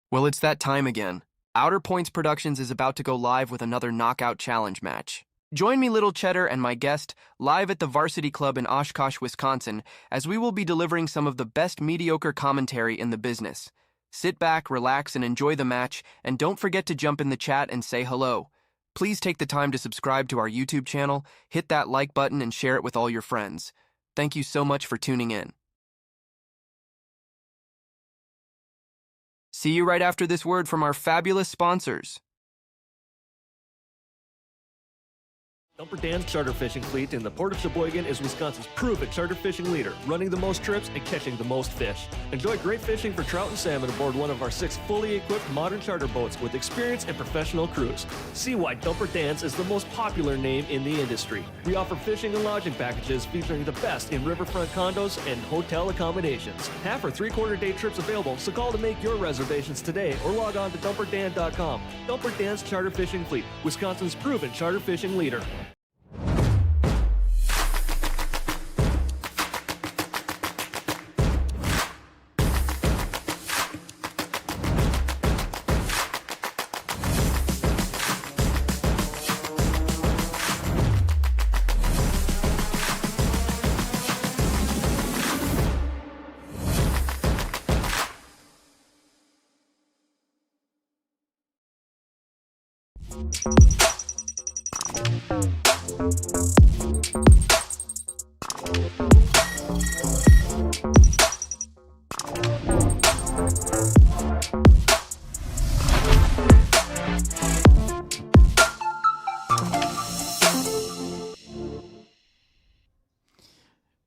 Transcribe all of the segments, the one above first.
Well, it's that time again. Outer Points Productions is about to go live with another Knockout Challenge match. Join me, Little Cheddar, and my guest live at the Varsity Club in Oshkosh, Wisconsin, as we will be delivering some of the best mediocre commentary in the business. Sit back, relax, and enjoy the match, and don't forget to jump in the chat and say hello. Please take the time to subscribe to our YouTube channel, hit that like button, and share it with all your friends. Thank you so much for tuning in. See you right after this word from our fabulous sponsors. Dumper Dan's charter fishing fleet in the Port of Sheboygan is Wisconsin's proven charter fishing leader, running the most trips and catching the most fish. Enjoy great fishing for trout and salmon aboard one of our 6 fully equipped modern charter boats with experience and professional crews. See why Dumper Dan's is the most popular name in the industry. We offer fishing and lodging packages featuring the best in riverfront condos and hotel accommodations. Half or 3/4 day trips available, so call to make your reservations today or log on to dumperdan.com. Dumper Dan's charter fishing fleet, Wisconsin's proven charter fishing leader.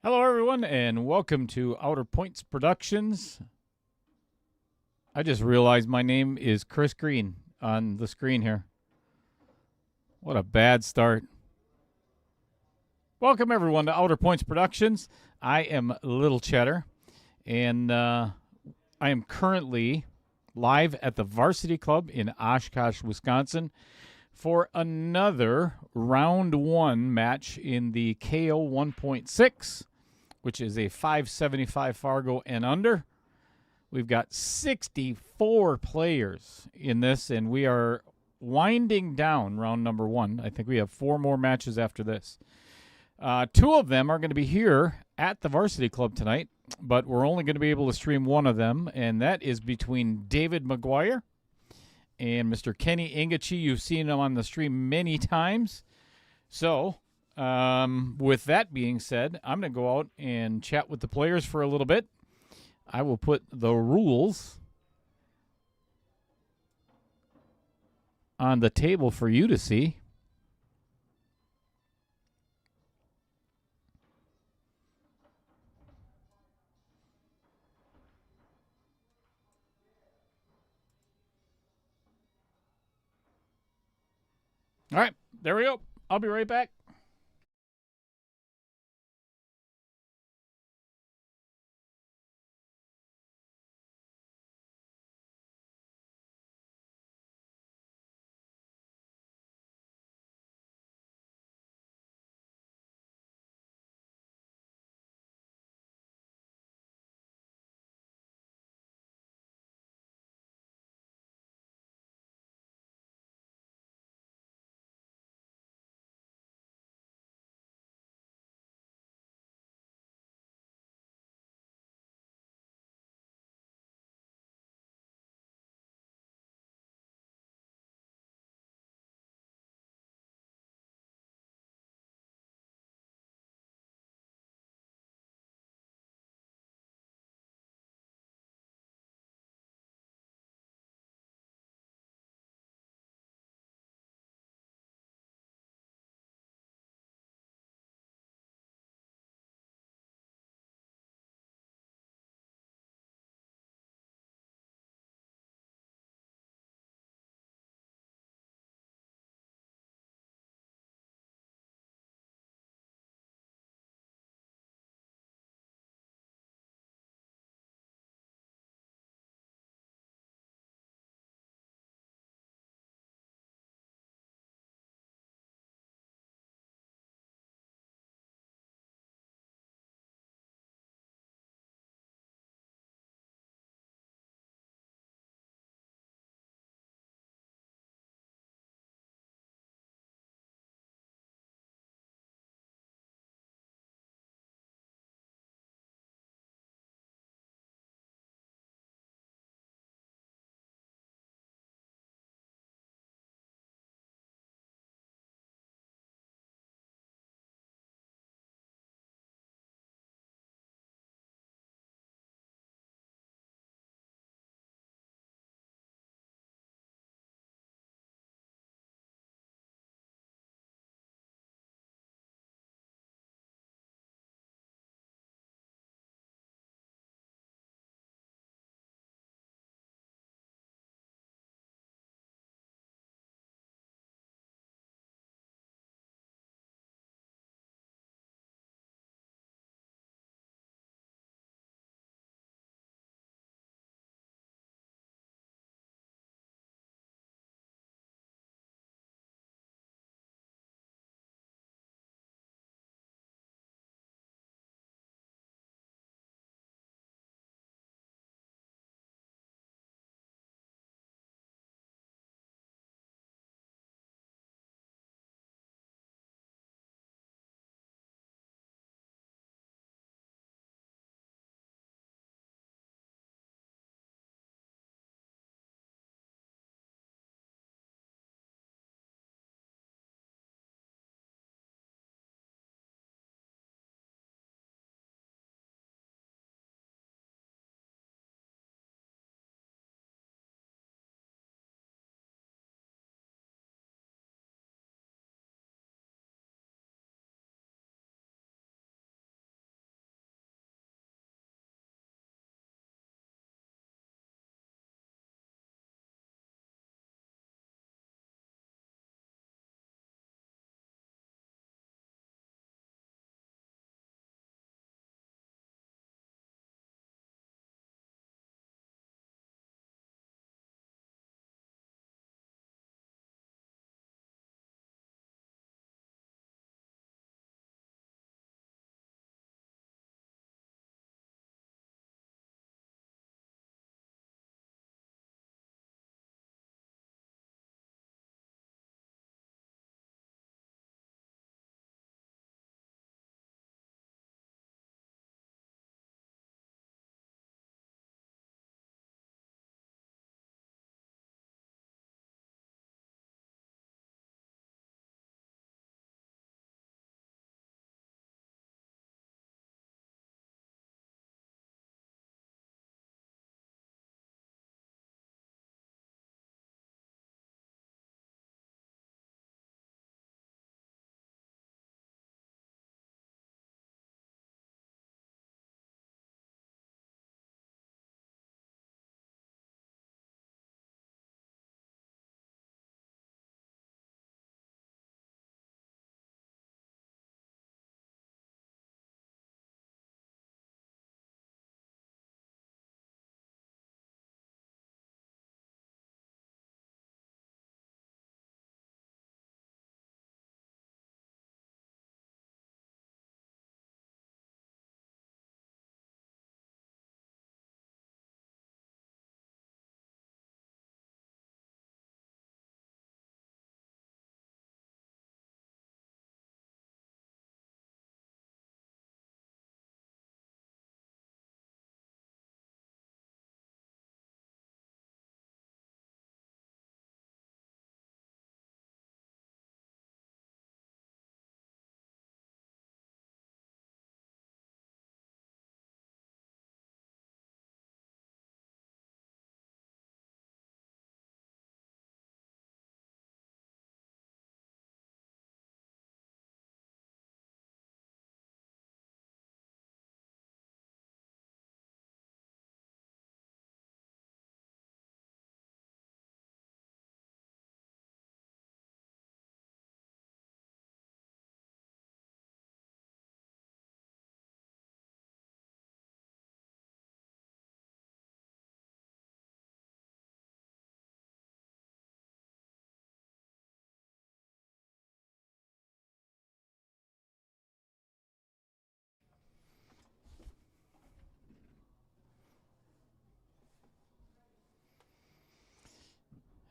Hello, everyone, and welcome to Outer Points Productions. I just realized my name is Chris Green on the screen here. What a bad start. Welcome, everyone, to Outer Points Productions. I am Little Cheddar, and I am currently live at the Varsity Club in Oshkosh, Wisconsin, for another round 1 match in the KO 1.6, which is a 575 Fargo and under. We've got 64 players in this, and we are winding down round number 1. I think we have 4 more matches after this. 2 of them are going to be here at the Varsity Club tonight, but we're only going to be able to stream one of them, and that is between David McGuire and Mr. Kenny Engichy. You've seen him on the stream many times. So, with that being said, I'm going to go out and chat with the players for a little bit. I will put the rules on the table for you to see. All right, there we go. I'll be right back.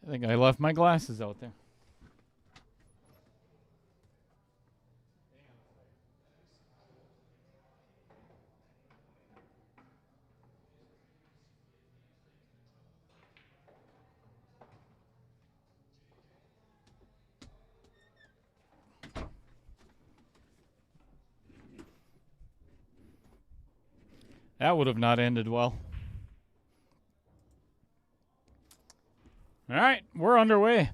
I think I left my glasses out there. That would have not ended well. All right, we're underway.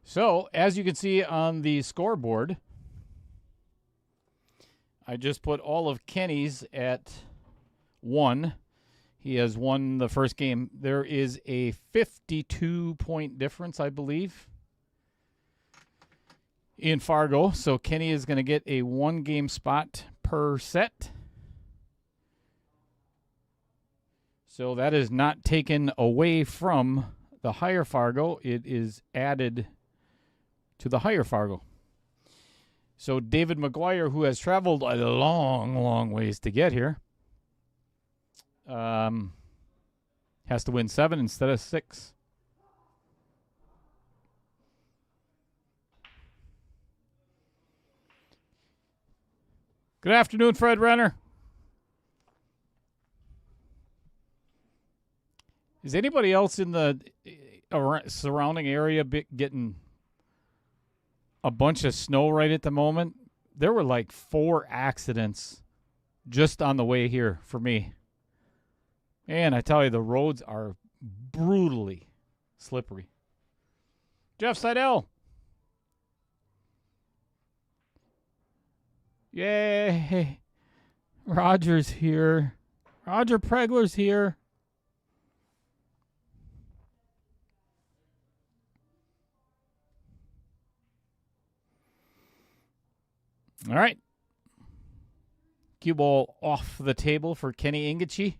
So, as you can see on the scoreboard, I just put all of Kenny's at 1. He has won the first game. There is a 52-point difference, I believe, in Fargo. So Kenny is going to get a 1-game spot per set. So that is not taken away from the higher Fargo. It is added to the higher Fargo. So David McGuire, who has traveled a long, long ways to get here, has to win 7 instead of 6. Good afternoon, Fred Renner. Is anybody else in the surrounding area getting a bunch of snow right at the moment? There were like 4 accidents just on the way here for me. And I tell you, the roads are brutally slippery. Jeff Seidel. Yay. Roger's here. Roger Pregler's here. All right. Cue ball off the table for Kenny Engichy.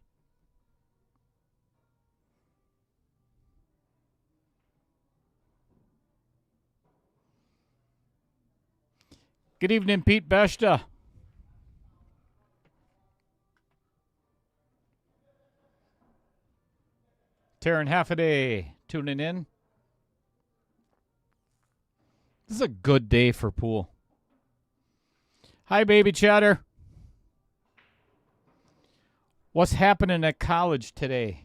Good evening, Pete Beshta. Taryn Halfaday tuning in. This is a good day for pool. Hi, baby chatter. What's happening at college today?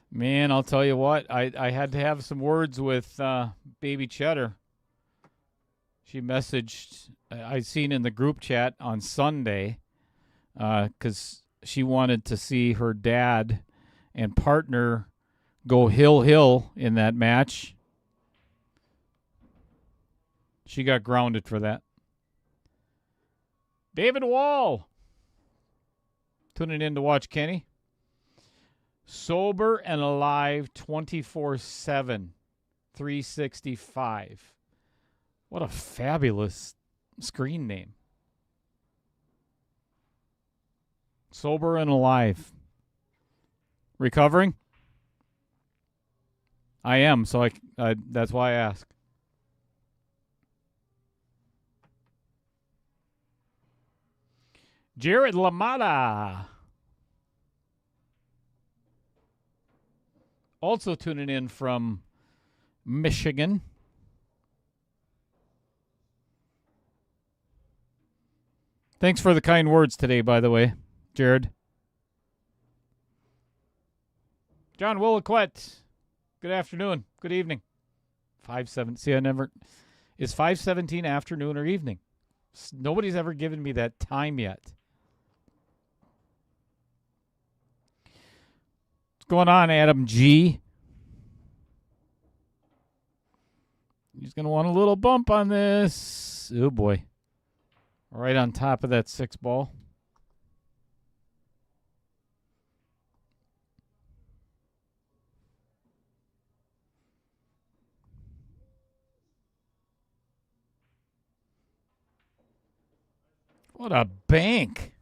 Man, I'll tell you what. I had to have some words with baby Cheddar. She messaged, I seen in the group chat on Sunday, because she wanted to see her dad and partner go hill in that match. She got grounded for that. David Wall tuning in to watch Kenny. Sober and alive 24/7, 365. What a fabulous screen name. Sober and alive. Recovering? I am, so I that's why I ask. Jared Lamada. Also tuning in from Michigan. Thanks for the kind words today, by the way, Jared. John Williquette. Good afternoon. Good evening. 5:17. See, is 5:17 afternoon or evening? Nobody's ever given me that time yet. What's going on, Adam G? He's going to want a little bump on this. Oh, boy. Right on top of that 6 ball. What a bank.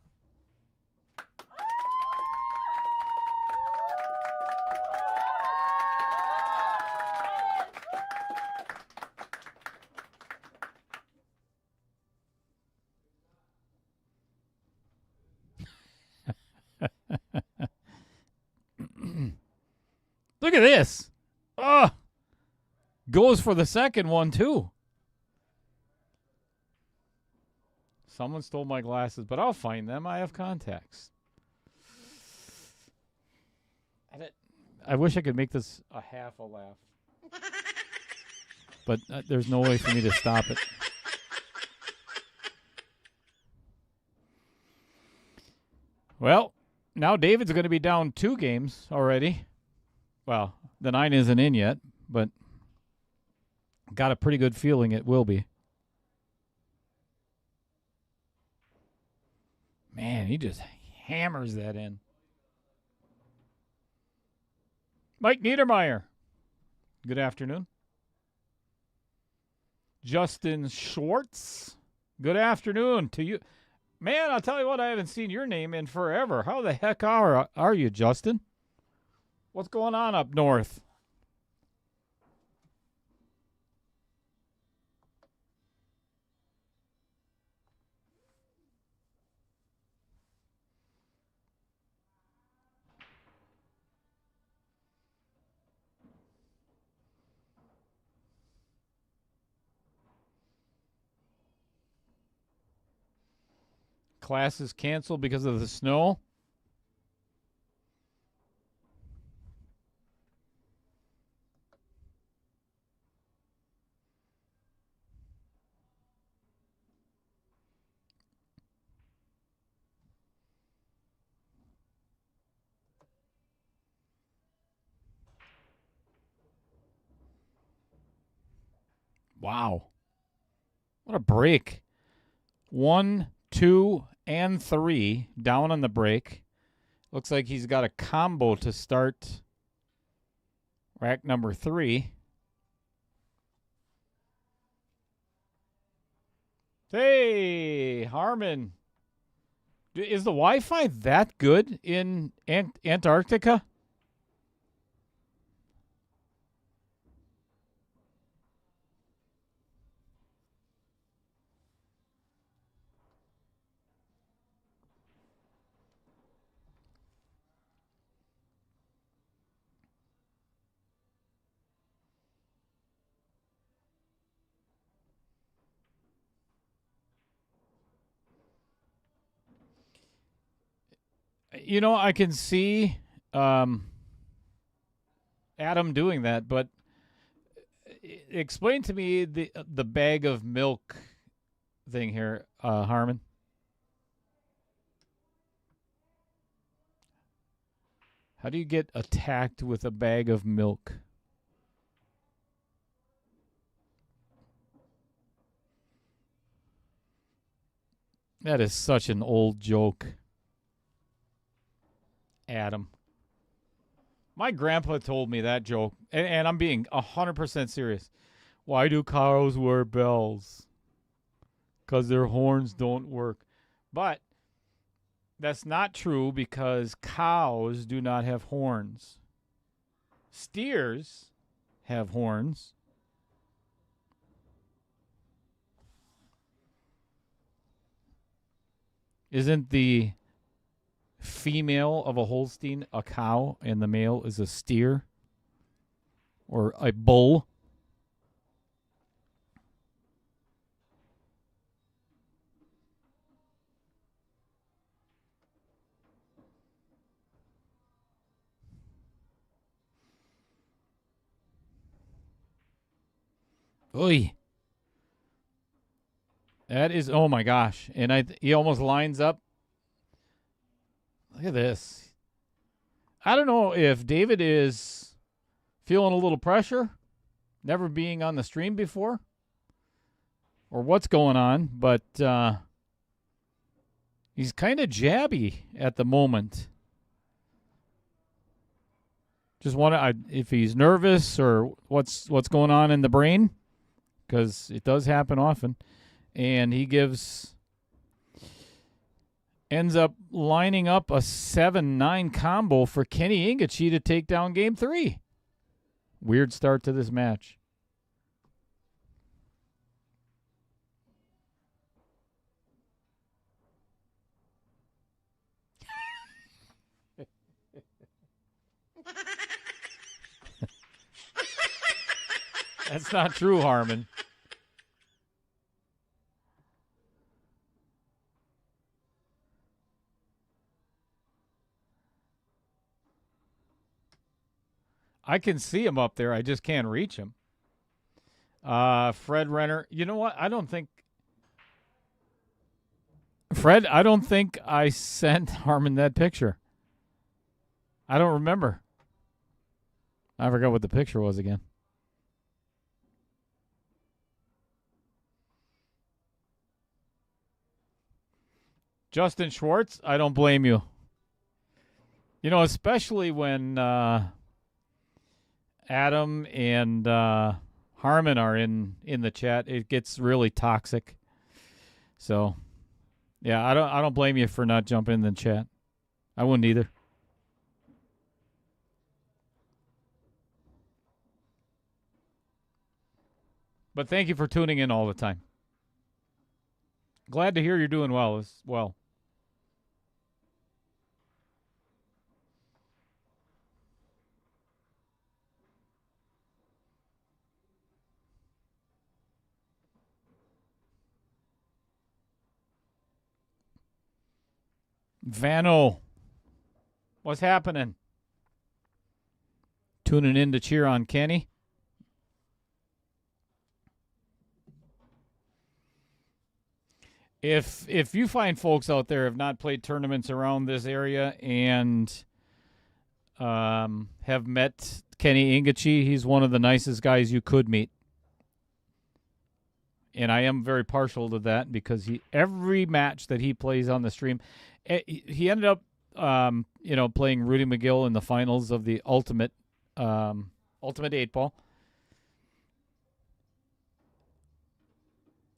at this. Goes for the second one, too. Someone stole my glasses, but I'll find them. I have contacts. I wish I could make this a half a laugh. But there's no way for me to stop it. Well, now David's going to be down 2 games already. Well, the 9 isn't in yet, but got a pretty good feeling it will be. Man, he just hammers that in. Mike Niedermeyer. Good afternoon. Justin Schwartz. Good afternoon to you. Man, I'll tell you what, I haven't seen your name in forever. How the heck are you, Justin? What's going on up north? Classes canceled because of the snow. Wow. What a break. 1, 2, and 3 down on the break. Looks like he's got a combo to start rack number 3. Hey, Harmon. Is the Wi-Fi that good in Antarctica? You know, I can see Adam doing that, but explain to me the bag of milk thing here, Harmon. How do you get attacked with a bag of milk? That is such an old joke. Adam. My grandpa told me that joke, and I'm being 100% serious. Why do cows wear bells? Because their horns don't work. But that's not true because cows do not have horns. Steers have horns. Isn't the female of a Holstein a cow and the male is a steer or a bull? Oy. That is, oh my gosh. And he almost lines up. Look at this. I don't know if David is feeling a little pressure, never being on the stream before, or what's going on, but he's kind of jabby at the moment. Just wonder if he's nervous or what's going on in the brain, because it does happen often. And he ends up lining up a 7-9 combo for Kenny Engichy to take down Game 3. Weird start to this match. That's not true, Harmon. I can see him up there. I just can't reach him. Fred Renner. You know what? I don't think I sent Harmon that picture. I don't remember. I forgot what the picture was again. Justin Schwartz, I don't blame you. You know, especially when Adam and Harmon are in the chat, it gets really toxic. So, yeah, I don't blame you for not jumping in the chat. I wouldn't either. But thank you for tuning in all the time. Glad to hear you're doing well as well. Vano, what's happening? Tuning in to cheer on Kenny. If you find folks out there have not played tournaments around this area and have met Kenny Engichy, he's one of the nicest guys you could meet. And I am very partial to that because every match that he plays on the stream, he ended up playing Rudy McGill in the finals of the Ultimate 8 Ball.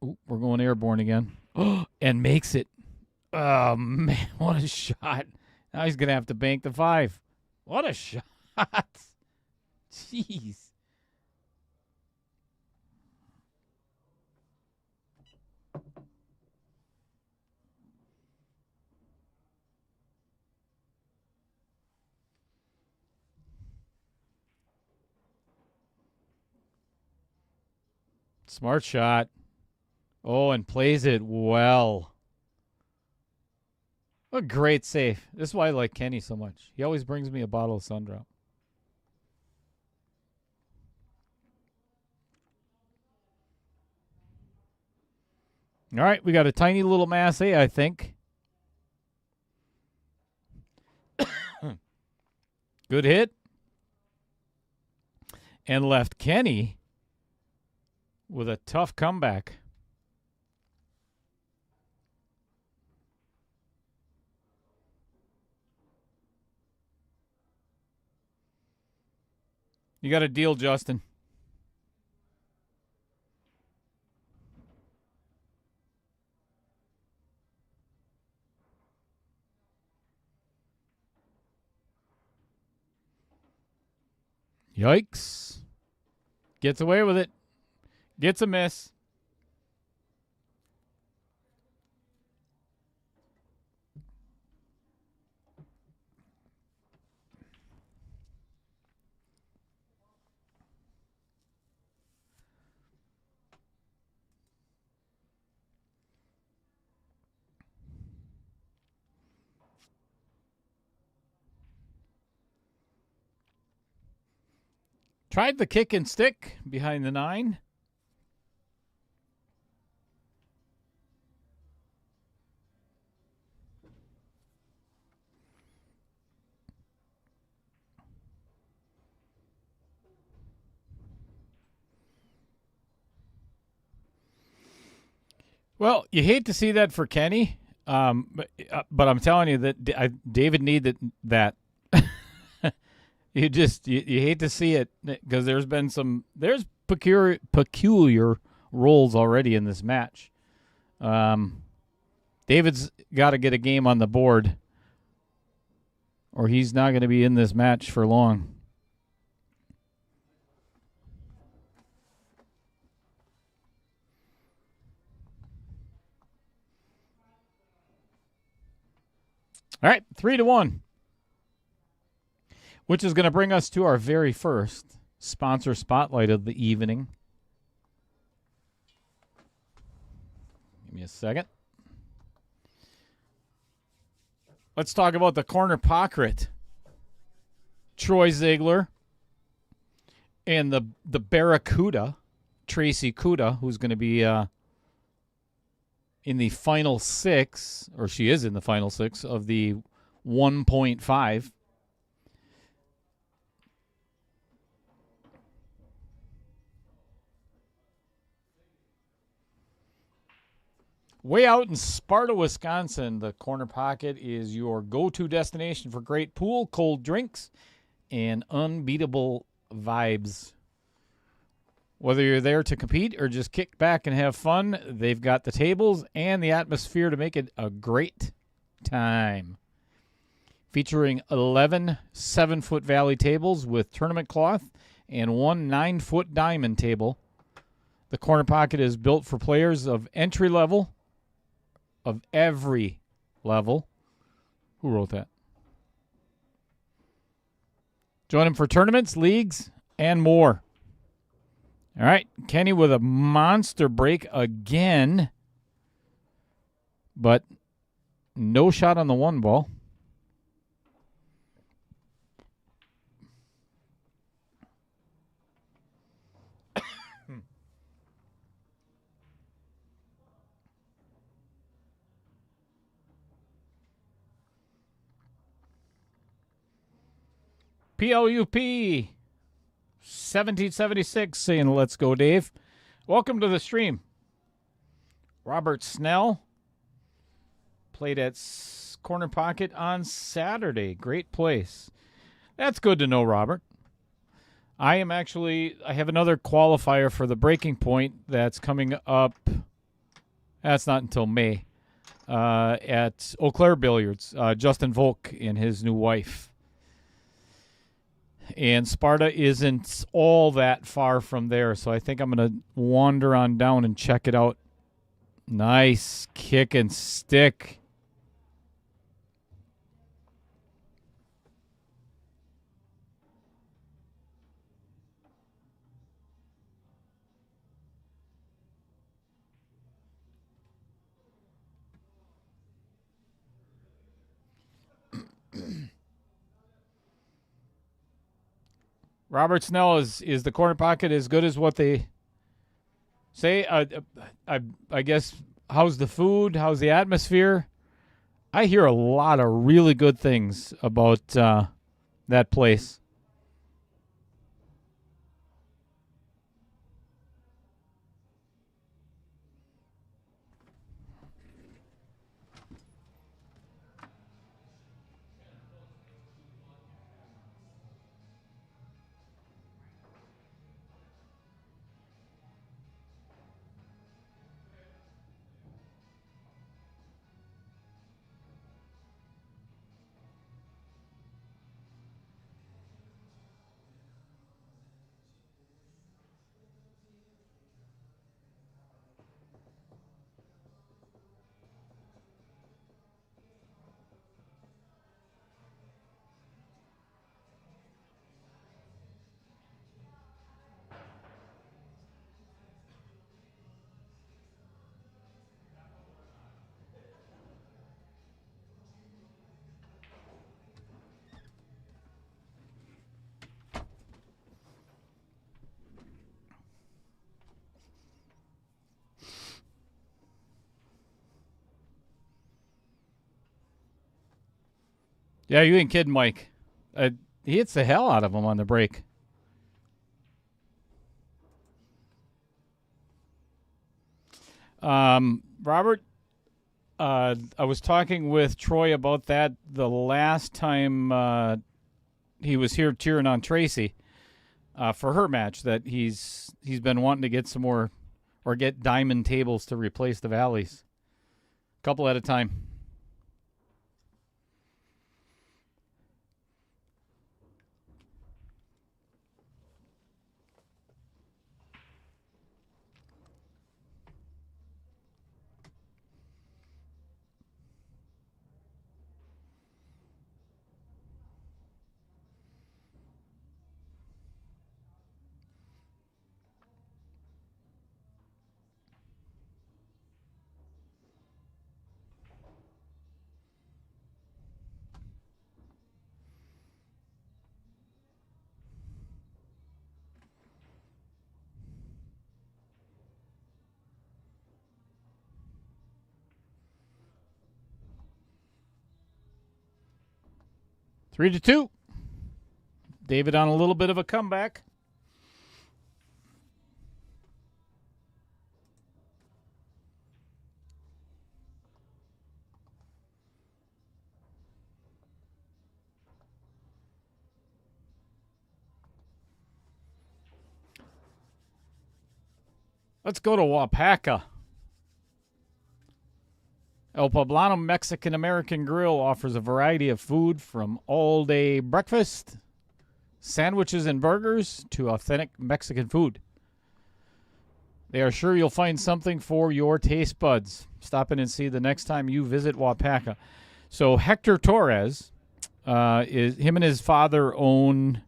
Ooh, we're going airborne again. And makes it. Oh, man, what a shot. Now he's going to have to bank the 5. What a shot. Jeez. Smart shot. Oh, and plays it well. What a great save. This is why I like Kenny so much. He always brings me a bottle of Sundrop. All right, we got a tiny little Mass A, I think. Good hit. And left Kenny with a tough comeback. You got a deal, Justin. Yikes. Gets away with it. Gets a miss. Tried the kick and stick behind the 9. Well, you hate to see that for Kenny, but I'm telling you that David needed that. You hate to see it because there's peculiar roles already in this match. David's got to get a game on the board, or he's not going to be in this match for long. All right, 3-1. Which is going to bring us to our very first sponsor spotlight of the evening. Give me a second. Let's talk about the corner pocket. Troy Ziegler and the Barracuda, Tracy Cuda, who's going to be in the final six, or she is in the final six of the 1.5. Way out in Sparta, Wisconsin, the Corner Pocket is your go-to destination for great pool, cold drinks, and unbeatable vibes. Whether you're there to compete or just kick back and have fun, they've got the tables and the atmosphere to make it a great time. Featuring 11 7-foot valley tables with tournament cloth and one 9-foot diamond table, the Corner Pocket is built for players of entry level, of every level. Who wrote that? Join them for tournaments, leagues, and more. All right, Kenny with a monster break again, but no shot on the one ball. PLUP 1776 saying, let's go, Dave. Welcome to the stream. Robert Snell played at Corner Pocket on Saturday. Great place. That's good to know, Robert. I have another qualifier for the breaking point that's coming up. That's not until May at Eau Claire Billiards. Justin Volk and his new wife. And Sparta isn't all that far from there, so I think I'm going to wander on down and check it out. Nice kick and stick. Robert Snell, is the Corner Pocket as good as what they say? I guess, how's the food? How's the atmosphere? I hear a lot of really good things about that place. Yeah, you ain't kidding, Mike. He hits the hell out of him on the break. Robert, I was talking with Troy about that the last time he was here cheering on Tracy for her match, that he's been wanting to get some more, or get diamond tables to replace the valleys. A couple at a time. 3-2. David on a little bit of a comeback. Let's go to Wapaka. El Poblano Mexican-American Grill offers a variety of food from all-day breakfast, sandwiches and burgers, to authentic Mexican food. They are sure you'll find something for your taste buds. Stop in and see the next time you visit Wapaka. So Hector Torres, him and his father own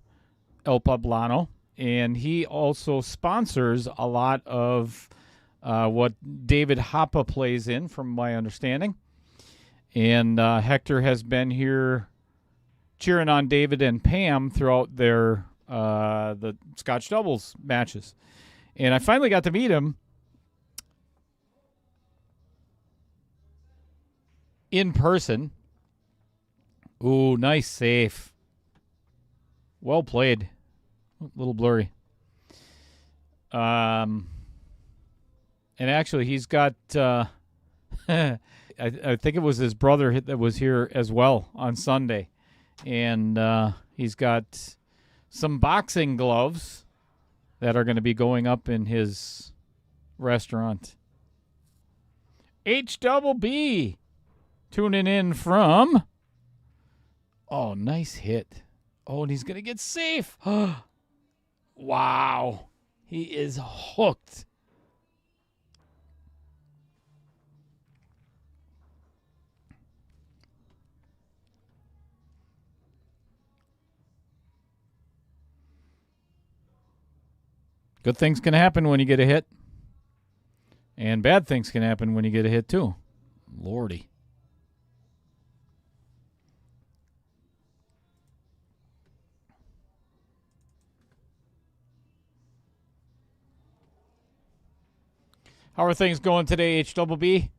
El Poblano, and he also sponsors a lot of what David Hoppe plays in, from my understanding. And Hector has been here cheering on David and Pam throughout their the Scotch doubles matches. And I finally got to meet him in person. Ooh, nice save. Well played. A little blurry. And actually, he's got, I think it was his brother that was here as well on Sunday. And he's got some boxing gloves that are going to be going up in his restaurant. HBB tuning in from, oh, nice hit. Oh, and he's going to get safe. Wow. He is hooked. Good things can happen when you get a hit. And bad things can happen when you get a hit, too. Lordy. How are things going today, HBB?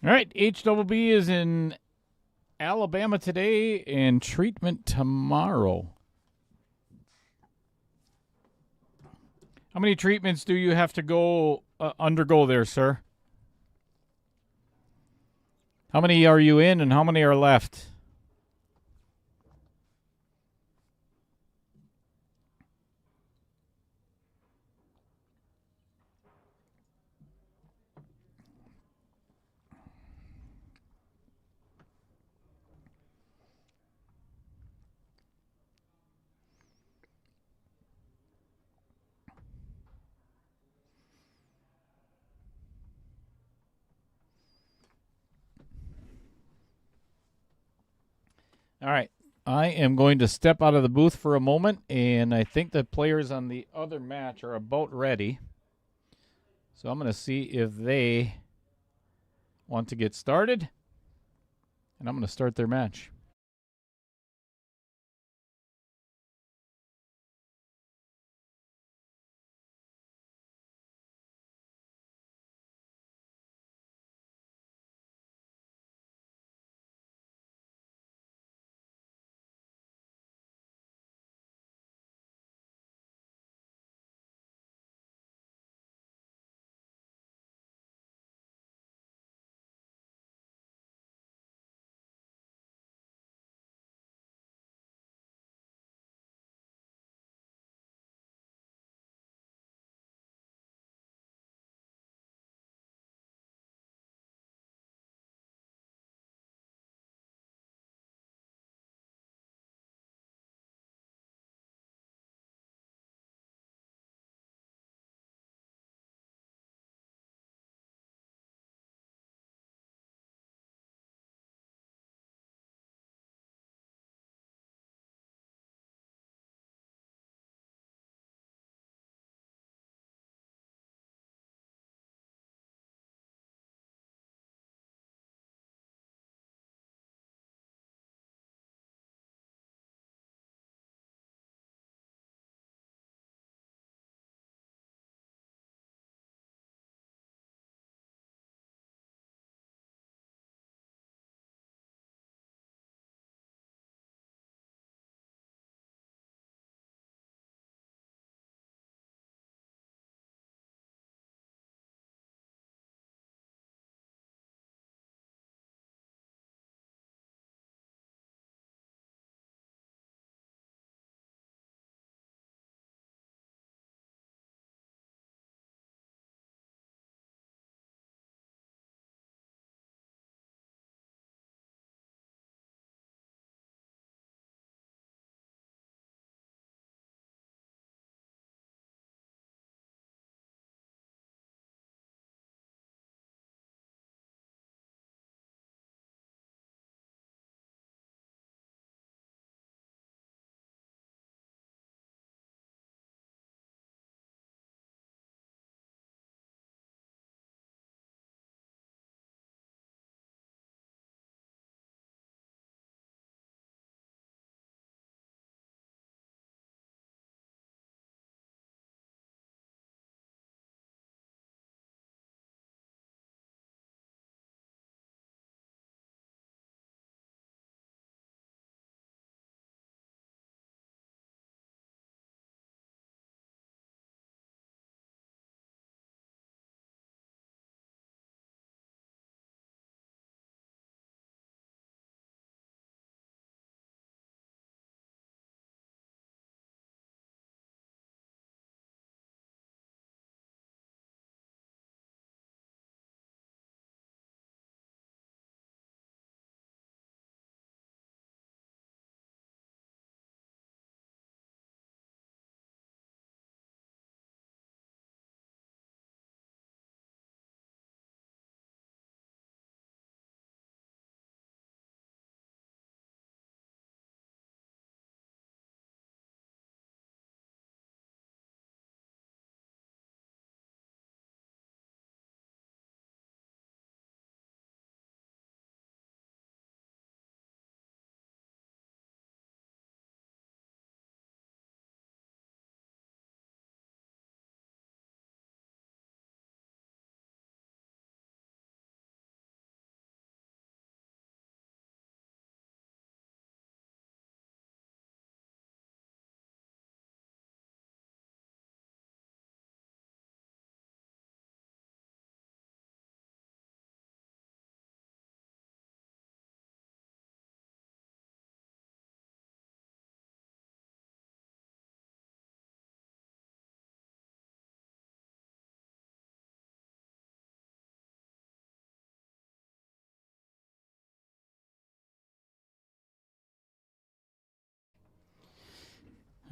All right, HBB is in Alabama today and treatment tomorrow. How many treatments do you have to go undergo there, sir? How many are you in and how many are left? All right. I am going to step out of the booth for a moment, and I think the players on the other match are about ready. So I'm going to see if they want to get started, and I'm going to start their match.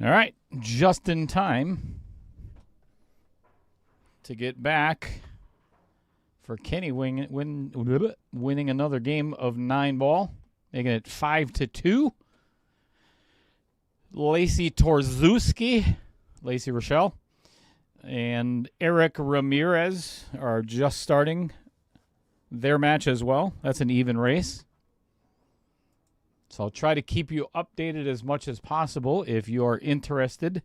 All right, just in time to get back for Kenny winning another game of 9-ball, making it 5-2. Lacey Torzewski, Lacey Rochelle, and Eric Ramirez are just starting their match as well. That's an even race. So I'll try to keep you updated as much as possible if you are interested.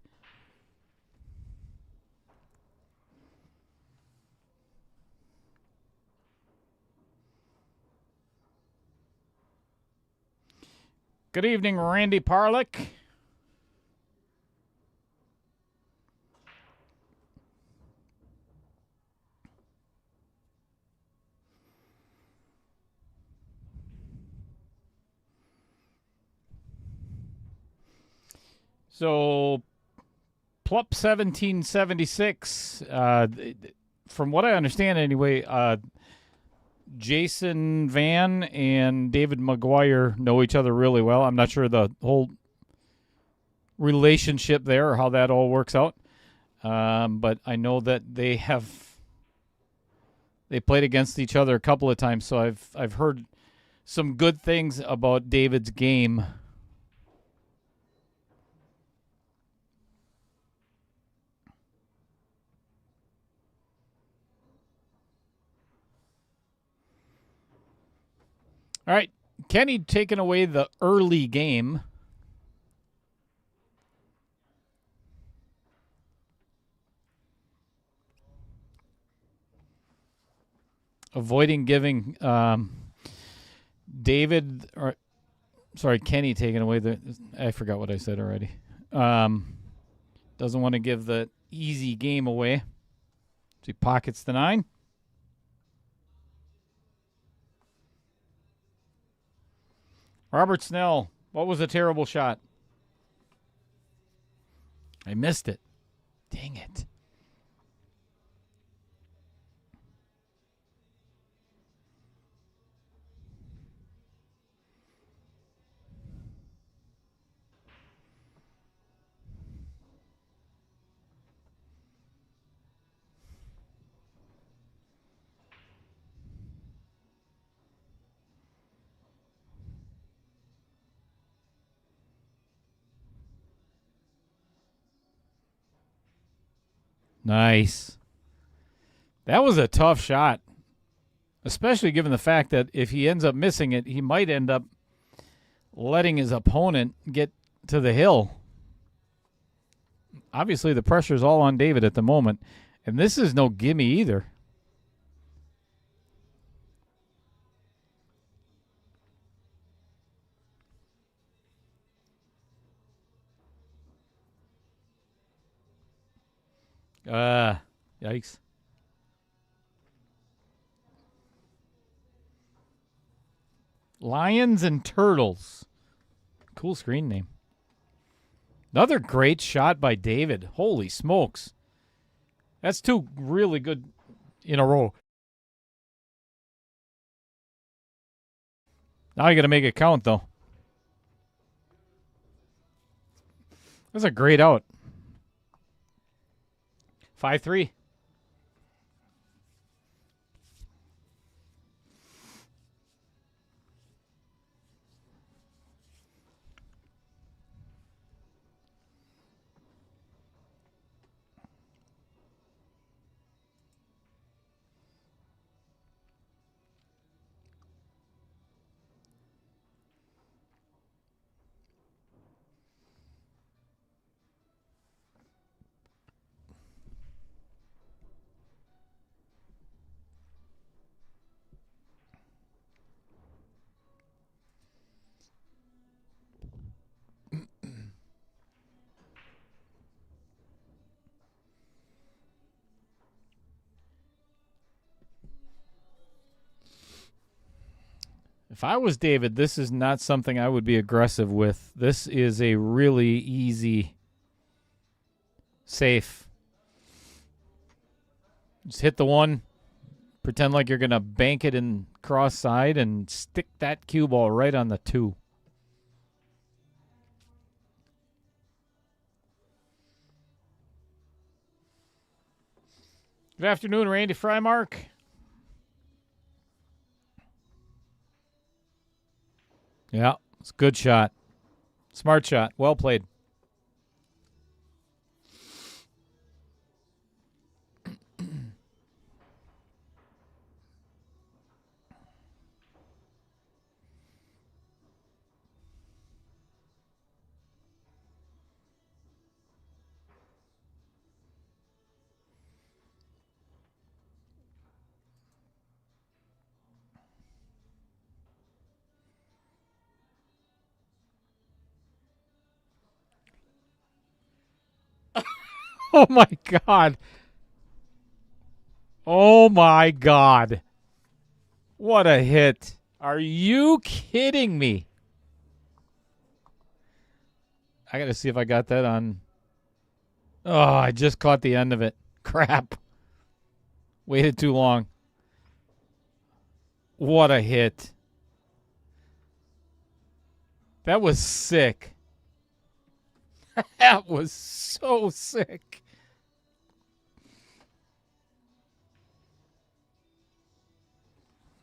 Good evening, Randy Parlick. So, Plup 1776, from what I understand anyway, Jason Van and David McGuire know each other really well. I'm not sure the whole relationship there or how that all works out. But I know that they played against each other a couple of times, so I've heard some good things about David's game. All right, Kenny taking away the early game. Avoiding giving Kenny taking away I forgot what I said already. Doesn't want to give the easy game away. So he pockets the 9. Robert Snell, what was a terrible shot? I missed it. Dang it. Nice. That was a tough shot, especially given the fact that if he ends up missing it, he might end up letting his opponent get to the hill. Obviously, the pressure is all on David at the moment, and this is no gimme either. Yikes. Lions and Turtles. Cool screen name. Another great shot by David. Holy smokes. That's 2 really good in a row. Now you got to make it count, though. That's a great out. 5-3. If I was David, this is not something I would be aggressive with. This is a really easy, safe. Just hit the 1, pretend like you're going to bank it in cross side, and stick that cue ball right on the 2. Good afternoon, Randy Frymark. Yeah, it's a good shot. Smart shot. Well played. Oh, my God. Oh, my God. What a hit. Are you kidding me? I got to see if I got that on. Oh, I just caught the end of it. Crap. Waited too long. What a hit. That was sick. That was so sick.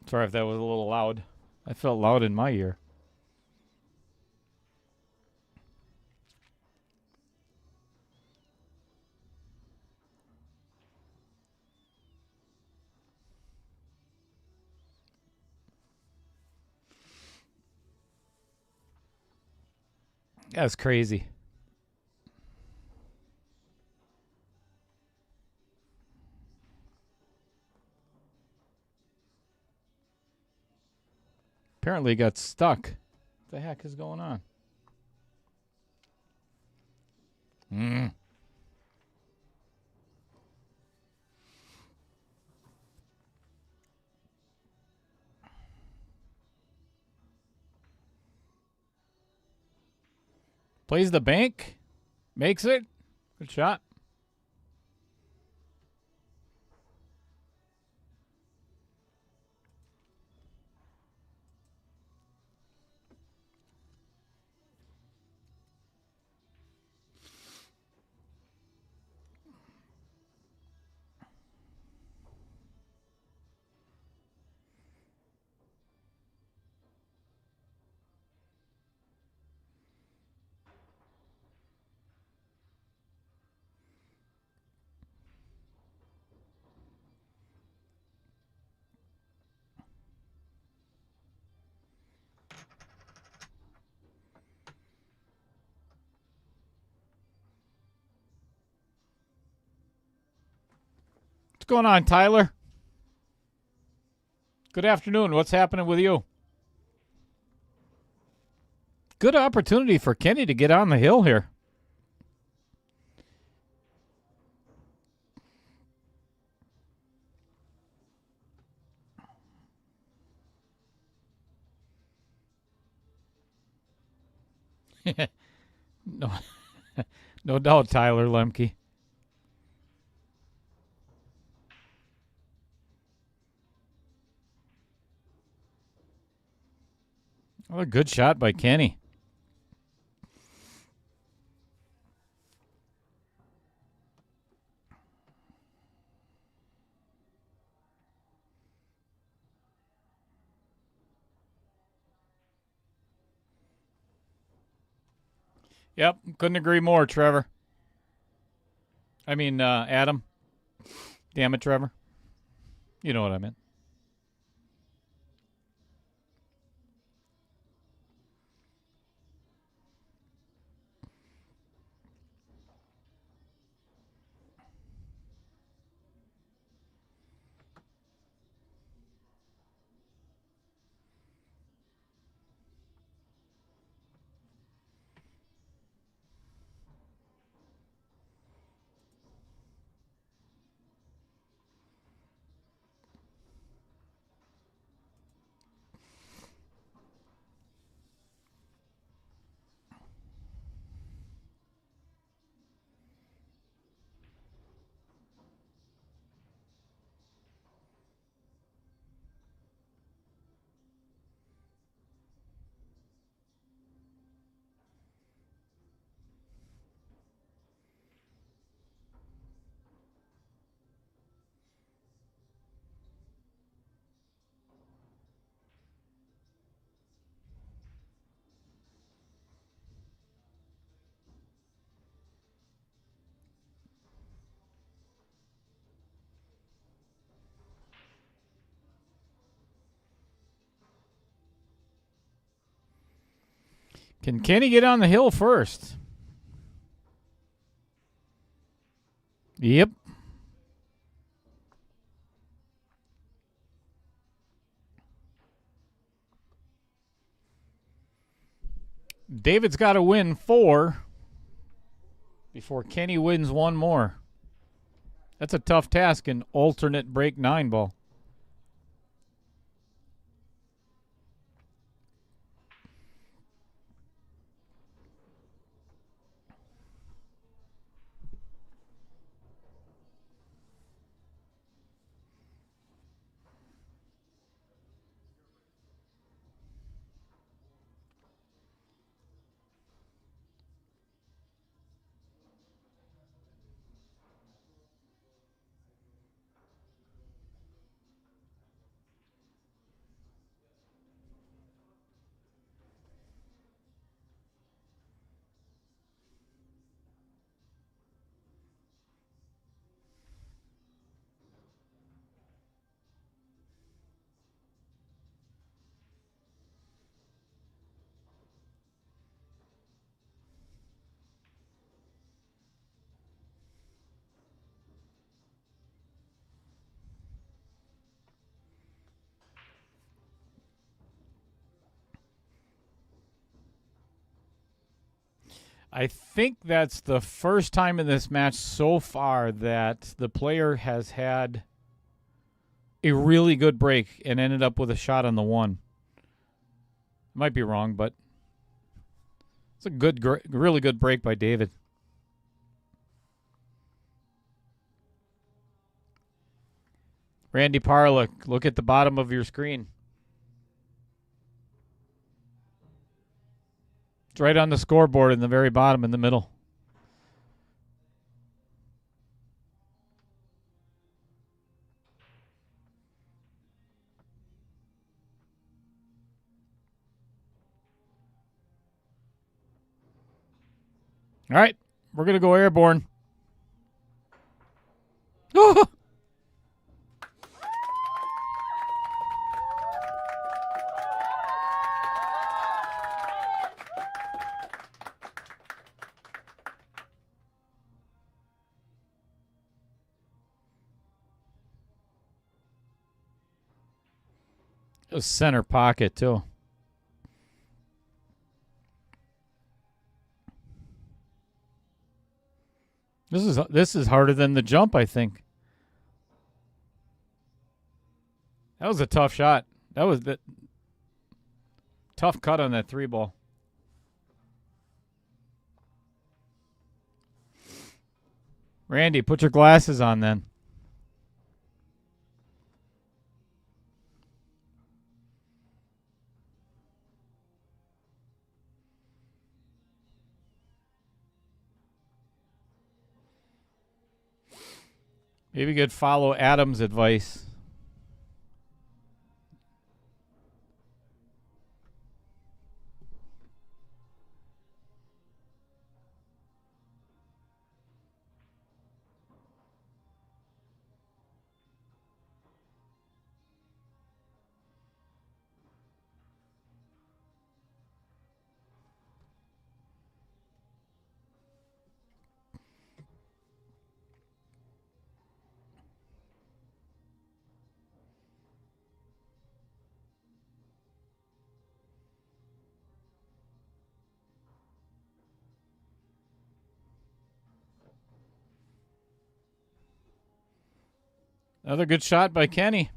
Sorry if that was a little loud. I felt loud in my ear. That's crazy. Apparently it got stuck. What the heck is going on? Plays the bank. Makes it. Good shot. What's going on, Tyler? Good afternoon. What's happening with you? Good opportunity for Kenny to get on the hill here. No, no doubt, Tyler Lemke. Well, a good shot by Kenny. Yep, couldn't agree more, Trevor. I mean, Adam. Damn it, Trevor. You know what I meant. Can Kenny get on the hill first? Yep. David's got to win 4 before Kenny wins 1 more. That's a tough task in alternate break 9 ball. I think that's the first time in this match so far that the player has had a really good break and ended up with a shot on the 1. Might be wrong, but it's a really good break by David. Randy Parla, look at the bottom of your screen. It's right on the scoreboard in the very bottom in the middle. All right, we're going to go airborne. Oh! It was center pocket, too. This is harder than the jump, I think. That was a tough shot. That was the tough cut on that 3 ball. Randy, put your glasses on then. Maybe you could follow Adam's advice. Another good shot by Kenny.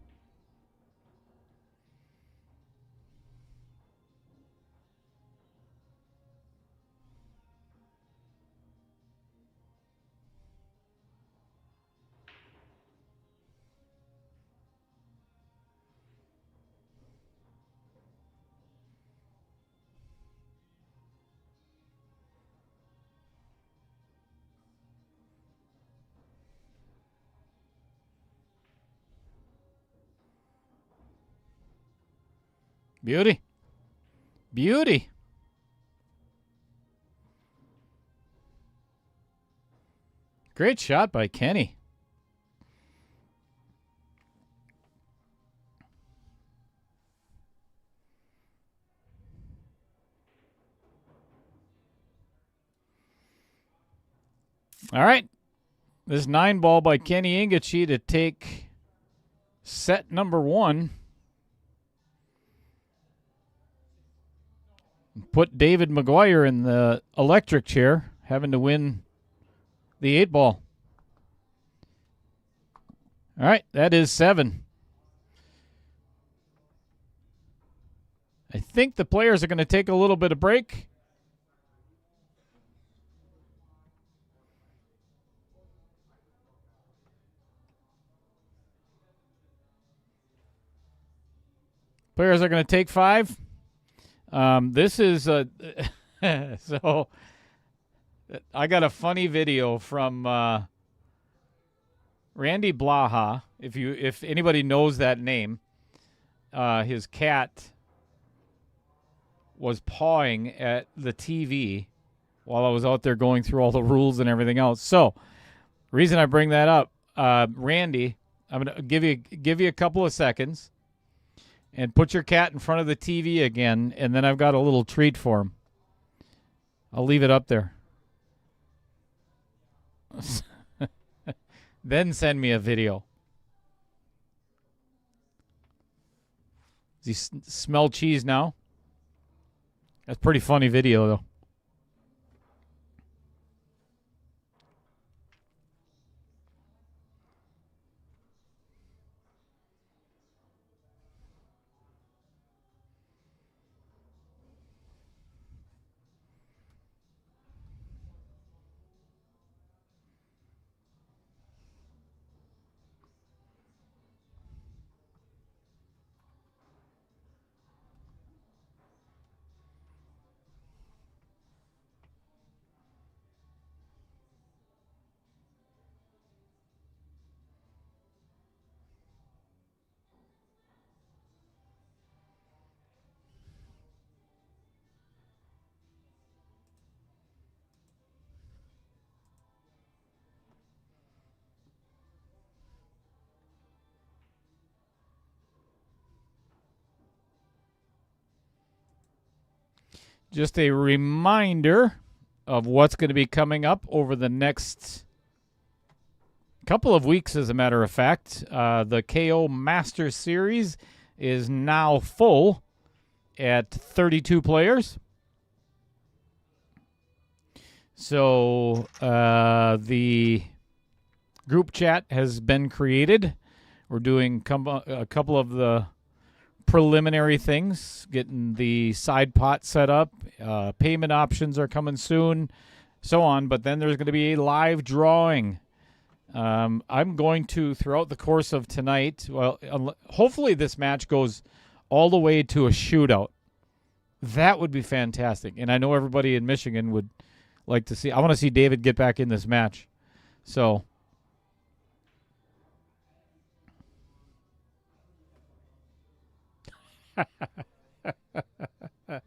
Beauty. Beauty. Great shot by Kenny. All right. This 9-ball by Kenny Engichy to take set number 1. Put David McGuire in the electric chair, having to win the 8-ball. All right, that is 7. I think the players are going to take a little bit of break. Players are going to take 5. This is so I got a funny video from Randy Blaha. If anybody knows that name, his cat was pawing at the TV while I was out there going through all the rules and everything else. So, reason I bring that up, Randy, I'm gonna give you a couple of seconds, and put your cat in front of the TV again, and then I've got a little treat for him. I'll leave it up there. Then send me a video. Does he smell cheese now? That's a pretty funny video, though. Just a reminder of what's going to be coming up over the next couple of weeks, as a matter of fact. The KO Master Series is now full at 32 players. So the group chat has been created. We're doing a couple of the preliminary things, getting the side pot set up. Payment options are coming soon, so on. But then there's going to be a live drawing. I'm going to, throughout the course of tonight, hopefully this match goes all the way to a shootout. That would be fantastic. And I know everybody in Michigan would like to see. I want to see David get back in this match. So all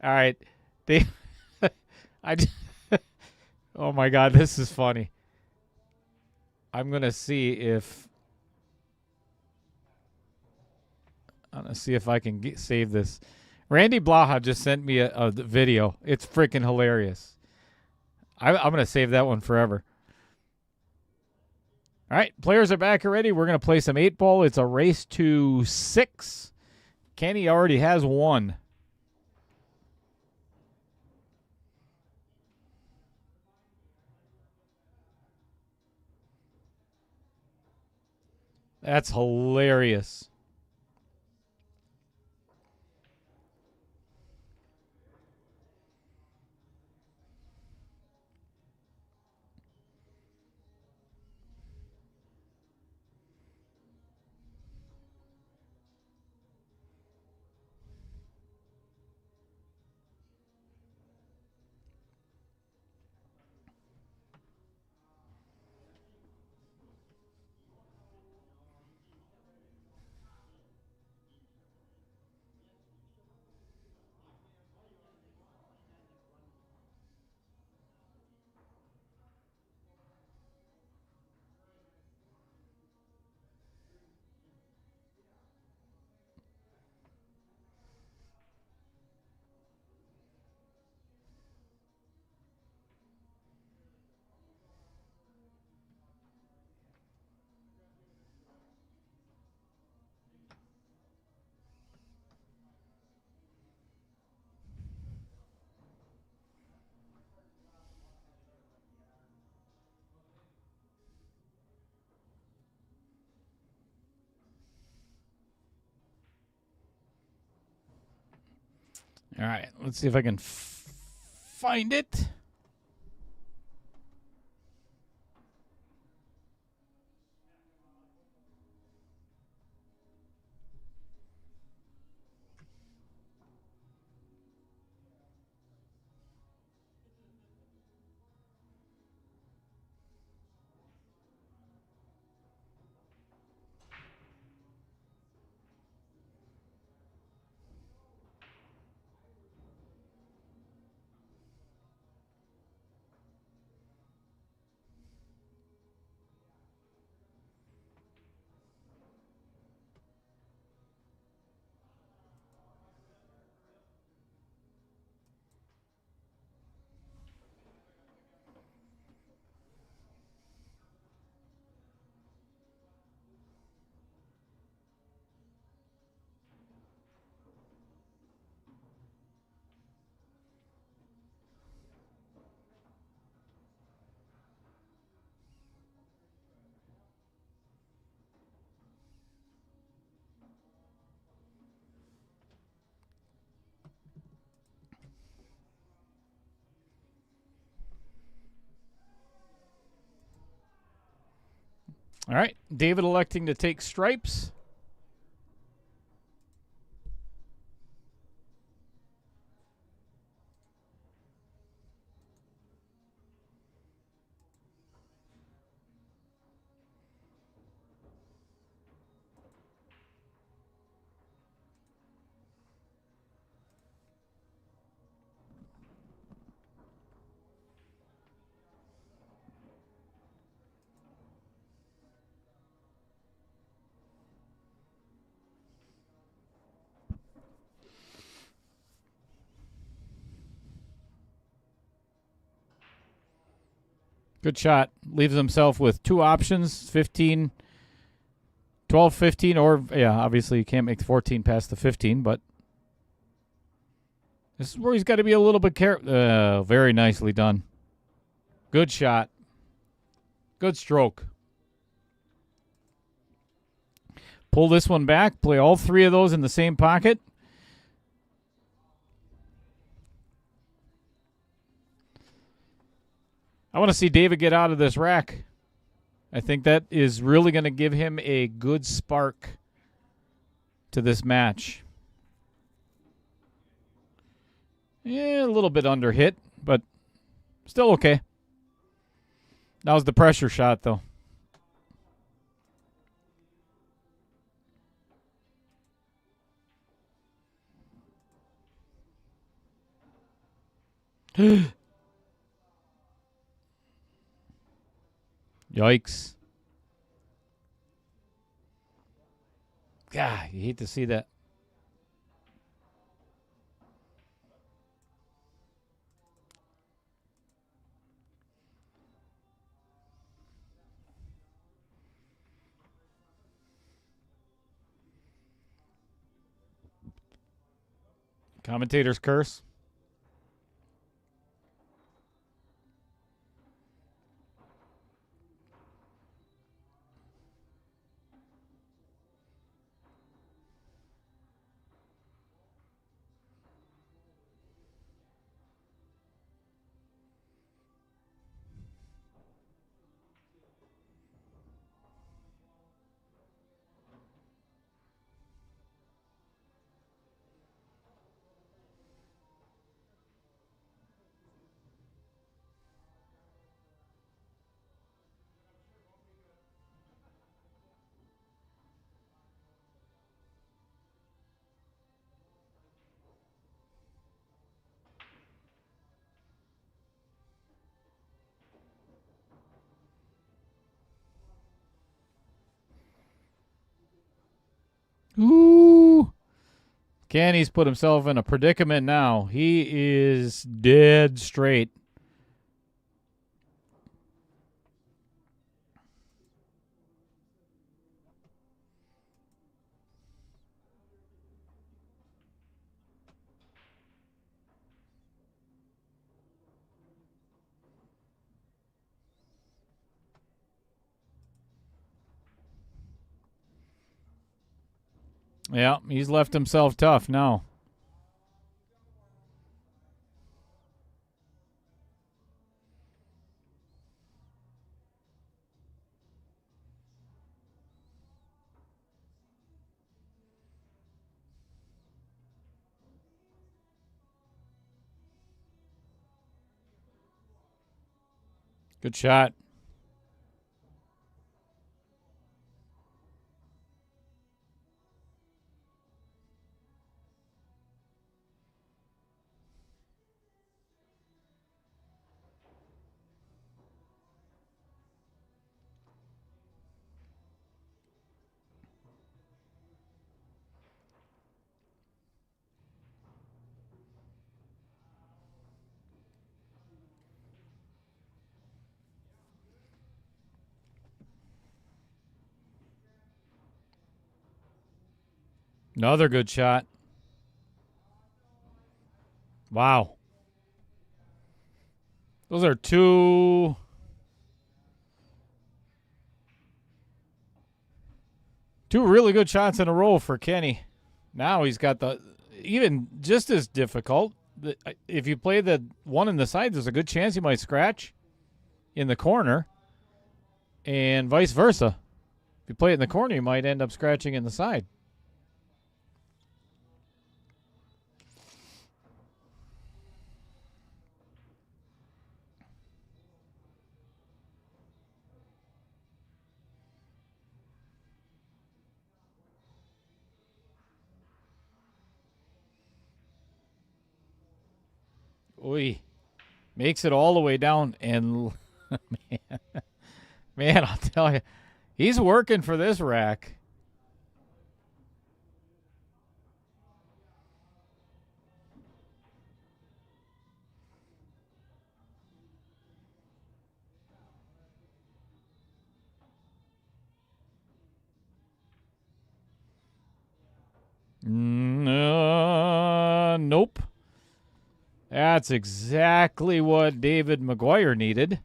right. Oh my God, this is funny. I'm going to see if I can save this. Randy Blaha just sent me a video. It's freaking hilarious. I'm going to save that one forever. All right, players are back already. We're going to play some 8-ball. It's a race to 6. Kenny already has 1. That's hilarious. All right, let's see if I can find it. All right, David electing to take stripes. Good shot. Leaves himself with two options, 15, 12, 15, or, yeah, obviously you can't make the 14 past the 15, but this is where he's got to be a little bit careful. Very nicely done. Good shot. Good stroke. Pull this one back. Play all three of those in the same pocket. I want to see David get out of this rack. I think that is really going to give him a good spark to this match. Yeah, a little bit under hit, but still okay. That was the pressure shot, though. Yikes. God, you hate to see that. Commentator's curse. Ooh. Kenny's put himself in a predicament now. He is dead straight. Yeah, he's left himself tough now. Good shot. Another good shot. Wow. Those are two really good shots in a row for Kenny. Now he's got the even just as difficult. If you play the one in the side, there's a good chance you might scratch in the corner, and vice versa. If you play it in the corner, you might end up scratching in the side. Oy. Makes it all the way down, and man, I'll tell you, he's working for this rack. Nope. That's exactly what David McGuire needed.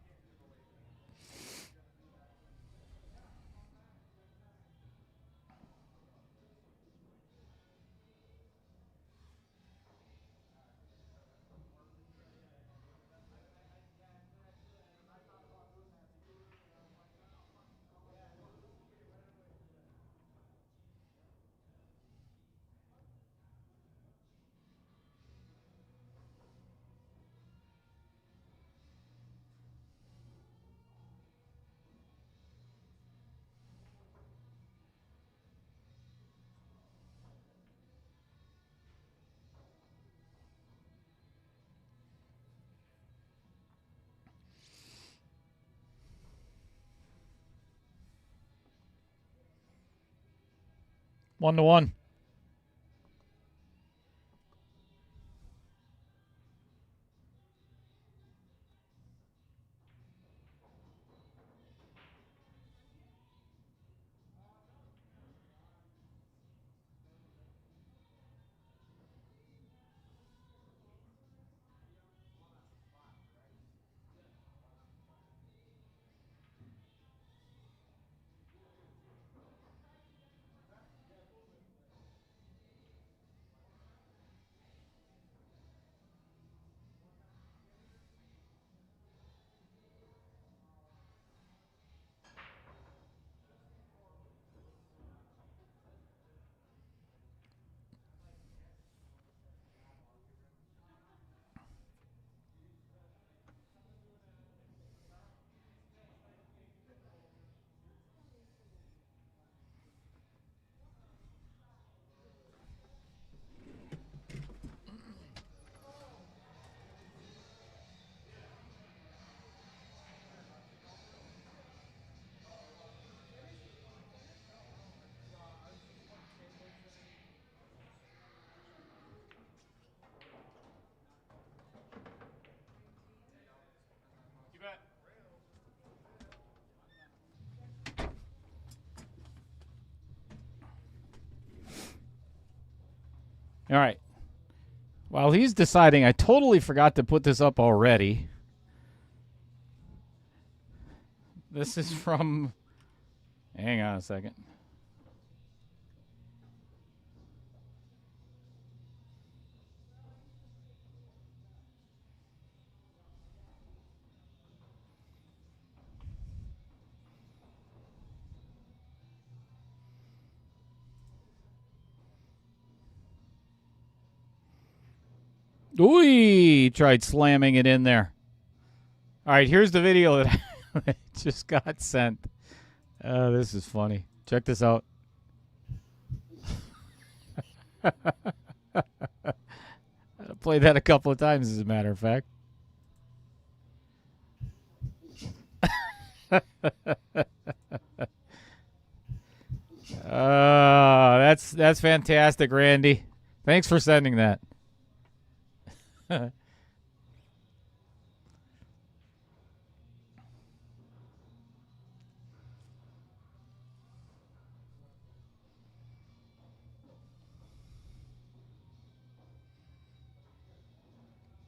One to one. All right. While he's deciding, I totally forgot to put this up already. This is from... Hang on a second. Ooh, tried slamming it in there. All right, here's the video that I just got sent. This is funny. Check this out. I played that a couple of times, as a matter of fact. That's fantastic, Randy. Thanks for sending that.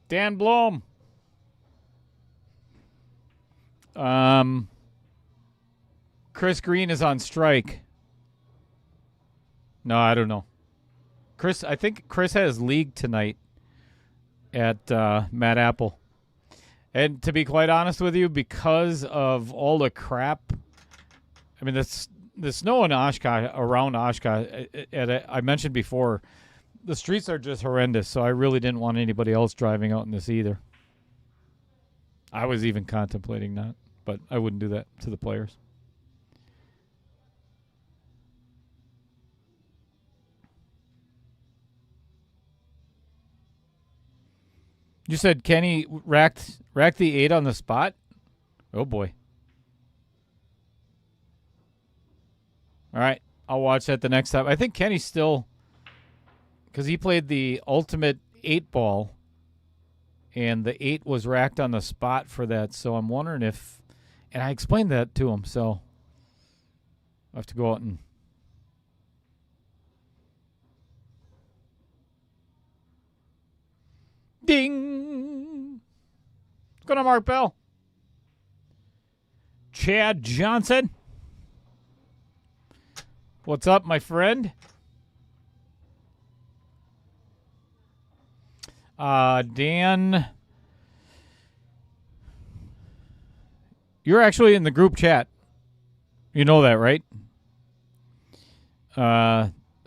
Dan Blom. Chris Green is on strike. No, I don't know. I think Chris has league tonight at Matt Apple. And to be quite honest with you, because of all the crap, I mean, the snow in Oshkosh, around Oshkosh, I mentioned before, the streets are just horrendous, so I really didn't want anybody else driving out in this either. I was even contemplating that, but I wouldn't do that to the players. You said Kenny racked the 8 on the spot? Oh, boy. All right, I'll watch that the next time. I think Kenny's still, because he played the ultimate 8-ball, and the 8 was racked on the spot for that. So I'm wondering if, and I explained that to him, so I have to go out and. Ding! What's going on, Mark Bell? Chad Johnson. What's up, my friend? Dan, you're actually in the group chat. You know that, right?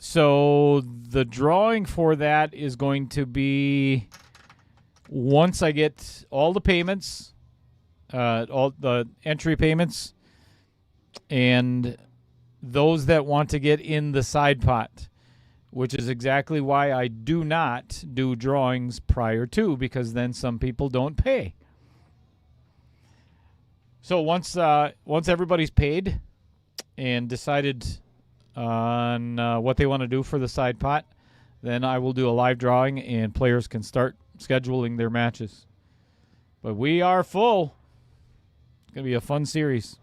So the drawing for that is going to be once I get all the payments, all the entry payments, and those that want to get in the side pot, which is exactly why I do not do drawings prior to, because then some people don't pay. So once everybody's paid and decided on what they want to do for the side pot, then I will do a live drawing and players can start scheduling their matches. But we are full. It's going to be a fun series.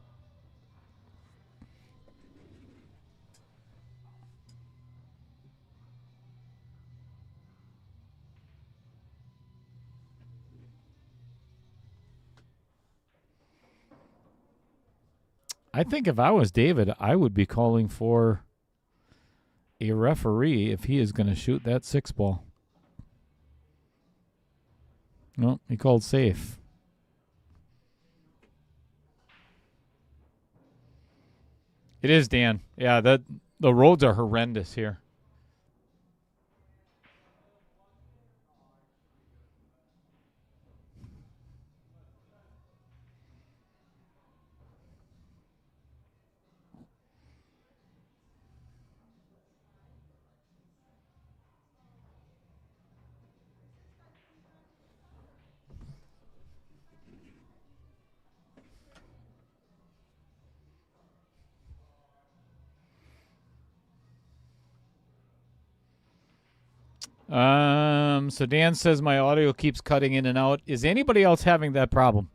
I think if I was David, I would be calling for a referee if he is going to shoot that 6-ball. No, he called safe. It is, Dan. Yeah, the roads are horrendous here. So Dan says my audio keeps cutting in and out. Is anybody else having that problem?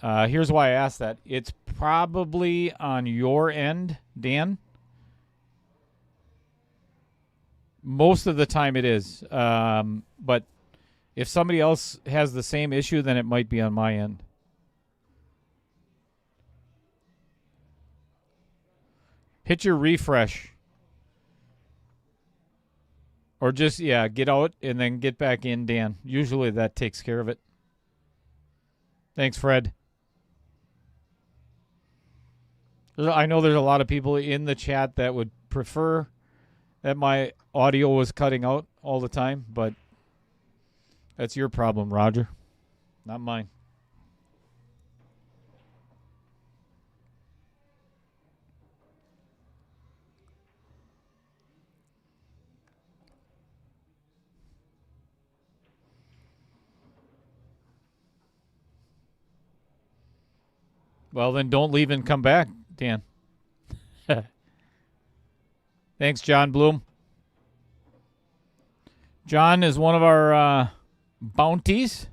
Here's why I asked that. It's probably on your end, Dan. Most of the time it is. But if somebody else has the same issue, then it might be on my end. Hit your refresh. Or just, get out and then get back in, Dan. Usually that takes care of it. Thanks, Fred. I know there's a lot of people in the chat that would prefer that my audio was cutting out all the time, but that's your problem, Roger. Not mine. Well, then don't leave and come back, Dan. Thanks, John Bloom. John is one of our bounties.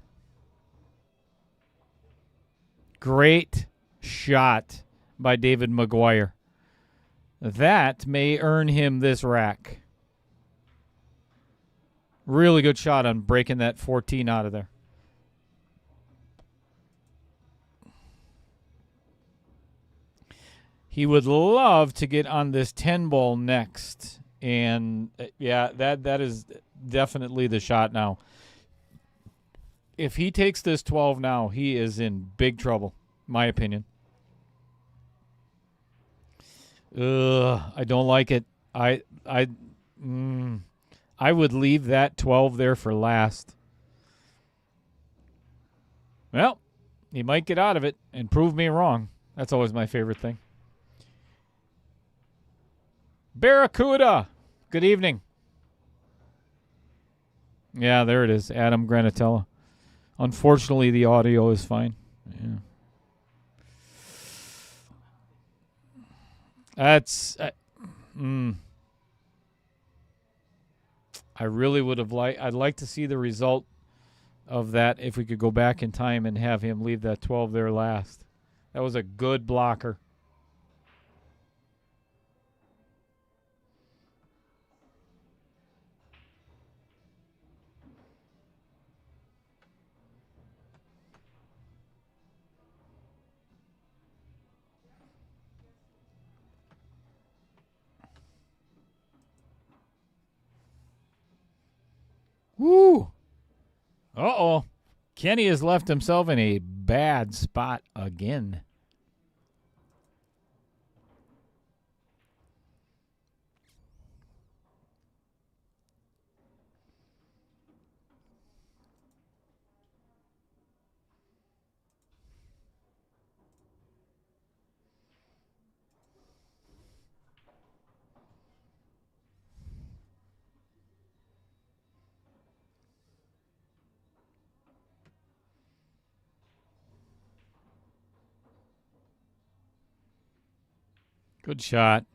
Great shot by David McGuire. That may earn him this rack. Really good shot on breaking that 14 out of there. He would love to get on this 10 ball next. And, yeah, that is definitely the shot now. If he takes this 12 now, he is in big trouble, my opinion. I don't like it. I would leave that 12 there for last. Well, he might get out of it and prove me wrong. That's always my favorite thing. Barracuda, good evening. Yeah, there it is, Adam Granatella. Unfortunately, the audio is fine. Yeah. That's... I really would have I'd like to see the result of that if we could go back in time and have him leave that 12 there last. That was a good blocker. Woo! Uh-oh. Kenny has left himself in a bad spot again. Good shot.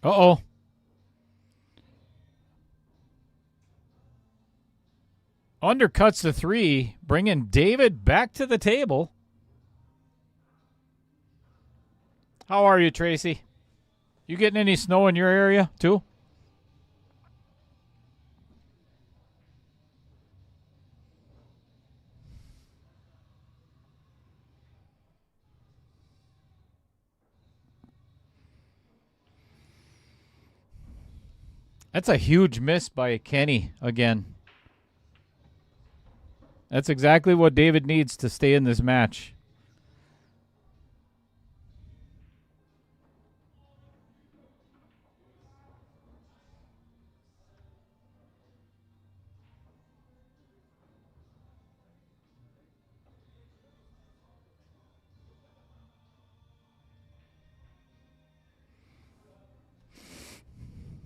Uh-oh. Undercuts the 3, bringing David back to the table. How are you, Tracy? You getting any snow in your area, too? That's a huge miss by Kenny again. That's exactly what David needs to stay in this match.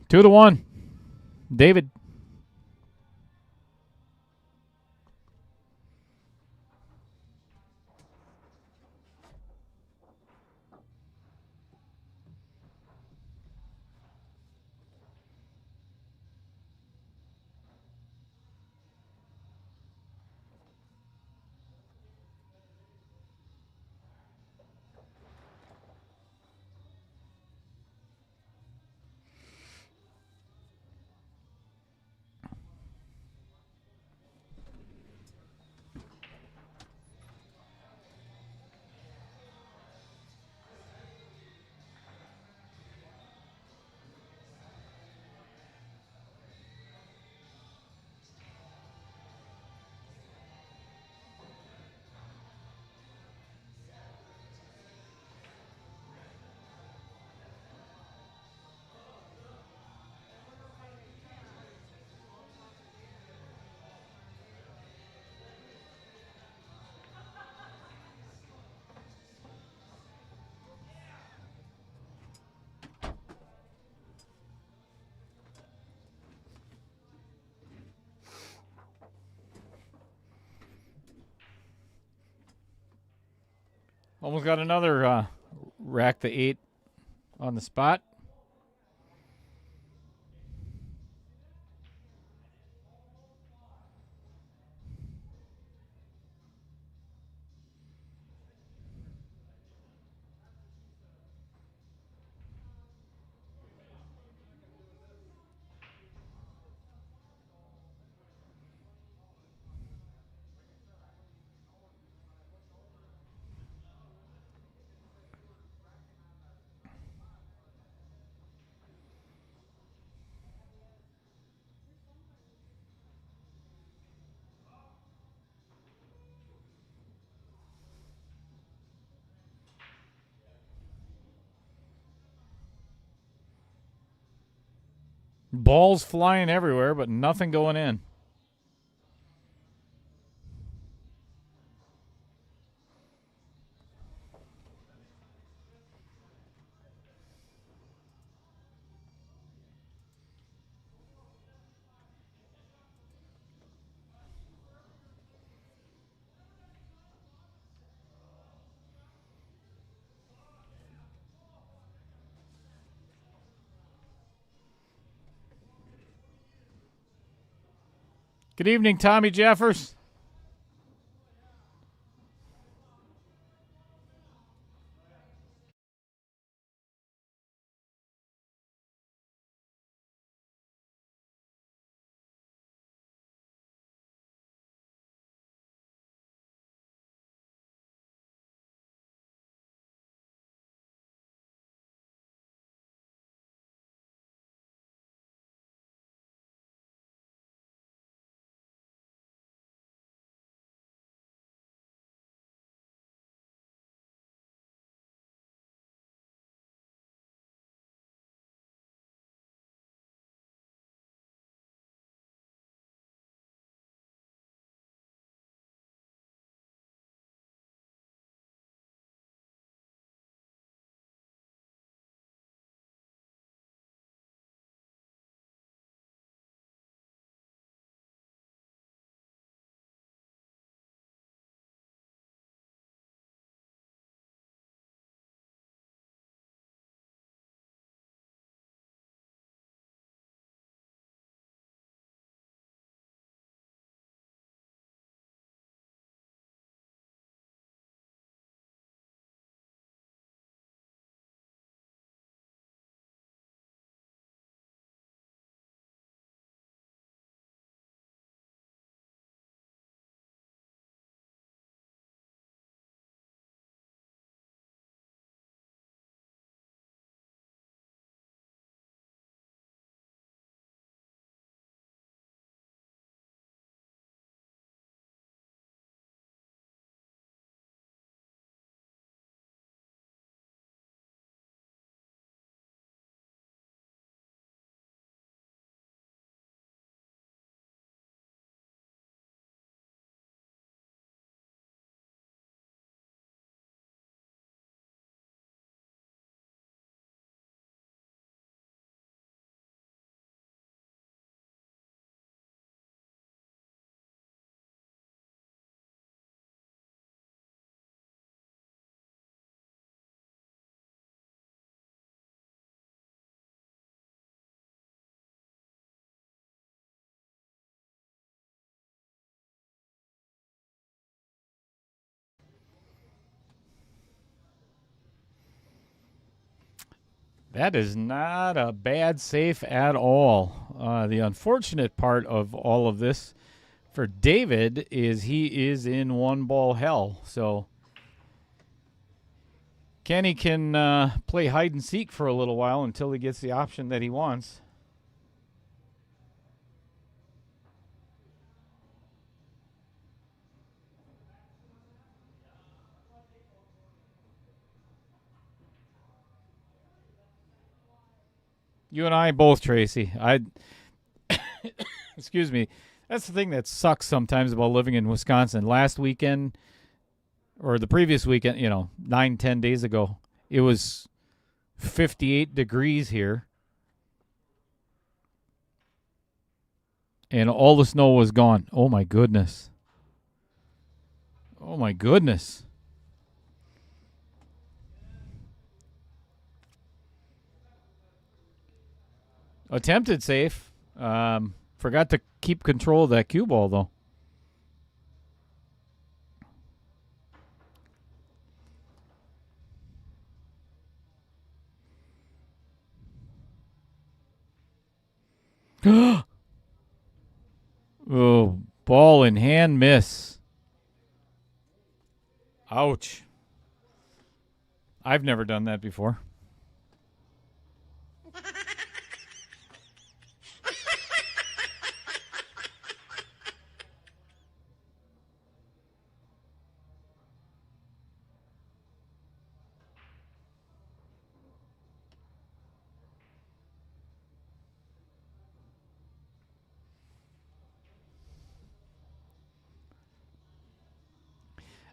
Two to one. David. Almost got another rack the 8 on the spot. Balls flying everywhere, but nothing going in. Good evening, Tommy Jeffers. That is not a bad safe at all. The unfortunate part of all of this for David is he is in one ball hell. So Kenny can play hide and seek for a little while until he gets the option that he wants. You and I both, Tracy. Excuse me. That's the thing that sucks sometimes about living in Wisconsin. Last weekend, or the previous weekend, 9-10 days ago, it was 58 degrees here. And all the snow was gone. Oh, my goodness. Oh, my goodness. Attempted safe. Forgot to keep control of that cue ball, though. Oh, ball in hand miss. Ouch. I've never done that before.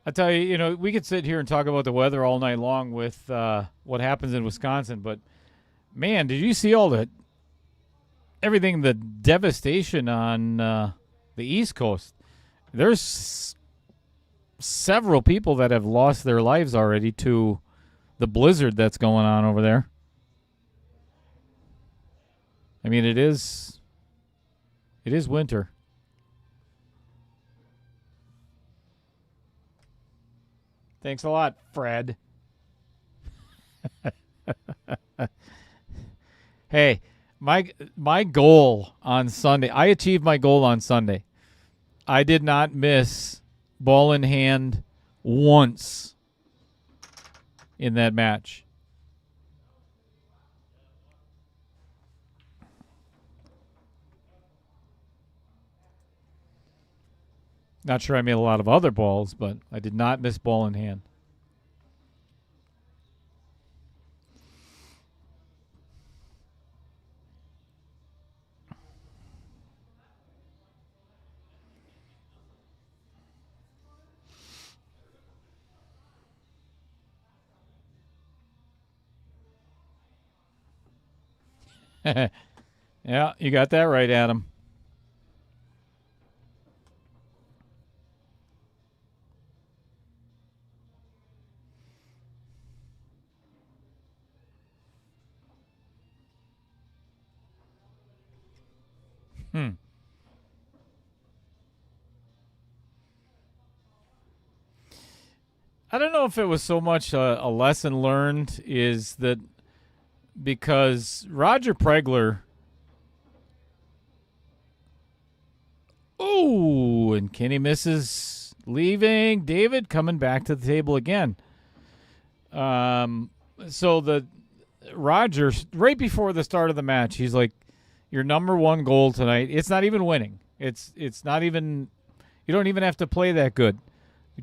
I tell you, we could sit here and talk about the weather all night long with what happens in Wisconsin, but man, did you see everything, the devastation on the East Coast? There's several people that have lost their lives already to the blizzard that's going on over there. I mean, it is winter. Thanks a lot, Fred. Hey, my goal on Sunday, I achieved my goal on Sunday. I did not miss ball in hand once in that match. Not sure I made a lot of other balls, but I did not miss ball in hand. Yeah, you got that right, Adam. I don't know if it was so much a lesson learned is that because Roger Pregler, and Kenny misses leaving. David coming back to the table again. So the Roger, right before the start of the match, he's like, your number one goal tonight, it's not even winning. It's not even, you don't even have to play that good.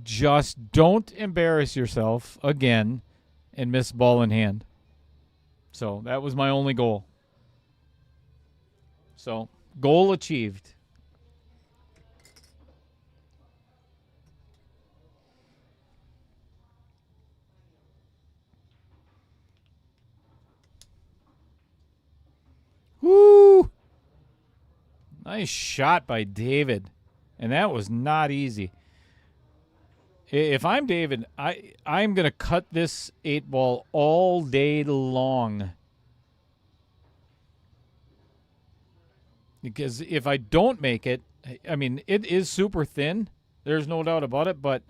Just don't embarrass yourself again and miss ball in hand. So that was my only goal. So goal achieved. Woo! Nice shot by David. And that was not easy. If I'm David, I'm going to cut this 8-ball all day long. Because if I don't make it, I mean, it is super thin. There's no doubt about it. But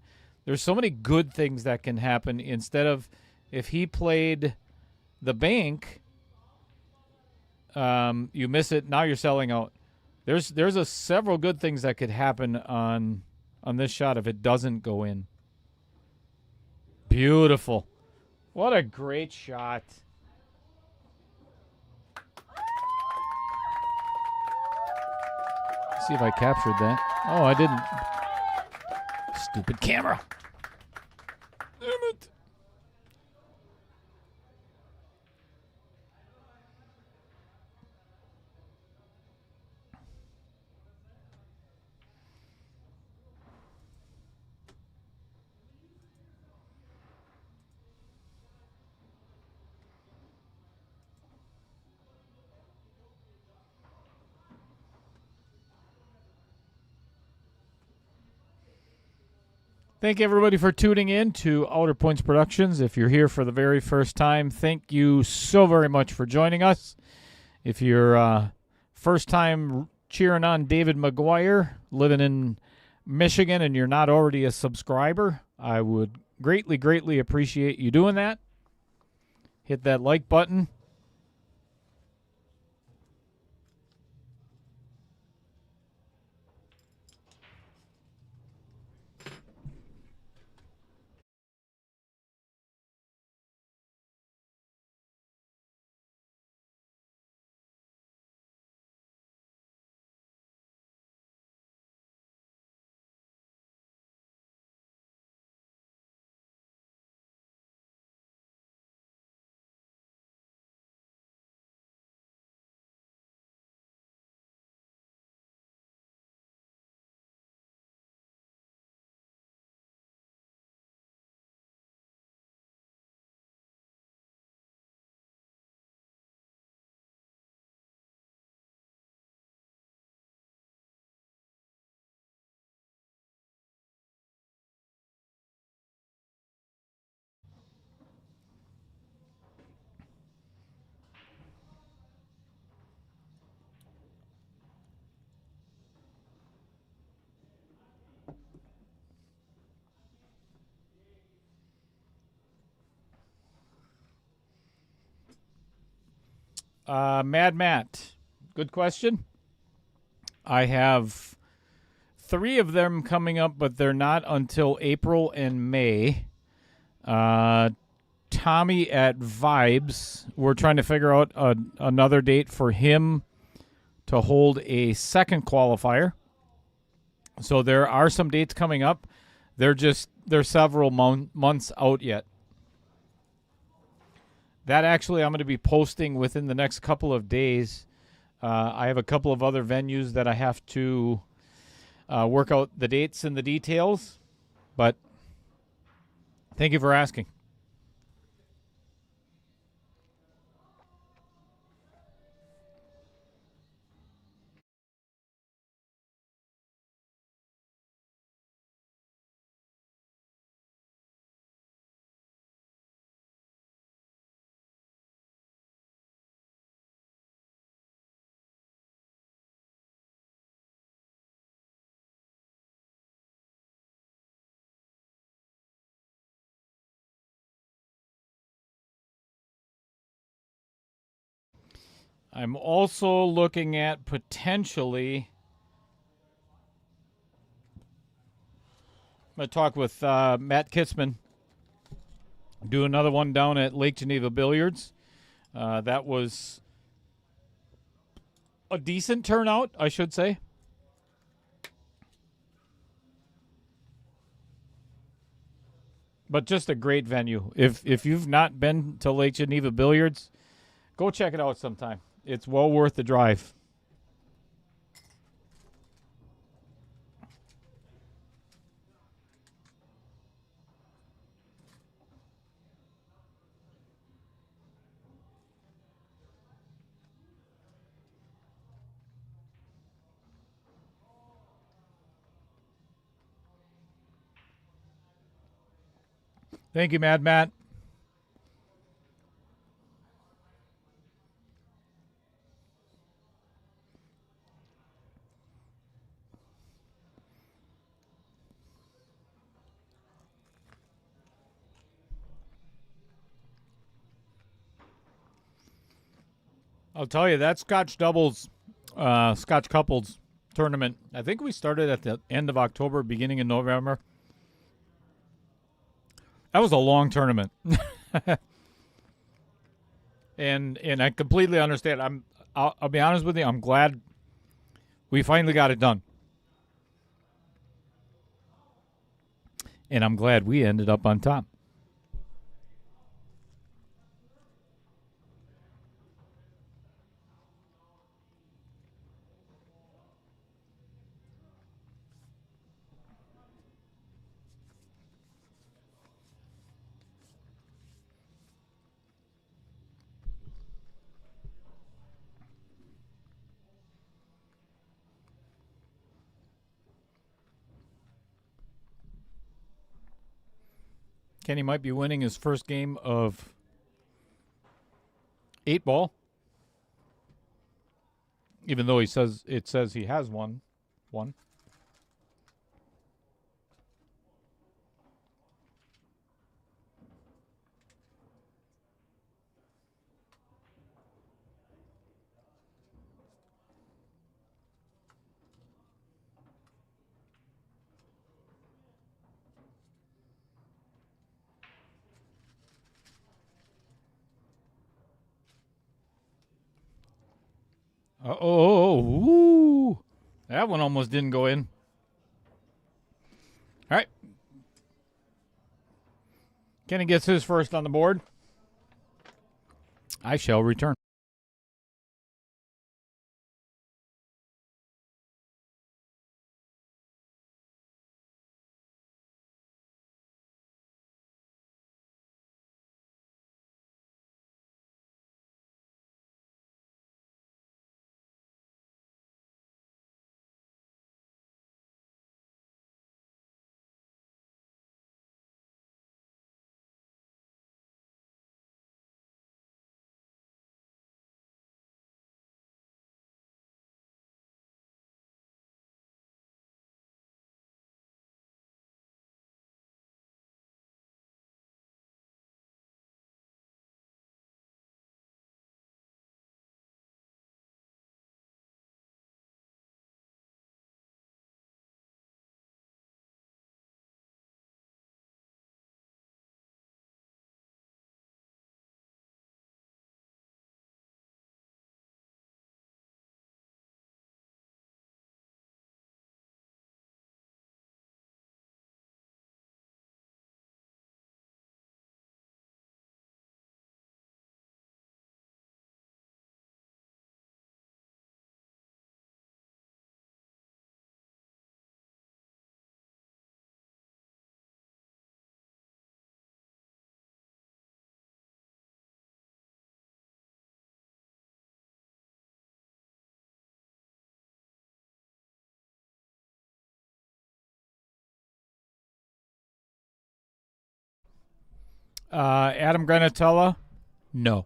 there's so many good things that can happen instead of if he played the bank, you miss it, now you're selling out. There's several good things that could happen on this shot if it doesn't go in. Beautiful. What a great shot. See if I captured that. Oh, I didn't. Stupid camera. Damn it. Thank everybody for tuning in to Outer Points Productions. If you're here for the very first time, thank you so very much for joining us. If you're first time cheering on David McGuire, living in Michigan, and you're not already a subscriber, I would greatly, greatly appreciate you doing that. Hit that like button. Mad Matt, good question. I have 3 of them coming up, but they're not until April and May. Tommy at Vibes, we're trying to figure out another date for him to hold a second qualifier. So there are some dates coming up. They're several months out yet. That actually I'm going to be posting within the next couple of days. I have a couple of other venues that I have to work out the dates and the details. But thank you for asking. I'm also looking at potentially. I'm going to talk with Matt Kitzman. Do another one down at Lake Geneva Billiards. That was a decent turnout, I should say. But just a great venue. If you've not been to Lake Geneva Billiards, go check it out sometime. It's well worth the drive. Thank you, Mad Matt. I'll tell you, that Scotch doubles, Scotch couples tournament, I think we started at the end of October, beginning of November. That was a long tournament. and I completely understand. I'll be honest with you, I'm glad we finally got it done. And I'm glad we ended up on top. Kenny might be winning his first game of 8 ball. Even though it says he has one. One. Ooh. That one almost didn't go in. All right. Kenny gets his first on the board. I shall return. Adam Granatella, no.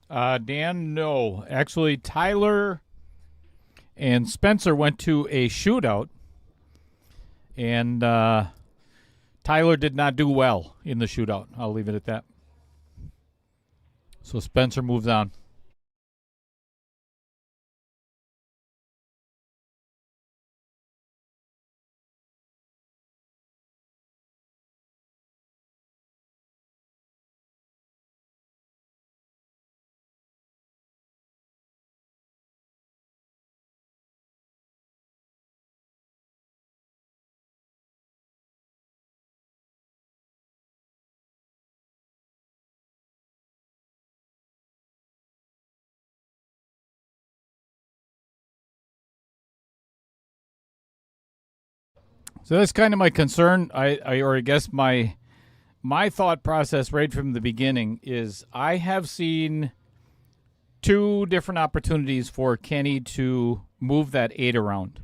Dan, no. Actually, Tyler and Spencer went to a shootout, and Tyler did not do well in the shootout. I'll leave it at that. So Spencer moves on. So that's kind of my concern. I guess my thought process right from the beginning is I have seen two different opportunities for Kenny to move that 8 around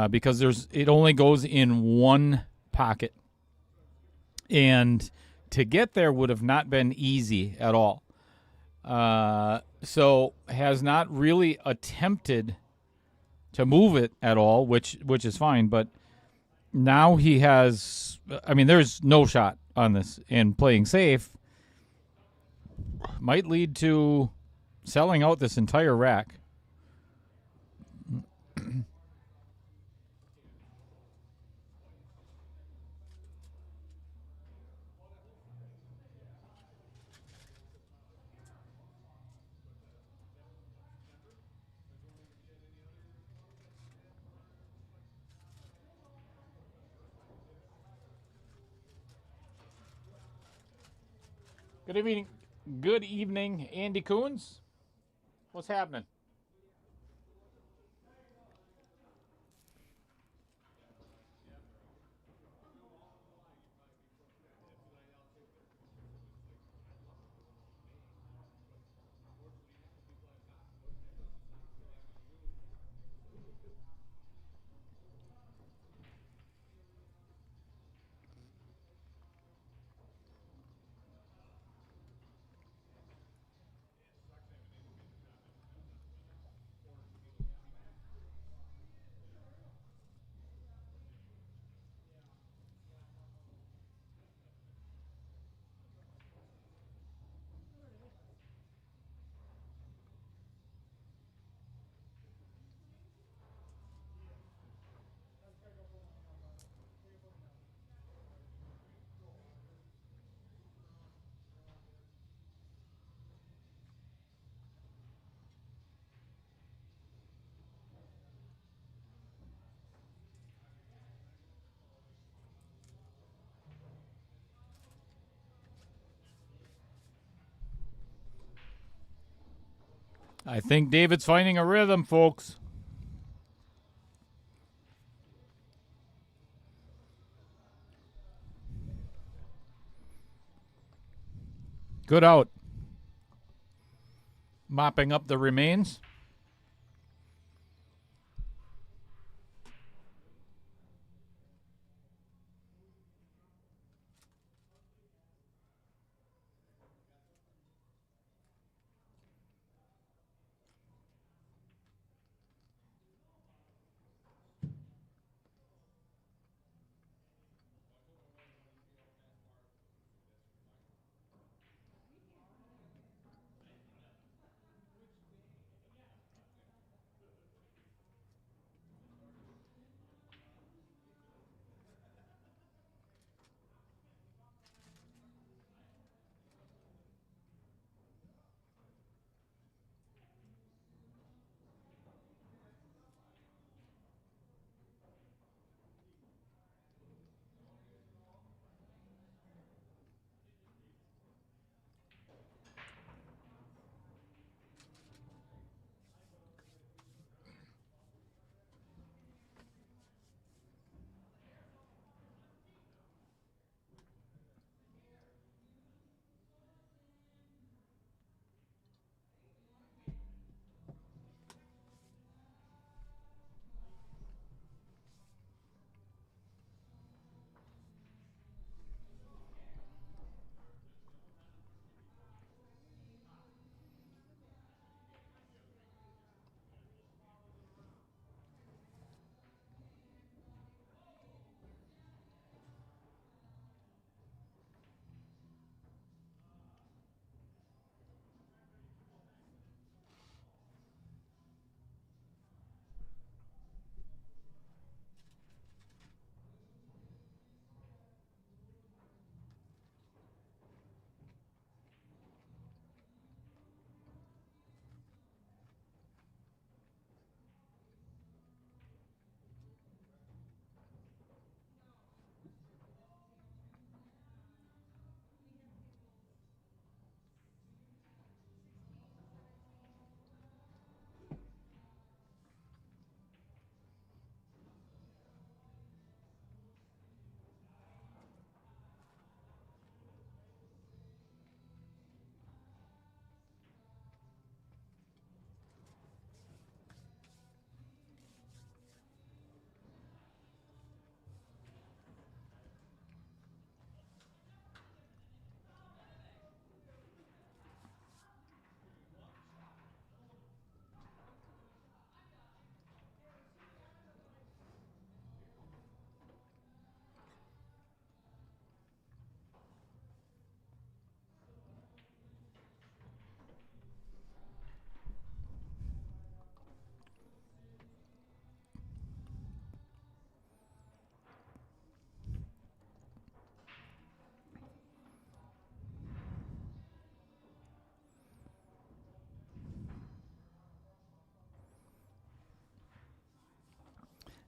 because it only goes in one pocket, and to get there would have not been easy at all. So has not really attempted to move it at all, which is fine. But now he has. I mean, there's no shot on this, and playing safe might lead to selling out this entire rack. Good evening. Good evening, Andy Coons. What's happening? I think David's finding a rhythm, folks. Good out. Mopping up the remains.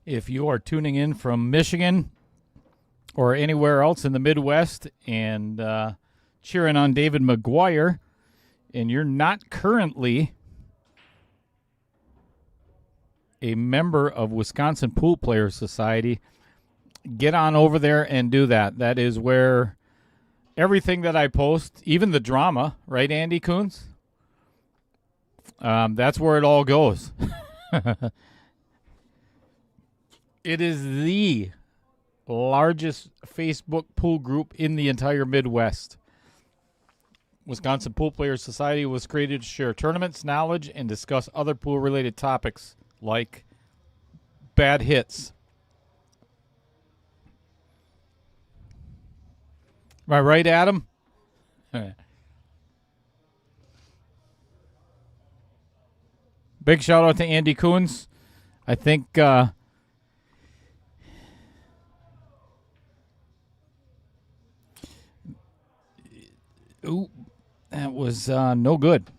If you are tuning in from Michigan or anywhere else in the Midwest and cheering on David McGuire, and you're not currently a member of Wisconsin Pool Players Society, get on over there and do that. That is where everything that I post, even the drama, right, Andy Coons? That's where it all goes. It is the largest Facebook pool group in the entire Midwest. Wisconsin Pool Players Society was created to share tournaments, knowledge, and discuss other pool-related topics like bad hits. Am I right, Adam? Big shout out to Andy Coons. I think that was no good.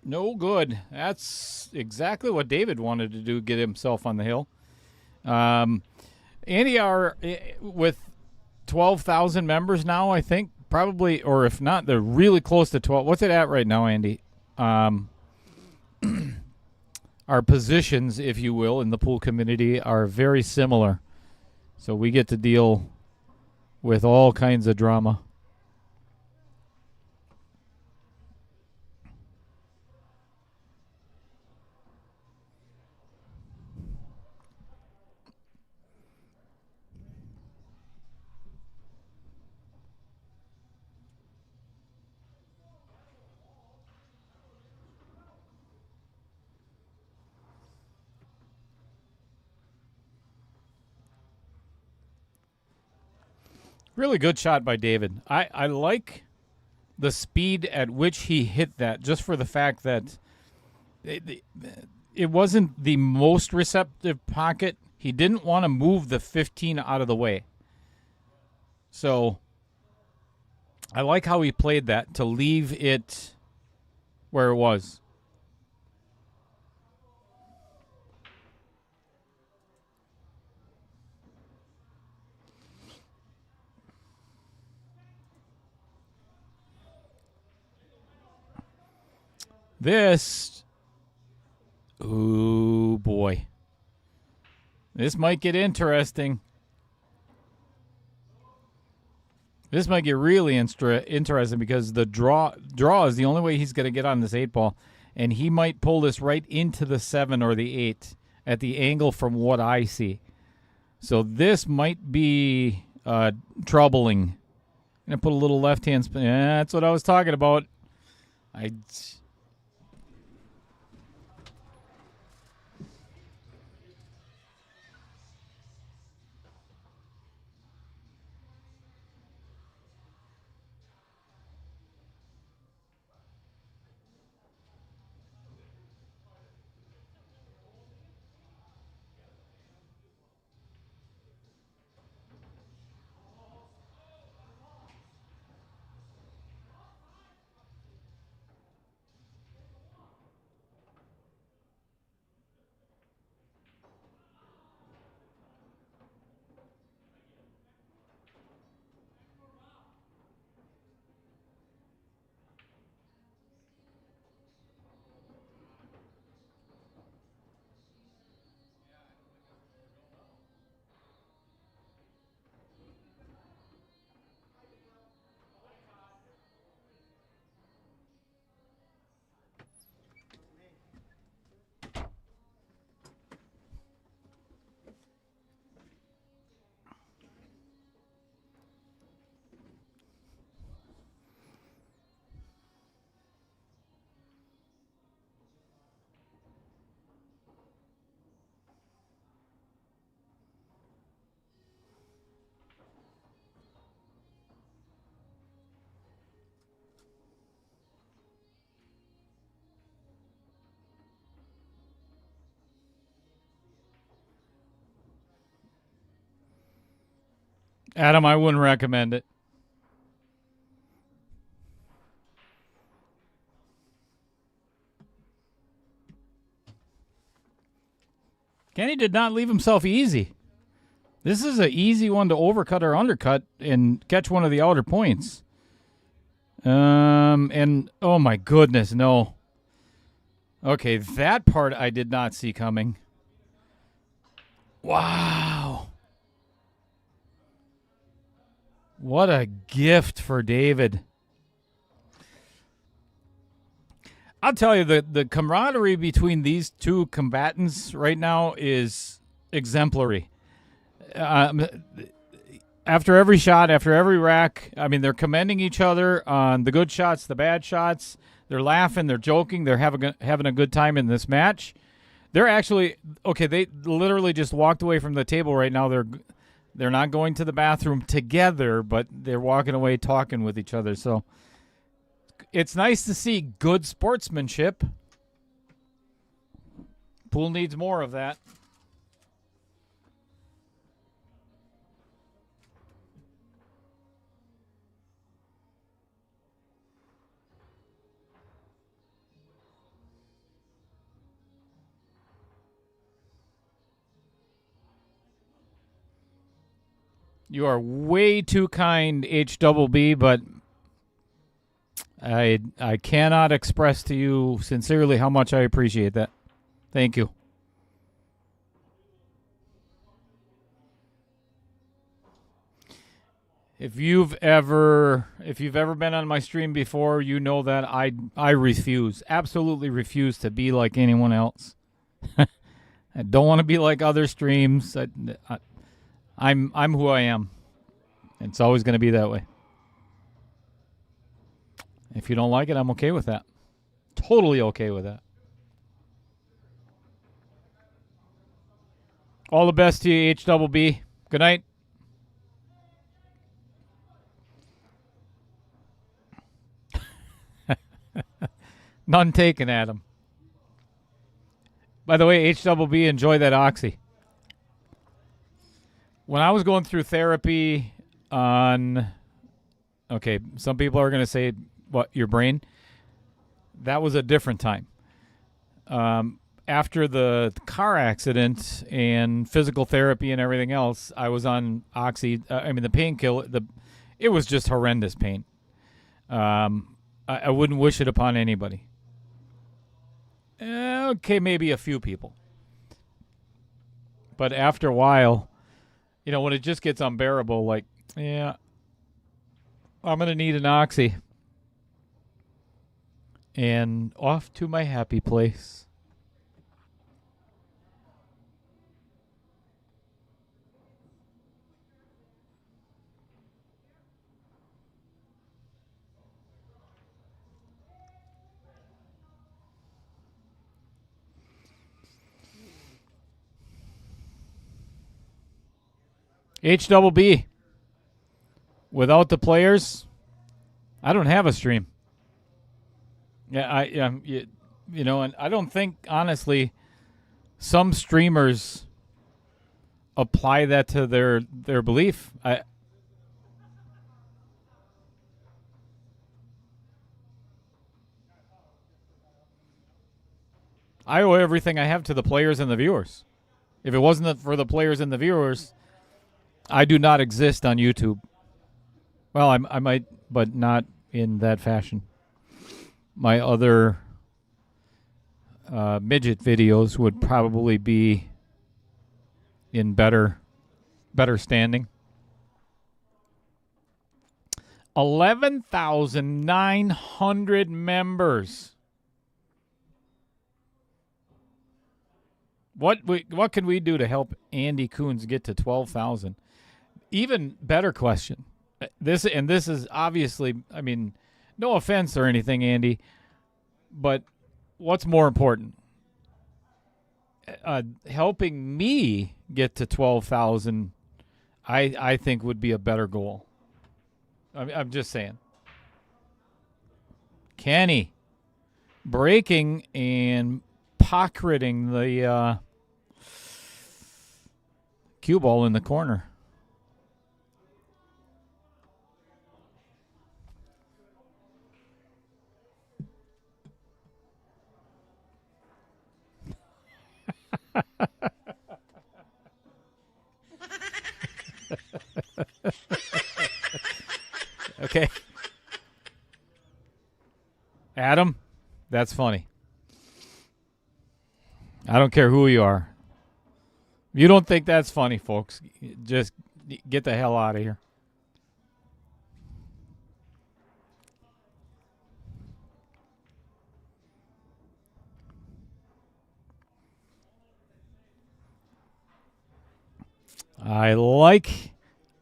No good. That's exactly what David wanted to do, get himself on the hill. Andy, are with 12,000 members now, I think, probably, or if not, they're really close to 12. What's it at right now, Andy? Our positions, if you will, in the pool community are very similar. So we get to deal with all kinds of drama. Really good shot by David. I like the speed at which he hit that, just for the fact that it wasn't the most receptive pocket. He didn't want to move the 15 out of the way. So I like how he played that to leave it where it was. This, ooh boy, this might get interesting. This might get really interesting because the draw is the only way he's going to get on this 8-ball, and he might pull this right into the 7 or the 8 at the angle from what I see. So this might be troubling. I'm going to put a little left-hand spin. Yeah, that's what I was talking about. Adam, I wouldn't recommend it. Kenny did not leave himself easy. This is an easy one to overcut or undercut and catch one of the outer points. And oh my goodness, no. Okay, that part I did not see coming. Wow. What a gift for David. I'll tell you, the camaraderie between these two combatants right now is exemplary. After every shot, after every rack, I mean, they're commending each other on the good shots, the bad shots. They're laughing, they're joking, they're having a good time in this match. They're actually okay. They literally just walked away from the table right now. They're not going to the bathroom together, but they're walking away talking with each other. So it's nice to see good sportsmanship. Pool needs more of that. You are way too kind, HBB, but I cannot express to you sincerely how much I appreciate that. Thank you. If you've ever been on my stream before, you know that I refuse, absolutely refuse to be like anyone else. I don't want to be like other streams. I'm who I am. It's always going to be that way. If you don't like it, I'm okay with that. Totally okay with that. All the best to you, HBB. Good night. None taken, Adam. By the way, HBB, enjoy that Oxy. When I was going through therapy on, okay, some people are going to say, what, your brain? That was a different time. After the car accident and physical therapy and everything else, I was on Oxy. The painkiller, it was just horrendous pain. I wouldn't wish it upon anybody. Okay, maybe a few people. But after a while, when it just gets unbearable, like, yeah, I'm going to need an Oxy. And off to my happy place. HBB. Without the players, I don't have a stream. Yeah, and I don't think, honestly, some streamers apply that to their belief. I owe everything I have to the players and the viewers. If it wasn't for the players and the viewers, I do not exist on YouTube. Well, I might, but not in that fashion. My other midget videos would probably be in better standing. 11,900 members. What can we do to help Andy Coons get to 12,000? Even better question. This is obviously, no offense or anything, Andy, but what's more important? Helping me get to 12,000, I think would be a better goal. I'm just saying. Kenny breaking and pocketing the cue ball in the corner. Okay. Adam, that's funny. I don't care who you are. If you don't think that's funny, folks, just get the hell out of here.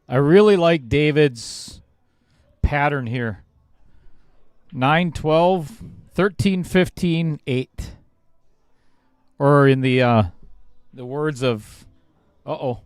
I really like David's pattern here. 9, 12, 13, 15, 8. Or in the words of, uh-oh.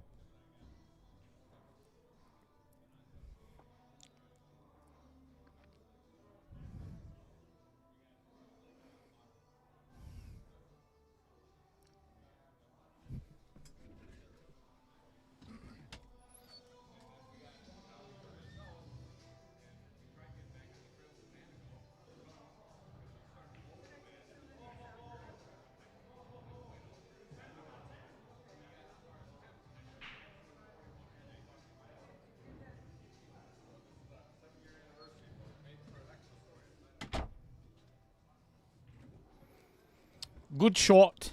Good shot.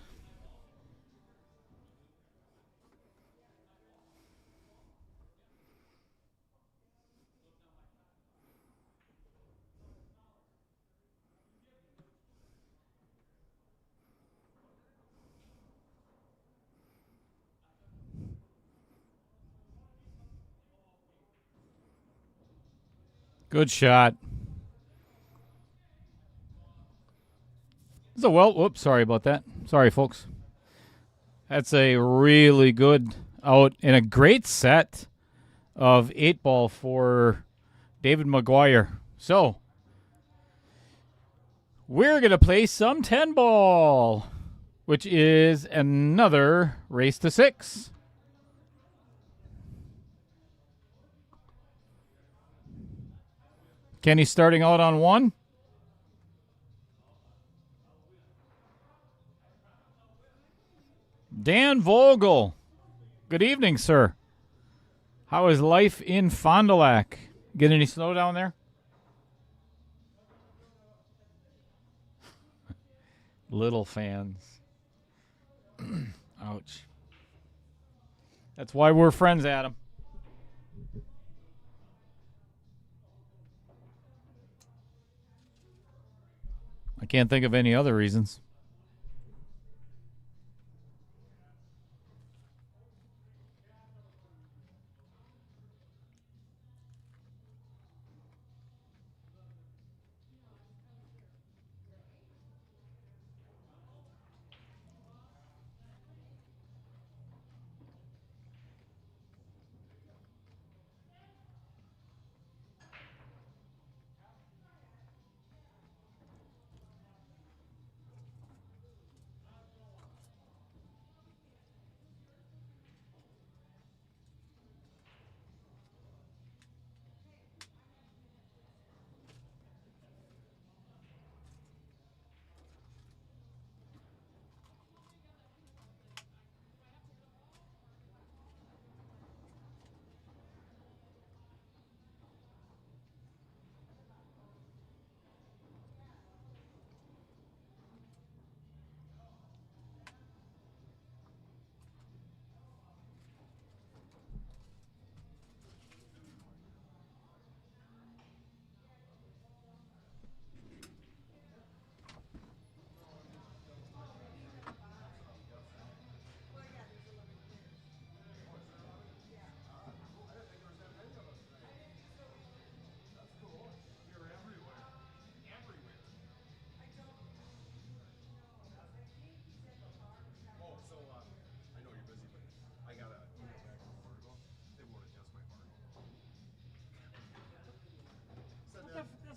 Good shot. So, well, whoops, sorry about that. Sorry, folks. That's a really good out and a great set of 8-ball for David McGuire. So, we're going to play some 10-ball, which is another race to 6. Kenny starting out on 1. Dan Vogel. Good evening, sir. How is life in Fond du Lac? Get any snow down there? Little fans. Ouch. That's why we're friends, Adam. I can't think of any other reasons.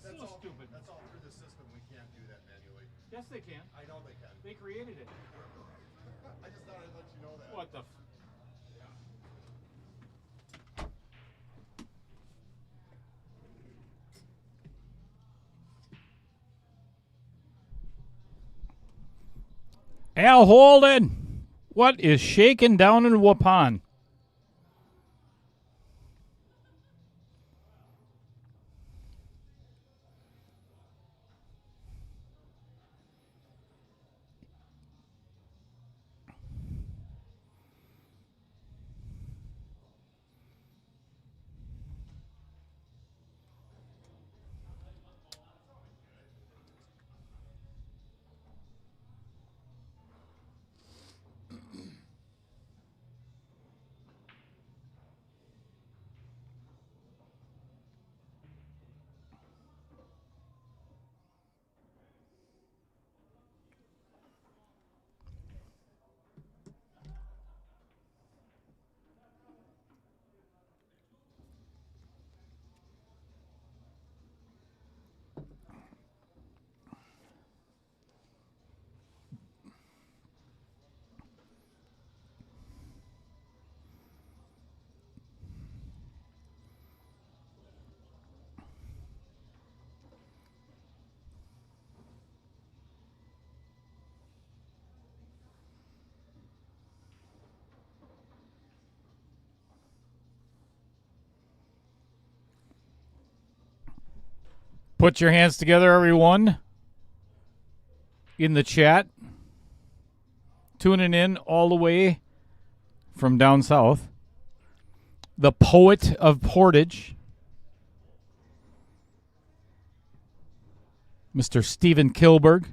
That's so stupid. That's all through the system. We can't do that manually. Yes, they can. I know they can. They created it. I just thought I'd let you know that. What the? Al Holden, what is shaking down in Waupun? Put your hands together, everyone, in the chat. Tuning in all the way from down south. The poet of Portage, Mr. Stephen Kilberg.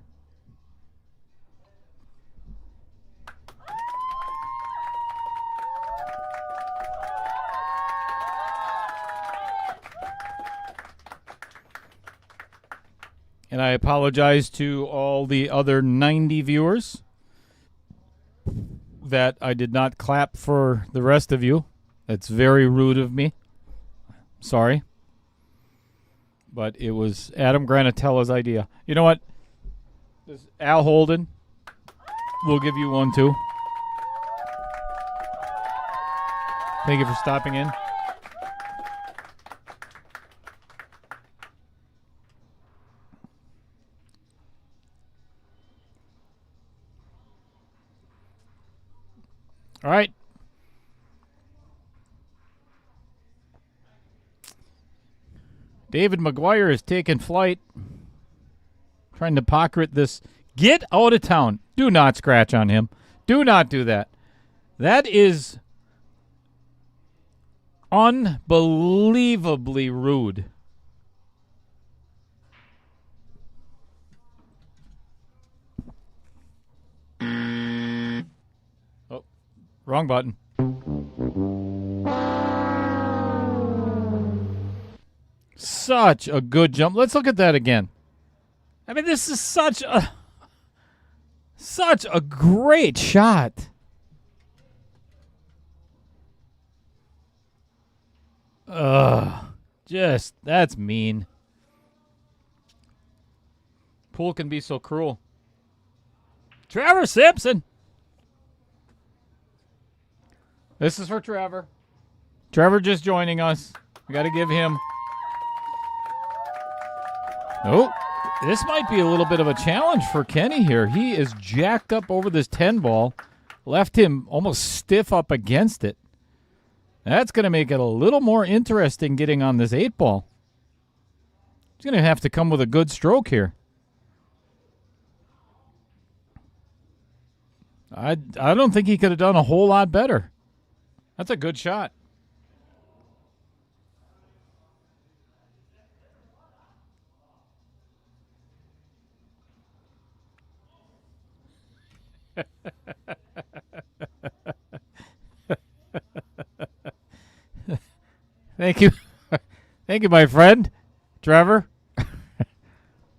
And I apologize to all the other 90 viewers that I did not clap for the rest of you. That's very rude of me. Sorry. But it was Adam Granatella's idea. You know what? This Al Holden, we'll give you one too. Thank you for stopping in. All right. David McGuire is taking flight. Trying to pocket this. Get out of town. Do not scratch on him. Do not do that. That is unbelievably rude. Oh, wrong button. Such a good jump. Let's look at that again. I mean, this is such a great shot. Just that's mean. Pool can be so cruel. Trevor Simpson. This is for Trevor. Trevor just joining us. We got to give him. Oh, this might be a little bit of a challenge for Kenny here. He is jacked up over this 10 ball. Left him almost stiff up against it. That's going to make it a little more interesting getting on this 8 ball. He's going to have to come with a good stroke here. I don't think he could have done a whole lot better. That's a good shot. Thank you. Thank you, my friend, Trevor.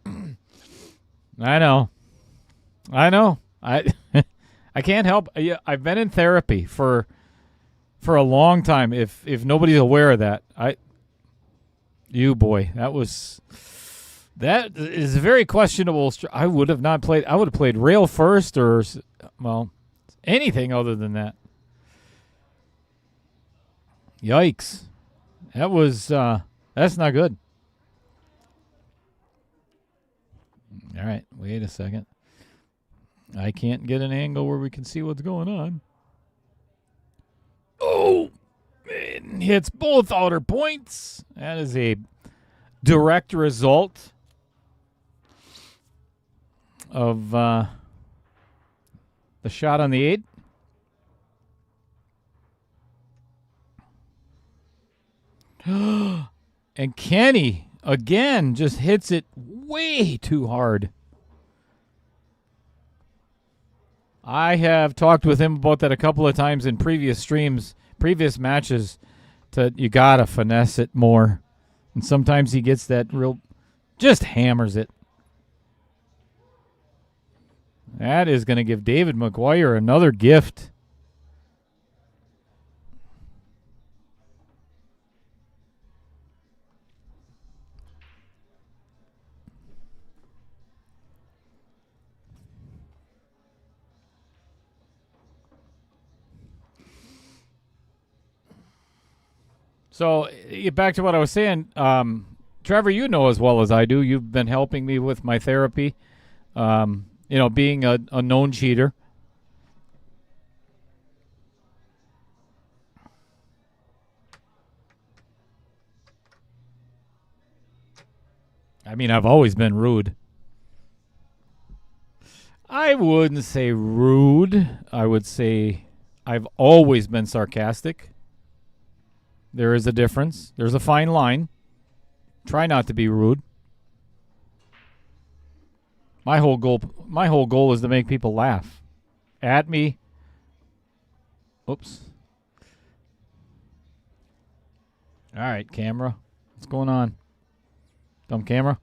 I know. I can't help. I've been in therapy for a long time. If nobody's aware of that, that is very questionable. I would have not played. I would have played rail first or anything other than that. Yikes. That was that's not good. All right, wait a second. I can't get an angle where we can see what's going on. Oh, it hits both outer points. That is a direct result of the shot on the 8. And Kenny, again, just hits it way too hard. I have talked with him about that a couple of times in previous streams, previous matches, you got to finesse it more. And sometimes he gets that just hammers it. That is going to give David McGuire another gift. So, back to what I was saying, Trevor, you know as well as I do, you've been helping me with my therapy, being a known cheater. I mean, I've always been rude. I wouldn't say rude. I would say I've always been sarcastic. There is a difference. There's a fine line. Try not to be rude. My whole goal is to make people laugh at me. Oops. All right, camera. What's going on? Dumb camera.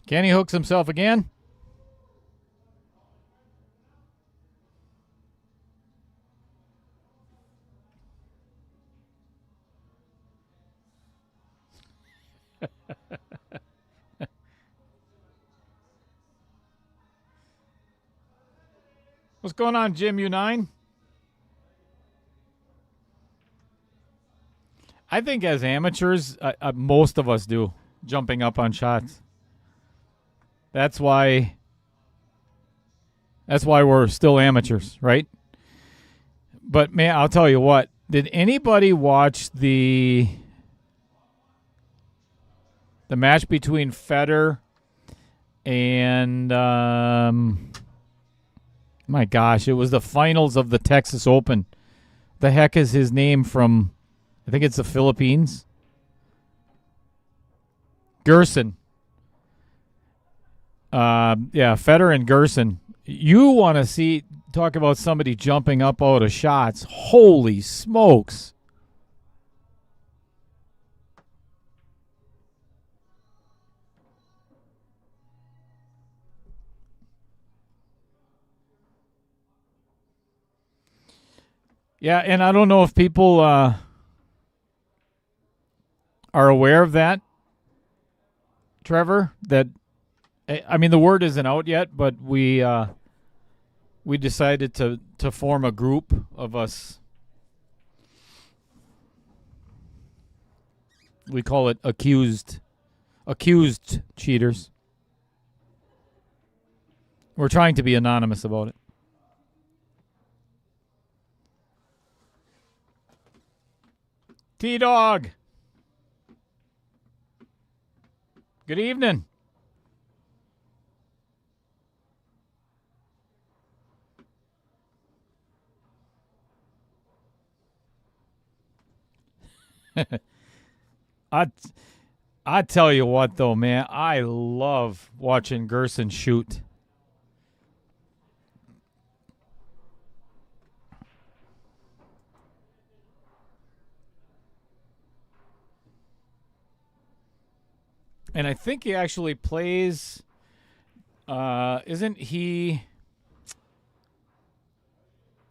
Kenny hooks himself again. What's going on, Jim U9? I think as amateurs, most of us do, jumping up on shots. That's why we're still amateurs, right? But man, I'll tell you what. Did anybody watch the match between Federer and my gosh, it was the finals of the Texas Open. The heck is his name from? I think it's the Philippines. Gerson. Federer and Gerson. You want to talk about somebody jumping up out of shots. Holy smokes. Yeah, and I don't know if people are aware of that, Trevor, that I mean, the word isn't out yet, but we decided to form a group of us. We call it accused cheaters. We're trying to be anonymous about it. T-Dog. Good evening. I tell you what, though, man, I love watching Gerson shoot. And I think he actually plays, isn't he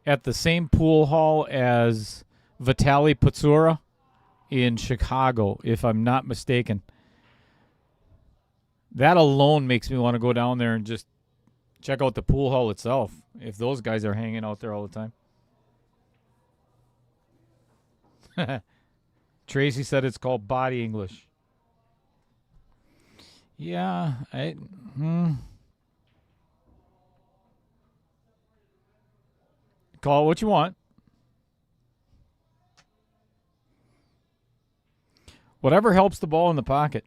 at the same pool hall as Vitaly Putsura in Chicago, if I'm not mistaken? That alone makes me want to go down there and just check out the pool hall itself, if those guys are hanging out there all the time. Tracy said it's called body English. Yeah, Call it what you want. Whatever helps the ball in the pocket.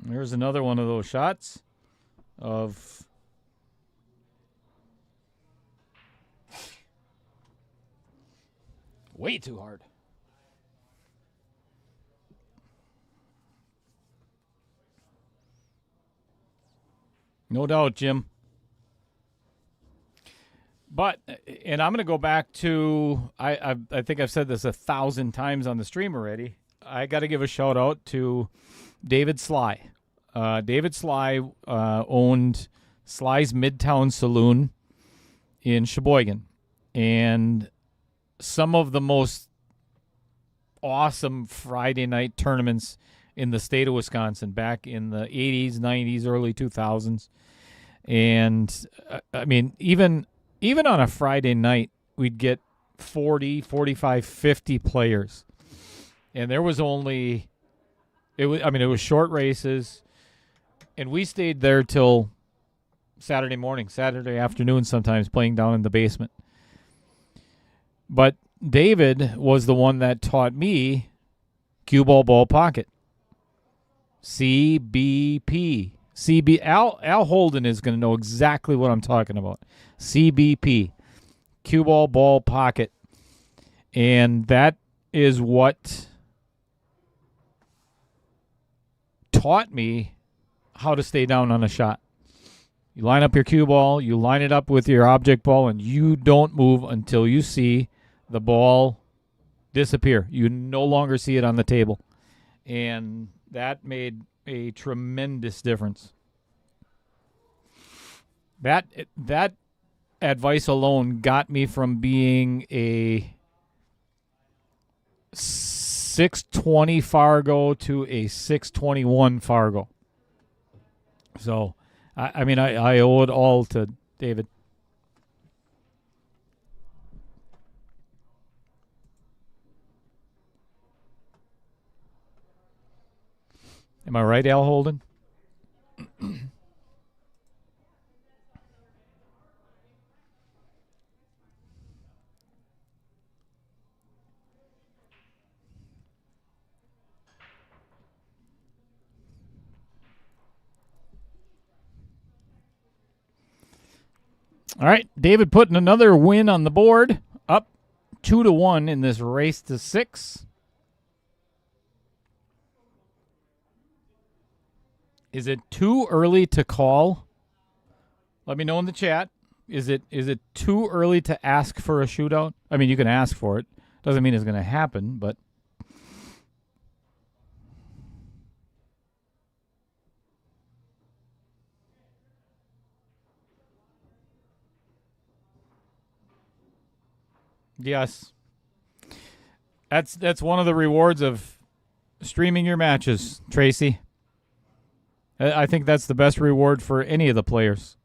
There's another one of those shots of way too hard. No doubt, Jim. But, and I'm going to go back to, I think I've said this 1,000 times on the stream already. I got to give a shout out to David Sly. David Sly owned Sly's Midtown Saloon in Sheboygan. And some of the most awesome Friday night tournaments in the state of Wisconsin back in the 80s, 90s, early 2000s. And, I mean, even on a Friday night, we'd get 40, 45, 50 players. And there was only it was short races, and we stayed there till Saturday morning, Saturday afternoon sometimes, playing down in the basement. But David was the one that taught me cue ball pocket. CBP. Al Holden is going to know exactly what I'm talking about. CBP. Cue ball pocket. And that is what taught me how to stay down on a shot. You line up your cue ball, you line it up with your object ball, and you don't move until you see the ball disappear. You no longer see it on the table. And that made a tremendous difference. That advice alone got me from being a 620 Fargo to a 621 Fargo. So, I owe it all to David. Am I right, Al Holden? All right, David putting another win on the board, up 2-1 in this race to 6. Is it too early to call? Let me know in the chat. Is it too early to ask for a shootout? I mean, you can ask for it. Doesn't mean it's going to happen, but yes. That's one of the rewards of streaming your matches, Tracy. I think that's the best reward for any of the players.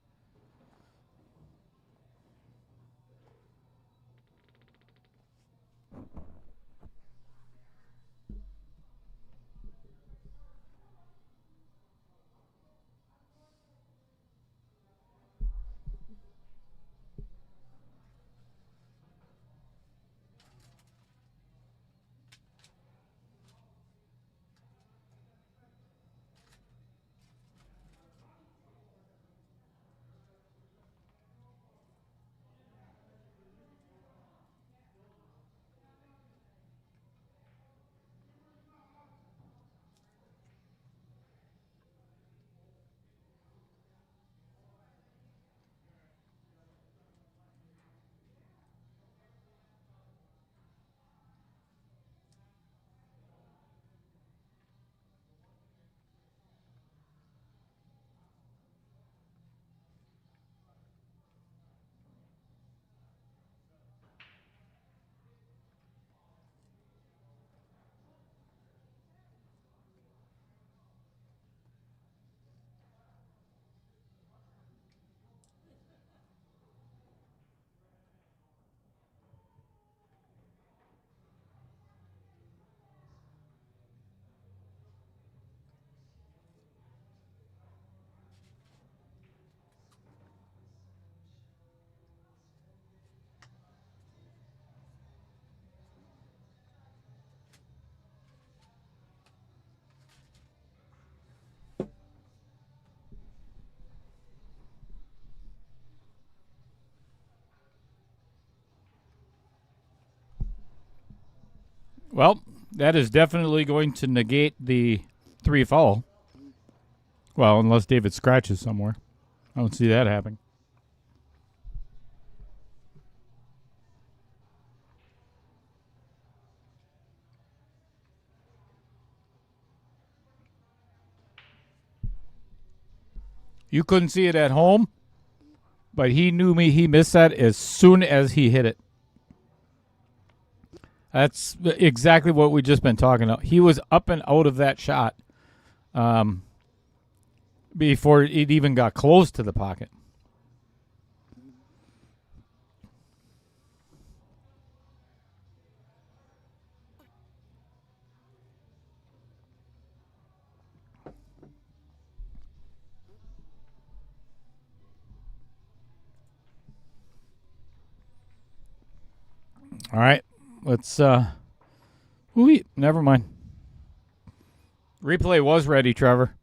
Well, that is definitely going to negate the 3 foul. Well, unless David scratches somewhere. I don't see that happening. You couldn't see it at home, but he knew he missed that as soon as he hit it. That's exactly what we've just been talking about. He was up and out of that shot before it even got close to the pocket. All right. Let's never mind. Replay was ready, Trevor.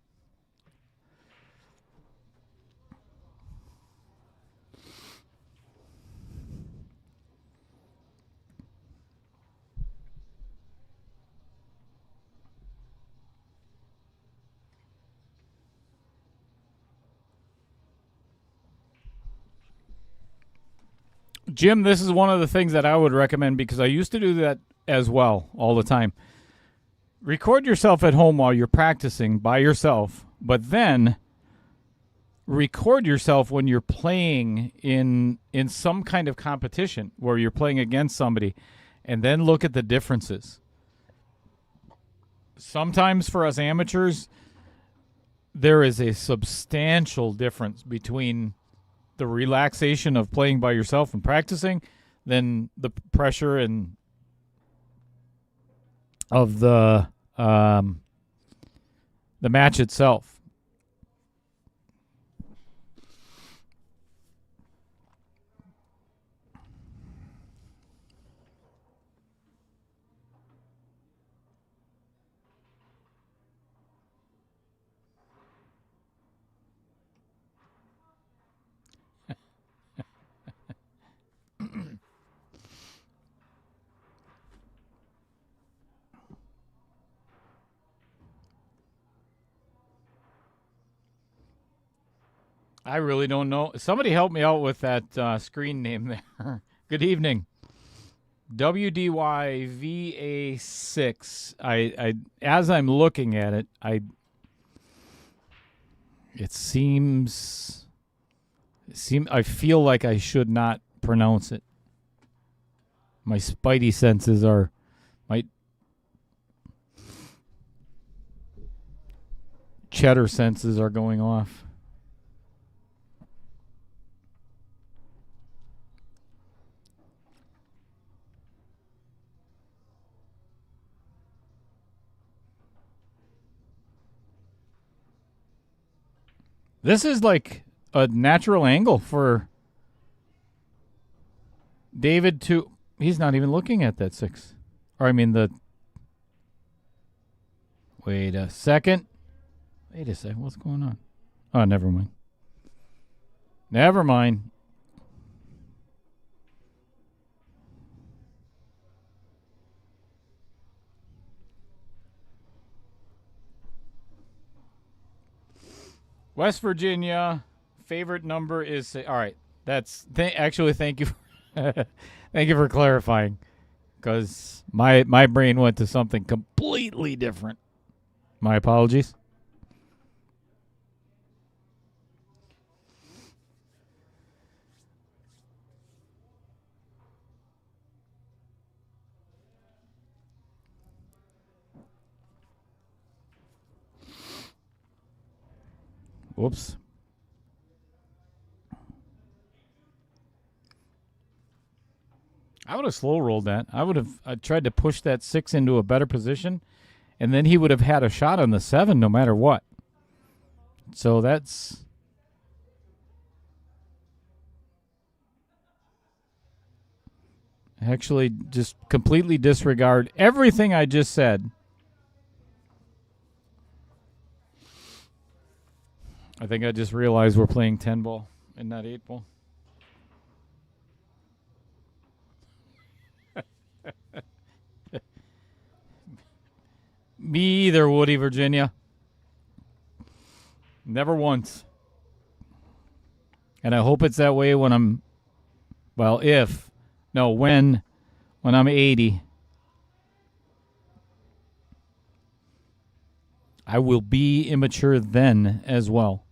Jim, this is one of the things that I would recommend because I used to do that as well all the time. Record yourself at home while you're practicing by yourself, but then record yourself when you're playing in some kind of competition where you're playing against somebody, and then look at the differences. Sometimes for us amateurs, there is a substantial difference between the relaxation of playing by yourself and practicing than the pressure and of the match itself. I really don't know. Somebody help me out with that screen name there. Good evening. WDYVA6. I as I'm looking at it, I feel like I should not pronounce it. My spidey senses my cheddar senses are going off. This is like a natural angle for David to... He's not even looking at that 6. Or I mean the... Wait a second. What's going on? Oh, never mind. Never mind. West Virginia, favorite number is... All right. Actually, thank you. Thank you for clarifying. Because my brain went to something completely different. My apologies. Whoops. I would have slow rolled that. I would have tried to push that 6 into a better position, and then he would have had a shot on the 7 no matter what. So that's... Actually, just completely disregard everything I just said. I think I just realized we're playing 10 ball and not 8 ball. Me either, Woody, Virginia. Never once. And I hope it's that way when I'm... Well, when I'm 80. I will be immature then as well.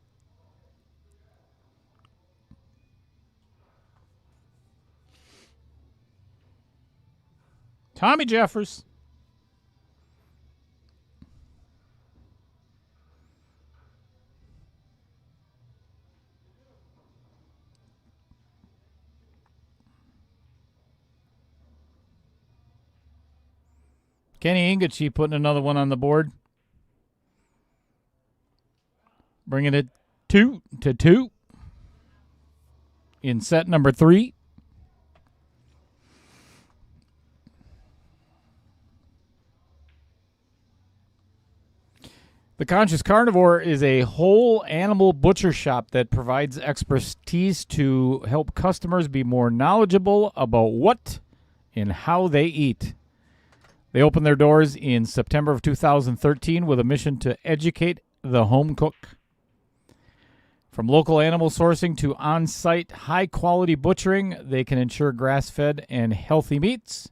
Tommy Jeffers. Kenny Engichy putting another one on the board. Bringing it 2-2 in set number 3. The Conscious Carnivore is a whole animal butcher shop that provides expertise to help customers be more knowledgeable about what and how they eat. They opened their doors in September of 2013 with a mission to educate the home cook. From local animal sourcing to on-site high-quality butchering, they can ensure grass-fed and healthy meats.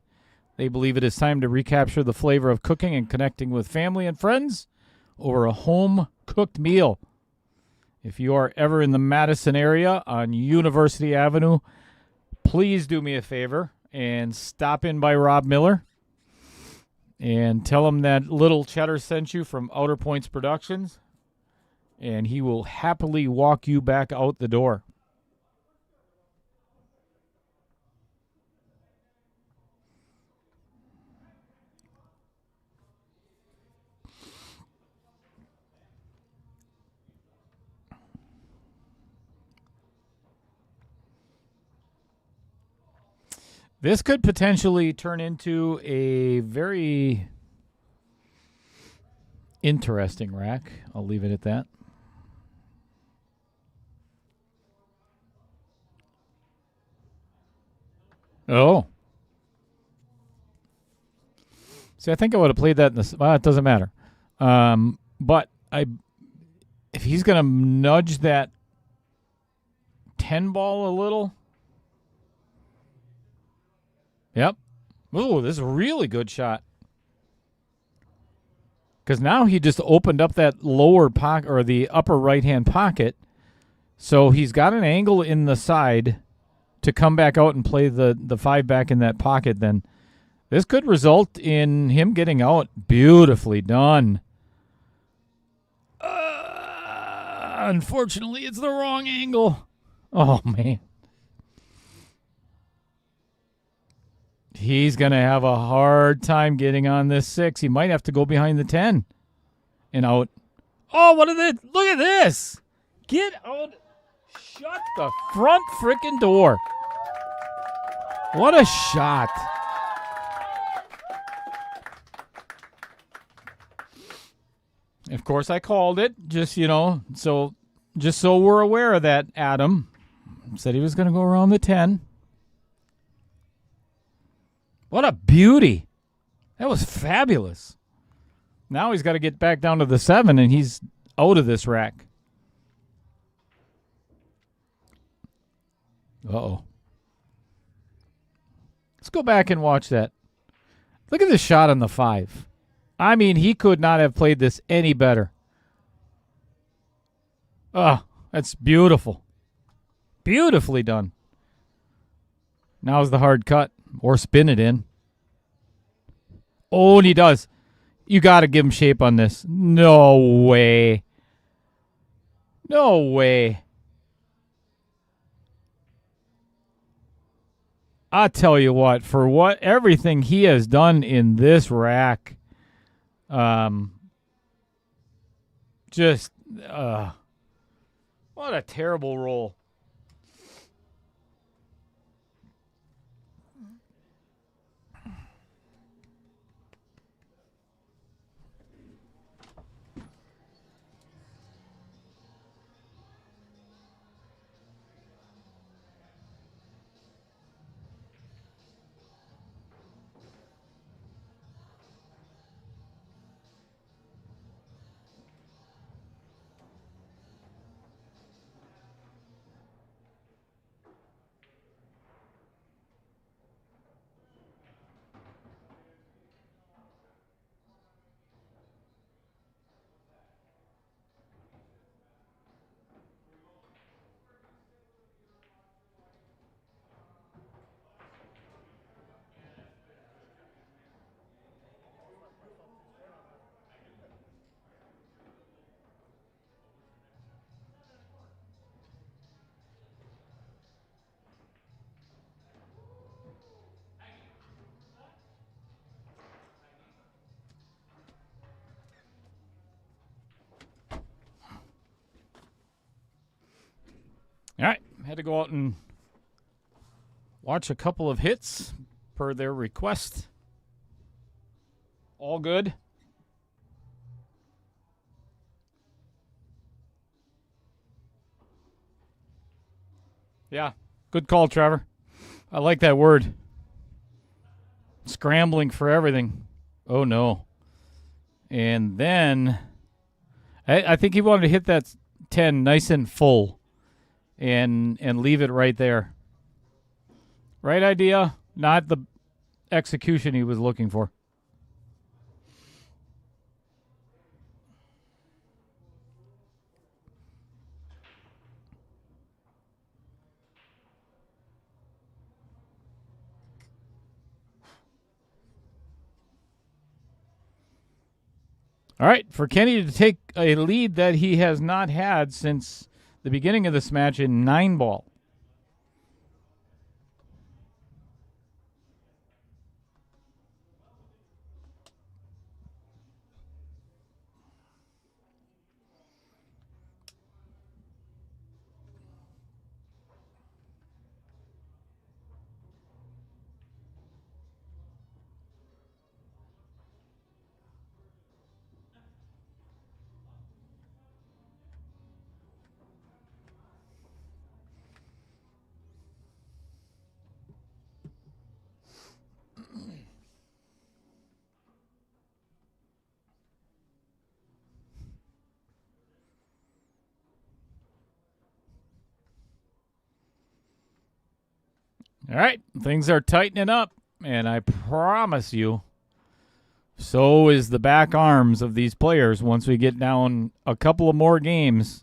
They believe it is time to recapture the flavor of cooking and connecting with family and friends over a home-cooked meal. If you are ever in the Madison area on University Avenue, please do me a favor and stop in by Rob Miller and tell him that Little Cheddar sent you from Outer Points Productions, and he will happily walk you back out the door. This could potentially turn into a very interesting rack. I'll leave it at that. Oh. See, I think I would have played that in the... Well, it doesn't matter. But if he's going to nudge that 10 ball a little... Yep. Ooh, this is a really good shot. Because now he just opened up that lower pocket, or the upper right-hand pocket, so he's got an angle in the side to come back out and play the 5 back in that pocket. Then this could result in him getting out. Beautifully done. Unfortunately, it's the wrong angle. Oh, man. He's going to have a hard time getting on this 6. He might have to go behind the 10 and out. Oh, what is it? Look at this. Get out. Shut the front frickin' door. What a shot. Of course, I called it. Just so we're aware of that, Adam said he was going to go around the 10. What a beauty. That was fabulous. Now he's got to get back down to the 7, and he's out of this rack. Uh-oh. Let's go back and watch that. Look at this shot on the 5. I mean, he could not have played this any better. Oh, that's beautiful. Beautifully done. Now's the hard cut. Or spin it in. Oh, and he does. You got to give him shape on this. No way. No way. I tell you what, for what everything he has done in this rack, just what a terrible roll. All right, had to go out and watch a couple of hits per their request. All good. Yeah. Good call, Trevor. I like that word. Scrambling for everything. Oh, no. And then I think he wanted to hit that 10 nice and full and leave it right there. Right idea, not the execution he was looking for. All right, for Kenny to take a lead that he has not had since the beginning of this match in 9-ball. All right, things are tightening up, and I promise you, so is the back arms of these players once we get down a couple of more games.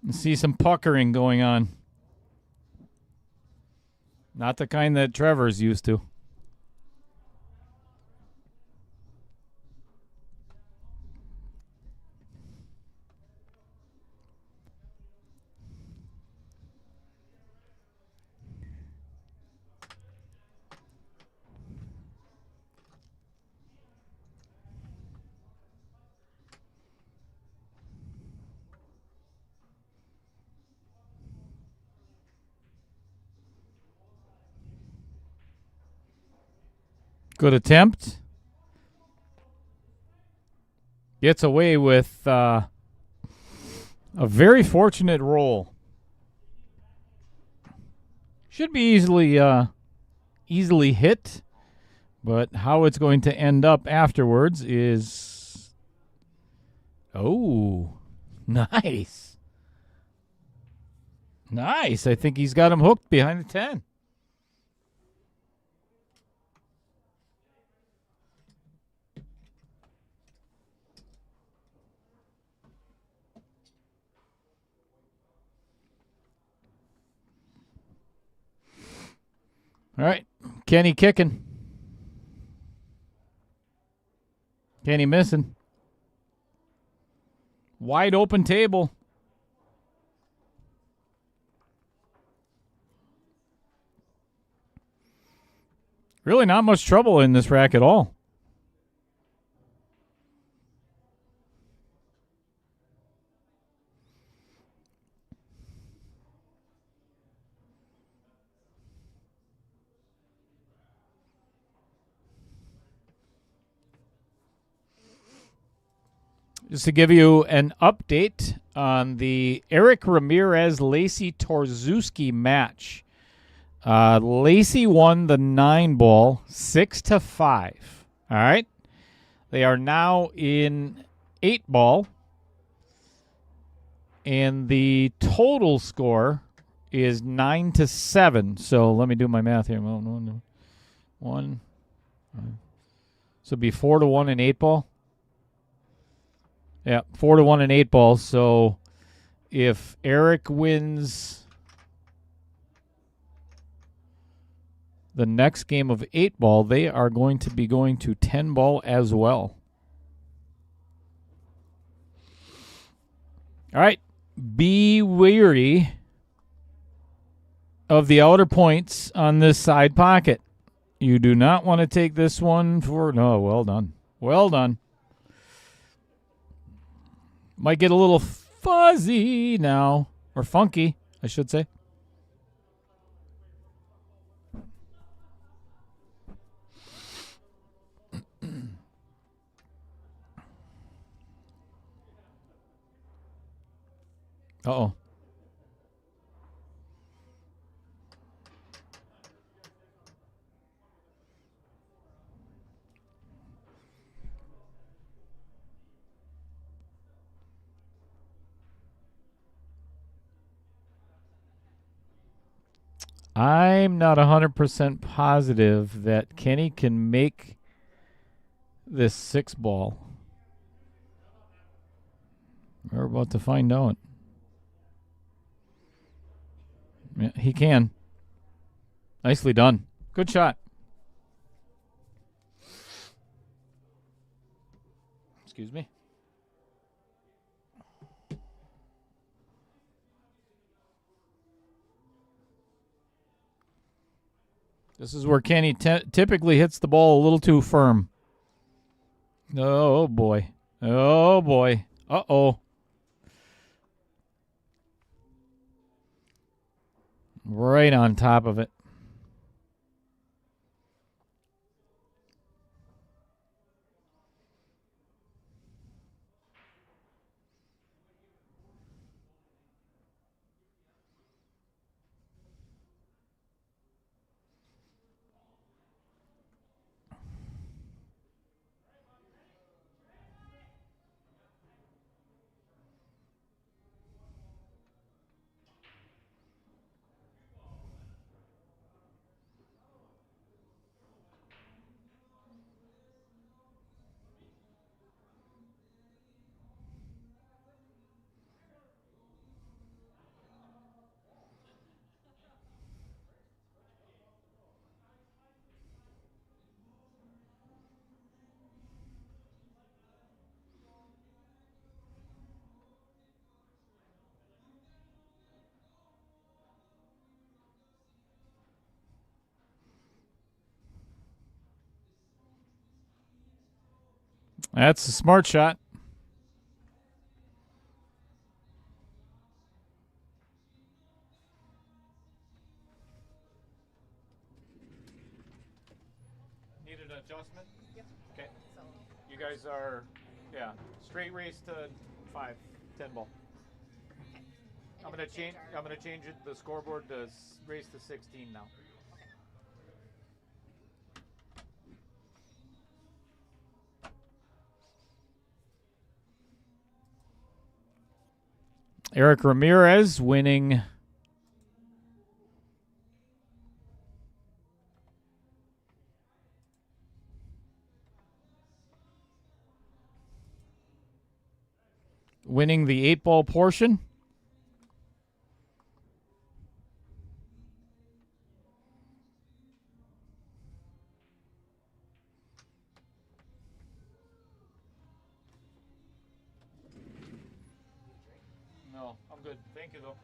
And see some puckering going on. Not the kind that Trevor's used to. Good attempt. Gets away with a very fortunate roll. Should be easily hit, but how it's going to end up afterwards is... Oh, nice. Nice. I think he's got him hooked behind the 10. All right, Kenny kicking. Kenny missing. Wide open table. Really not much trouble in this rack at all. Just to give you an update on the Eric Ramirez-Lacey Torzewski match. Lacey won the 9-ball 6-5. All right. They are now in 8-ball. And the total score is 9-7. So let me do my math here. One. So it'd be 4-1 in 8-ball. Yeah, 4-1 in 8-ball. So if Eric wins the next game of 8-ball, they are going to be going to 10-ball as well. All right. Be wary of the outer points on this side pocket. You do not want to take this one for... No, well done. Well done. Might get a little fuzzy now. Or funky, I should say. Uh-oh. I'm not 100% positive that Kenny can make this 6-ball. We're about to find out. Yeah, he can. Nicely done. Good shot. Excuse me. This is where Kenny typically hits the ball a little too firm. Oh, boy. Oh, boy. Uh-oh. Right on top of it. That's a smart shot. Needed an adjustment? Yep. Okay. So you guys are, straight race to 10 ball. Okay. I'm gonna change the scoreboard to race to 16 now. Eric Ramirez winning the 8-ball portion. No, I'm good. Thank you, though.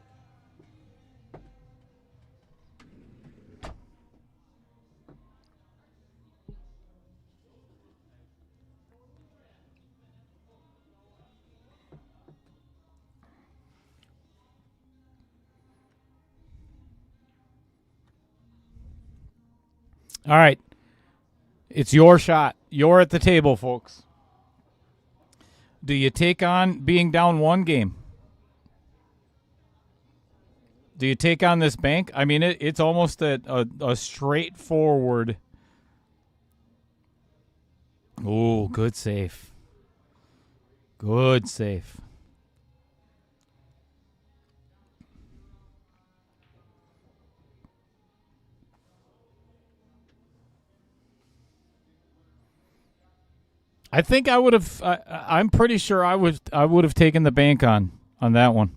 All right. It's your shot. You're at the table, folks. Do you take on being down one game? Do you take on this bank? I mean, it's almost a straightforward. Oh, good save. Good save. I think I would have. I'm pretty sure I would have taken the bank on that one.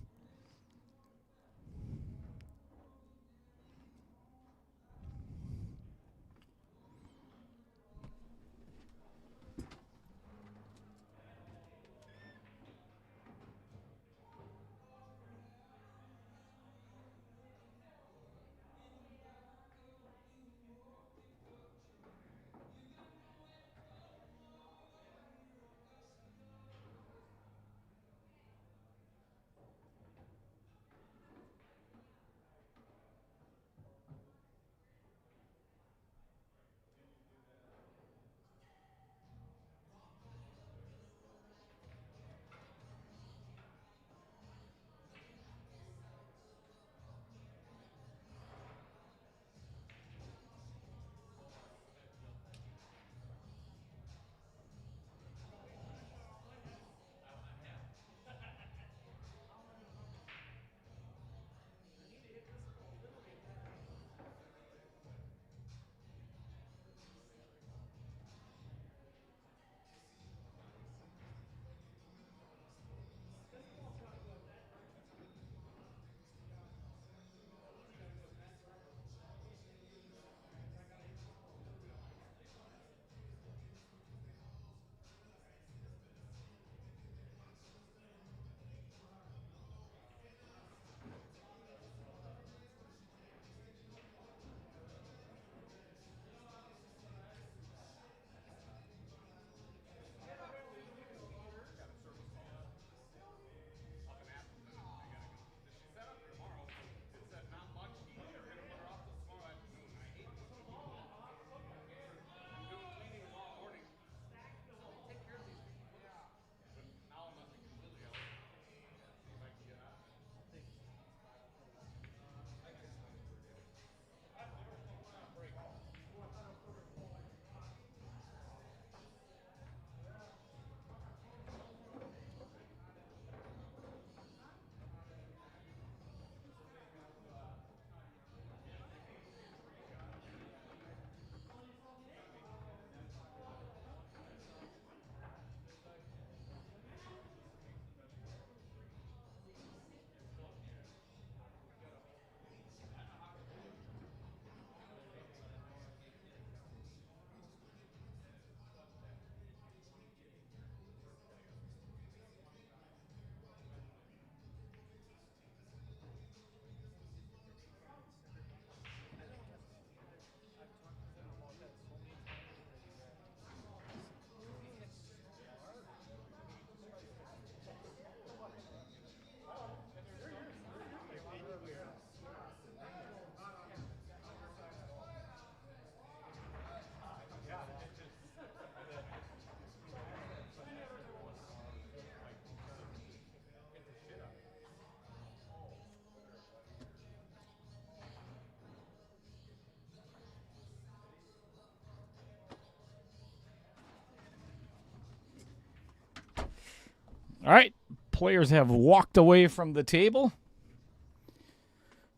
All right. Players have walked away from the table.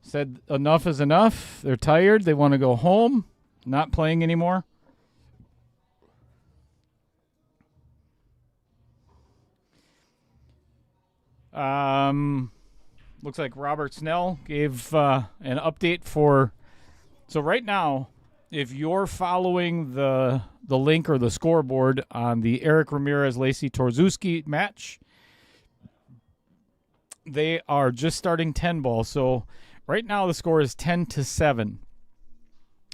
Said enough is enough. They're tired. They want to go home. Not playing anymore. Looks like Robert Snell gave an update for. So right now, if you're following the link or the scoreboard on the Eric Ramirez Lacey Torzuski match, they are just starting 10 ball. So right now the score is 10-7.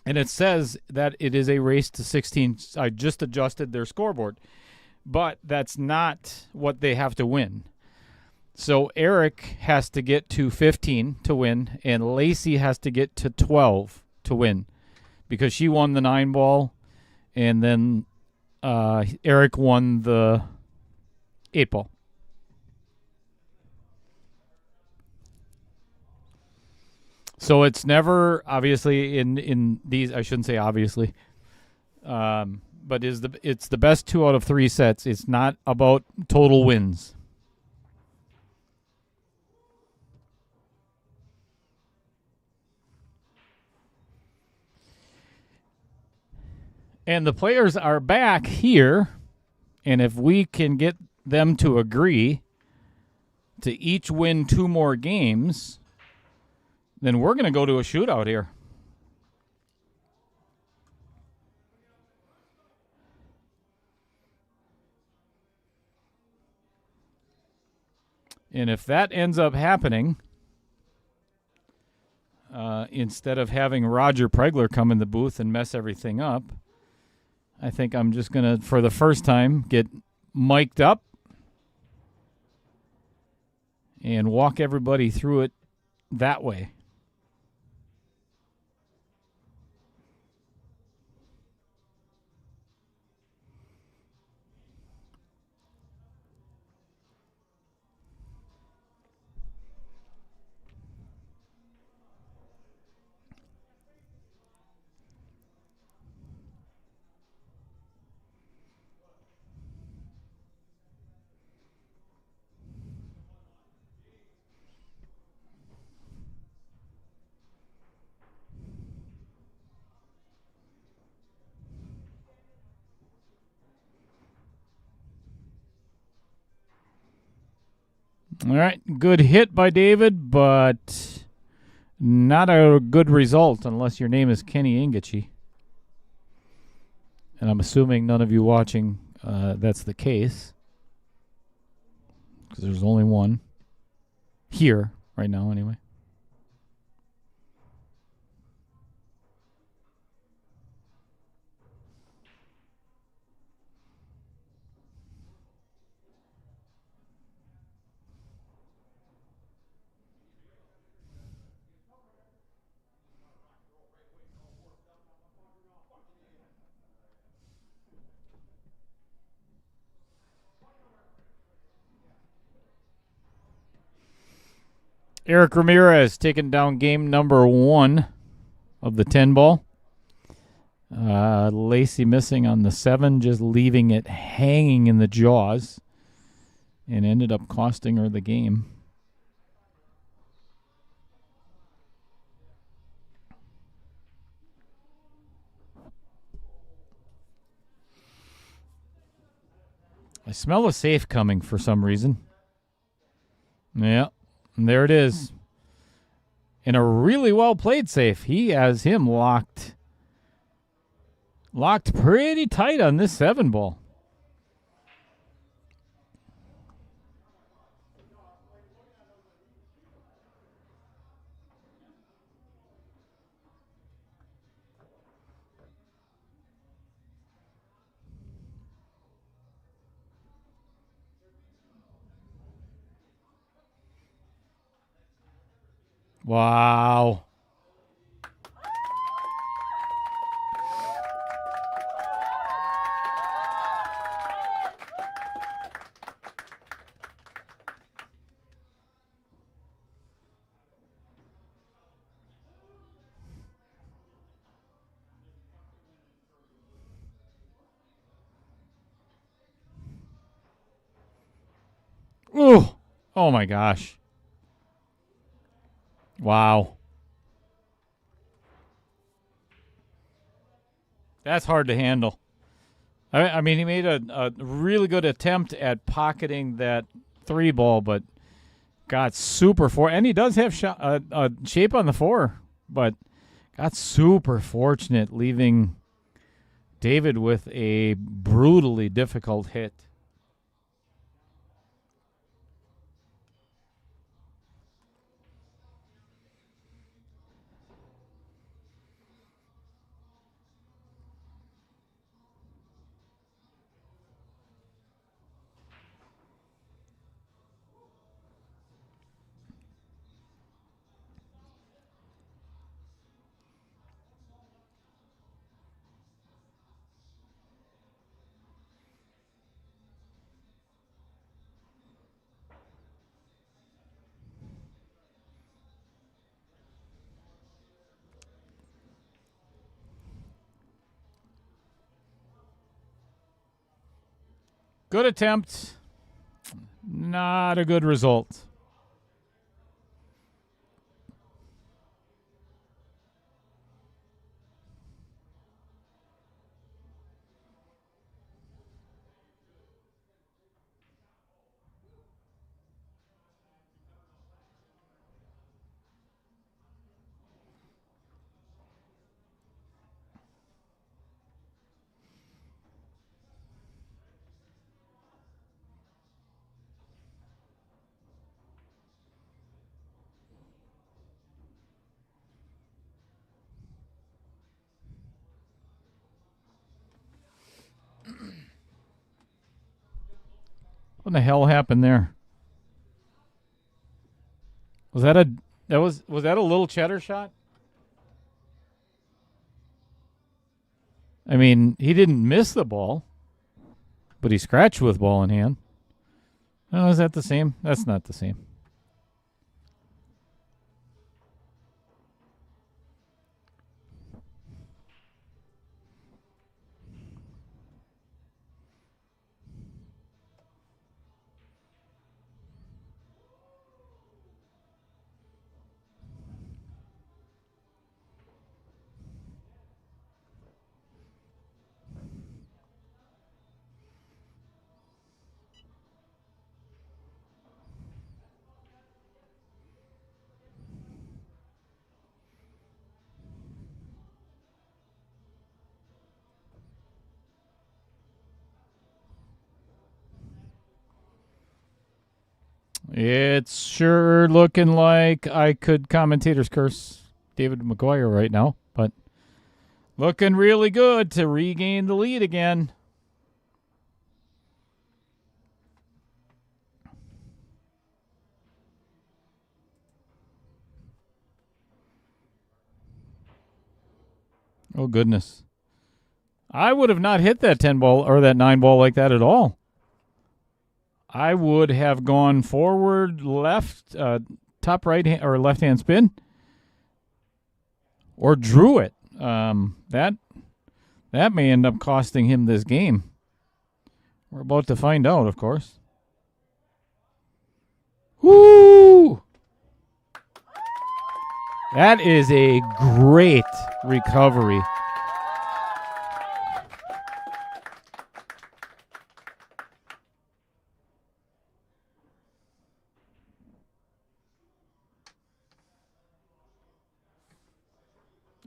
And it says that it is a race to 16. I just adjusted their scoreboard. But that's not what they have to win. So Eric has to get to 15 to win, and Lacey has to get to 12 to win because she won the 9 ball, and then Eric won the 8 ball. So it's never, obviously, in these, I shouldn't say obviously, but it's the best 2 out of 3 sets. It's not about total wins. And the players are back here, and if we can get them to agree to each win 2 more games, then we're going to go to a shootout here. And if that ends up happening, instead of having Roger Pregler come in the booth and mess everything up, I think I'm just going to, for the first time, get mic'd up and walk everybody through it that way. All right, good hit by David, but not a good result unless your name is Kenny Engichy. And I'm assuming none of you watching, that's the case, because there's only one here right now anyway. Eric Ramirez taking down game number 1 of the 10 ball. Lacey missing on the 7, just leaving it hanging in the jaws, and ended up costing her the game. I smell a safe coming for some reason. Yeah. And there it is. And a really well played safe. He has him locked pretty tight on this 7 ball. Wow. Ooh. Oh, my gosh. Wow. That's hard to handle. I mean, he made a really good attempt at pocketing that 3 ball, but got super and he does have shape on the 4, but got super fortunate, leaving David with a brutally difficult hit. Good attempt. Not a good result. What the hell happened there? Was that a little cheddar shot? I mean, he didn't miss the ball, but he scratched with ball in hand. Oh, is that the same? That's not the same. It's sure looking like I could commentator's curse David McGuire right now, but looking really good to regain the lead again. Oh, goodness. I would have not hit that 10 ball or that 9 ball like that at all. I would have gone forward, left, top right hand or left hand spin, or drew it. That may end up costing him this game. We're about to find out, of course. Woo! That is a great recovery.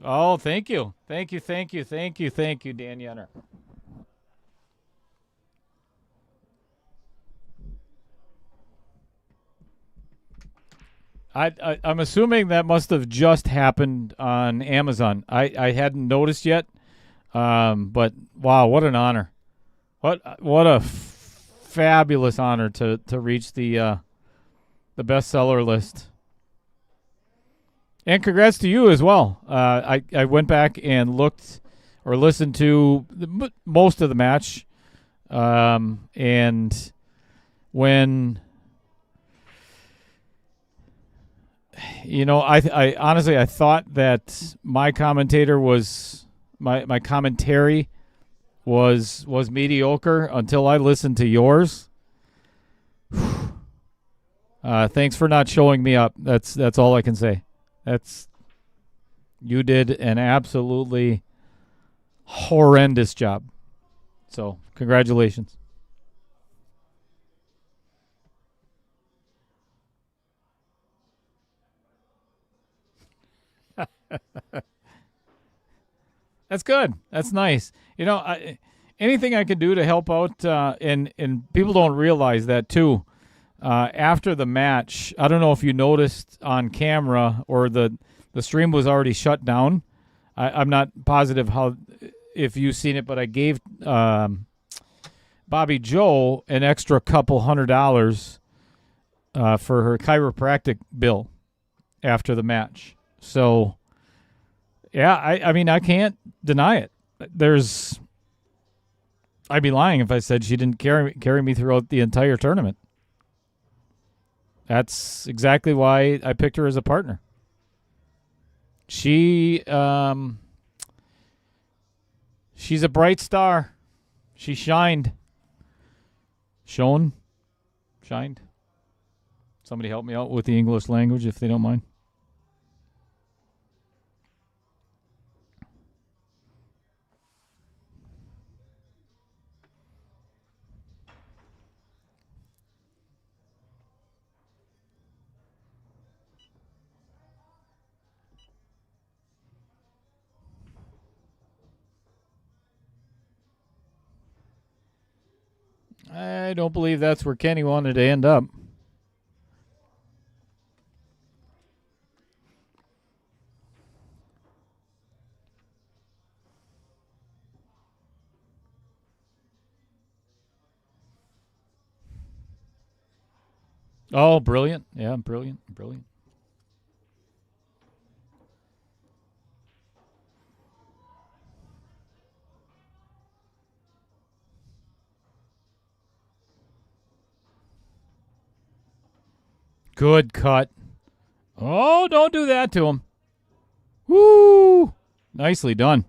Oh, thank you. Thank you, Dan Yenner. I'm assuming that must have just happened on Amazon. I hadn't noticed yet, but wow, what an honor! What a fabulous honor to reach the bestseller list. And congrats to you as well. I went back and looked or listened to most of the match, and when. You know, I honestly I thought that my commentator was my commentary was mediocre until I listened to yours. Thanks for not showing me up. That's all I can say. You did an absolutely horrendous job. So, congratulations. That's good. That's nice. Anything I can do to help out, and people don't realize that too. After the match, I don't know if you noticed on camera or the stream was already shut down. I'm not positive if you've seen it, but I gave Bobby Joe an extra couple $100 for her chiropractic bill after the match. So, yeah, I mean, I can't deny it. I'd be lying if I said she didn't carry me throughout the entire tournament. That's exactly why I picked her as a partner. She's a bright star. She shined. Shined. Somebody help me out with the English language if they don't mind. I don't believe that's where Kenny wanted to end up. Oh, brilliant. Yeah, brilliant. Good cut. Oh, don't do that to him. Woo! Nicely done.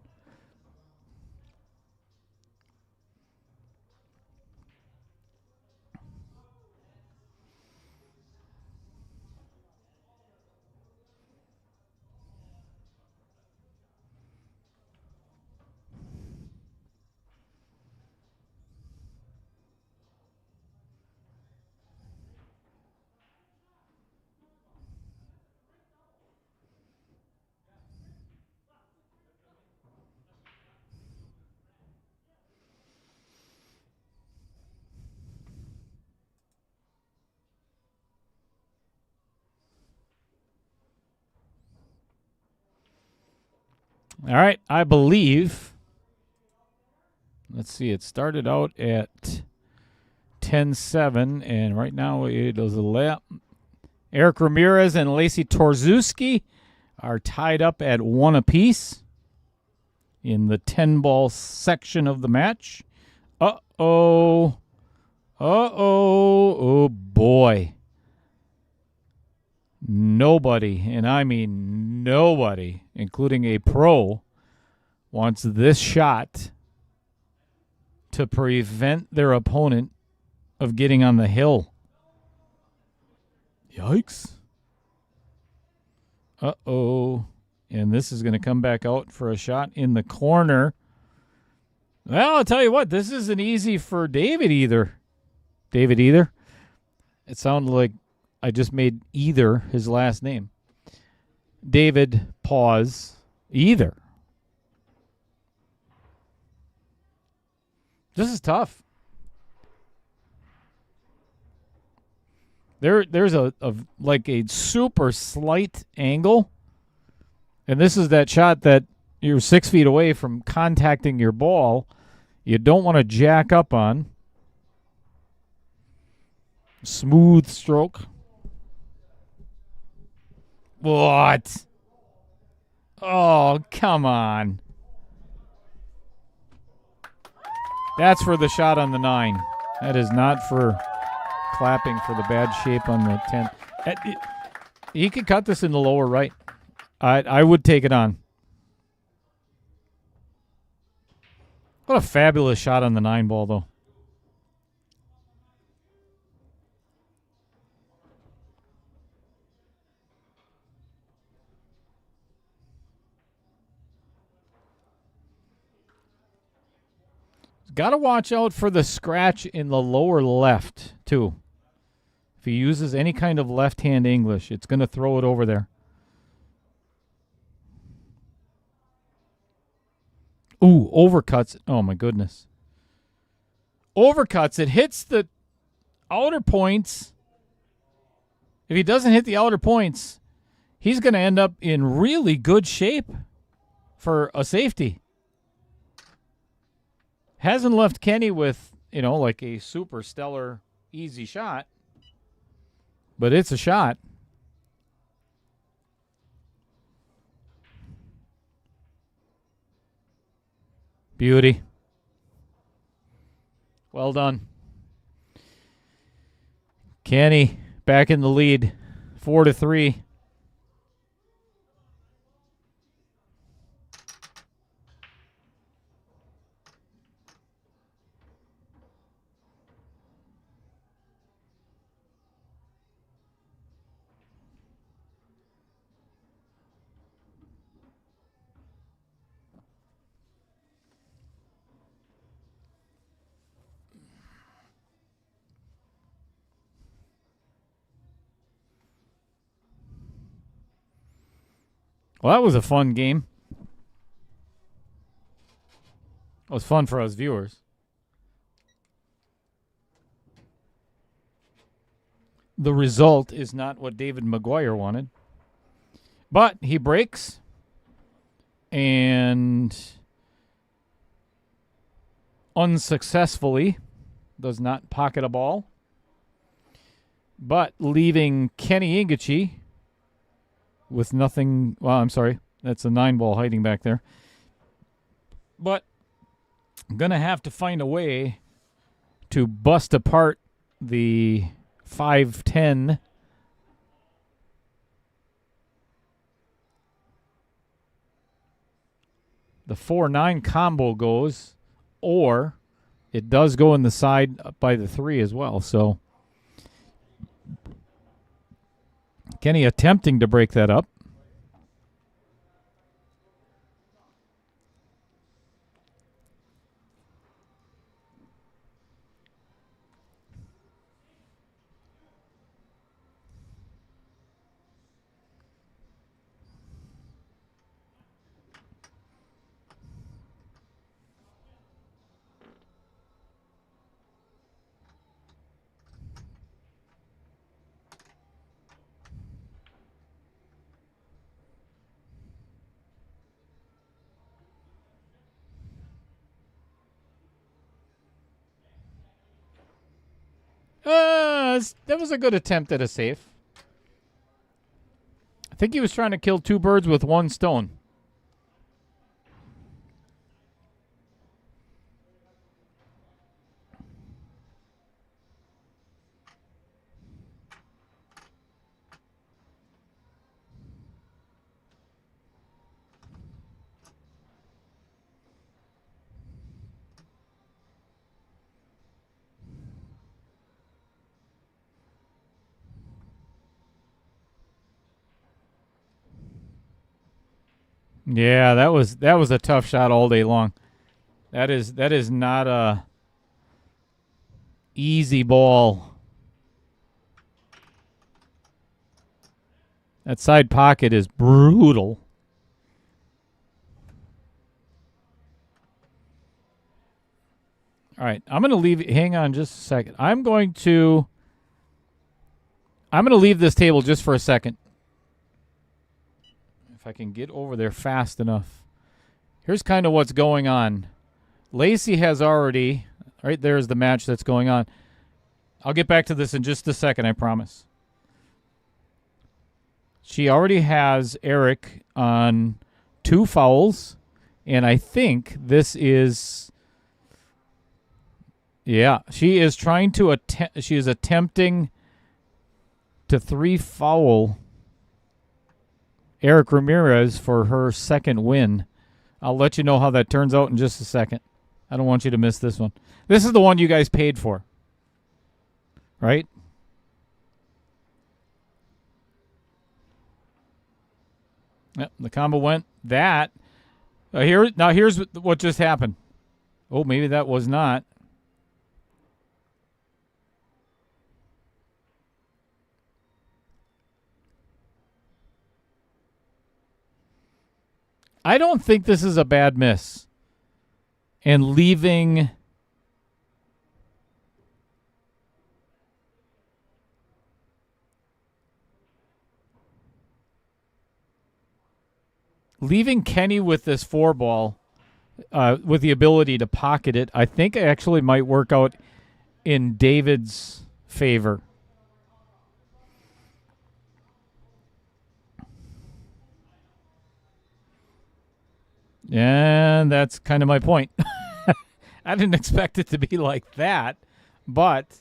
All right, I believe. Let's see, it started out at 10-7, and right now it is Eric Ramirez and Lacey Torzewski are tied up at 1 apiece in the 10-ball section of the match. Uh-oh. Oh, boy. Nobody, and I mean nobody, including a pro, wants this shot to prevent their opponent of getting on the hill. Yikes. Uh-oh. And this is going to come back out for a shot in the corner. Well, I'll tell you what, this isn't easy for David either. It sounded like I just made either his last name. David, pause, either. This is tough. There's a super slight angle. And this is that shot that you're 6 feet away from contacting your ball. You don't want to jack up on. Smooth stroke. What? Oh, come on. That's for the shot on the 9. That is not for clapping for the bad shape on the 10. He could cut this in the lower right. I would take it on. What a fabulous shot on the 9 ball, though. Got to watch out for the scratch in the lower left, too. If he uses any kind of left-hand English, it's going to throw it over there. Ooh, overcuts. Oh, my goodness. Overcuts. It hits the outer points. If he doesn't hit the outer points, he's going to end up in really good shape for a safety. Hasn't left Kenny with, like a super stellar easy shot. But it's a shot. Beauty. Well done. Kenny back in the lead, 4-3. Well, that was a fun game. It was fun for us viewers. The result is not what David McGuire wanted. But he breaks and unsuccessfully does not pocket a ball, but leaving Kenny Engichy with nothing. Well, I'm sorry. That's a 9-ball hiding back there. But I'm going to have to find a way to bust apart the 5-10. The 4-9 combo goes, or it does go in the side by the 3 as well. So Kenny attempting to break that up. That was a good attempt at a safe. I think he was trying to kill 2 birds with 1 stone. Yeah, that was a tough shot all day long. That is not a easy ball. That side pocket is brutal. All right, I'm going to leave. Hang on just a second. I'm going to leave this table just for a second. If I can get over there fast enough. Here's kind of what's going on. Lacey has already, right there's the match that's going on. I'll get back to this in just a second, I promise. She already has Eric on 2 fouls, and I think this is, yeah, she is trying to she is attempting to 3-foul Eric Ramirez for her second win. I'll let you know how that turns out in just a second. I don't want you to miss this one. This is the one you guys paid for, right? Yep, the combo went. That. Here's what just happened. Oh, maybe that was not. I don't think this is a bad miss. And leaving Kenny with this 4-ball, with the ability to pocket it, I think it actually might work out in David's favor. And that's kind of my point. I didn't expect it to be like that, but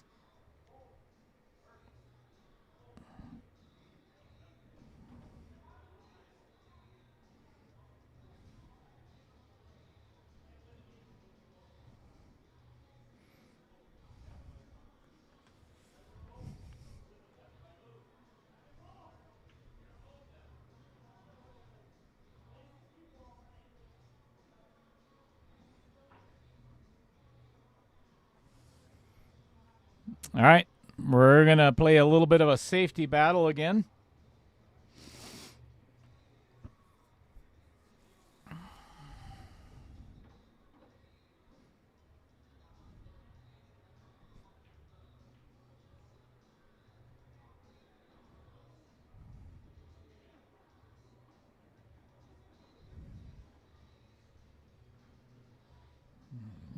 all right. We're going to play a little bit of a safety battle again.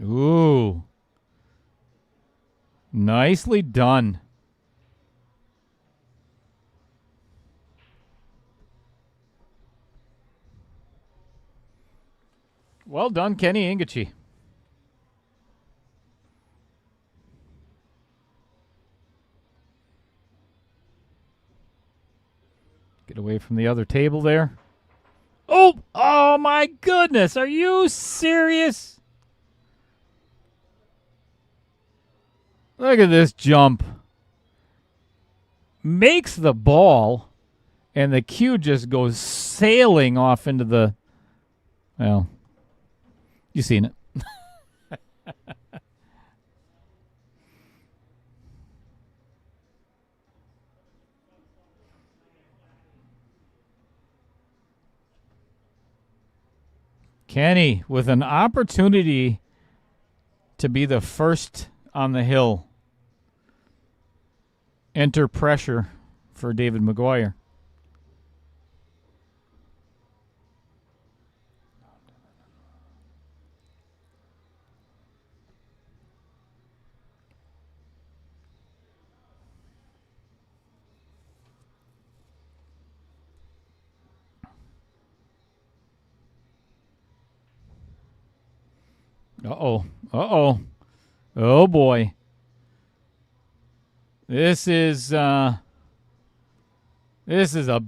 Ooh. Nicely done. Well done, Kenny Engichy. Get away from the other table there. Oh my goodness. Are you serious? Look at this jump. Makes the ball, and the cue just goes sailing off into the, well, you seen it. Kenny with an opportunity to be the first on the hill. Enter pressure for David McGuire. Uh-oh. Uh-oh. Oh, boy. This is a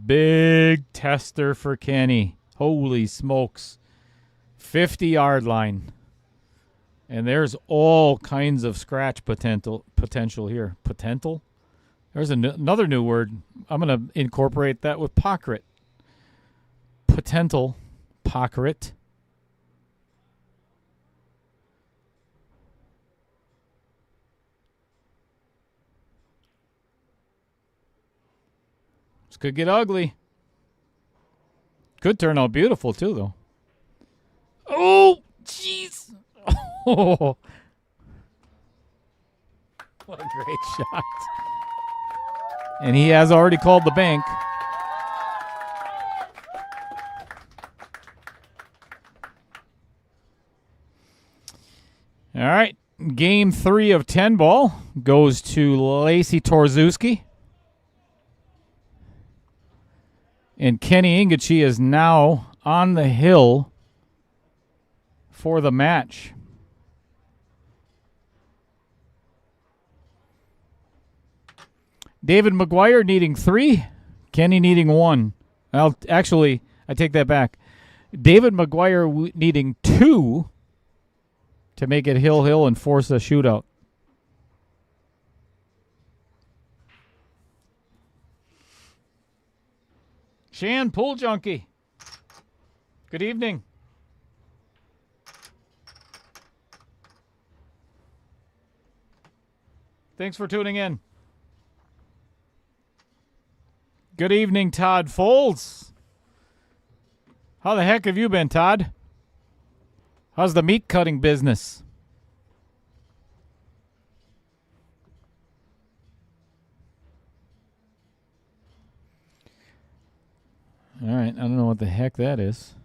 big tester for Kenny. Holy smokes. 50-yard line. And there's all kinds of scratch potential here. Potential? There's another new word. I'm going to incorporate that with pocket. Potential. Pocket. This could get ugly. Could turn out beautiful, too, though. Oh, jeez. Oh. What a great shot. And he has already called the bank. All right. Game 3 of 10 ball goes to Lacey Torzewski. And Kenny Engichy is now on the hill for the match. David McGuire needing 3, Kenny needing 1. Well, actually, I take that back. David McGuire needing 2 to make it hill and force a shootout. Shan, pool junkie. Good evening. Thanks for tuning in. Good evening, Todd Foles. How the heck have you been, Todd? How's the meat cutting business? All right, I don't know what the heck that is.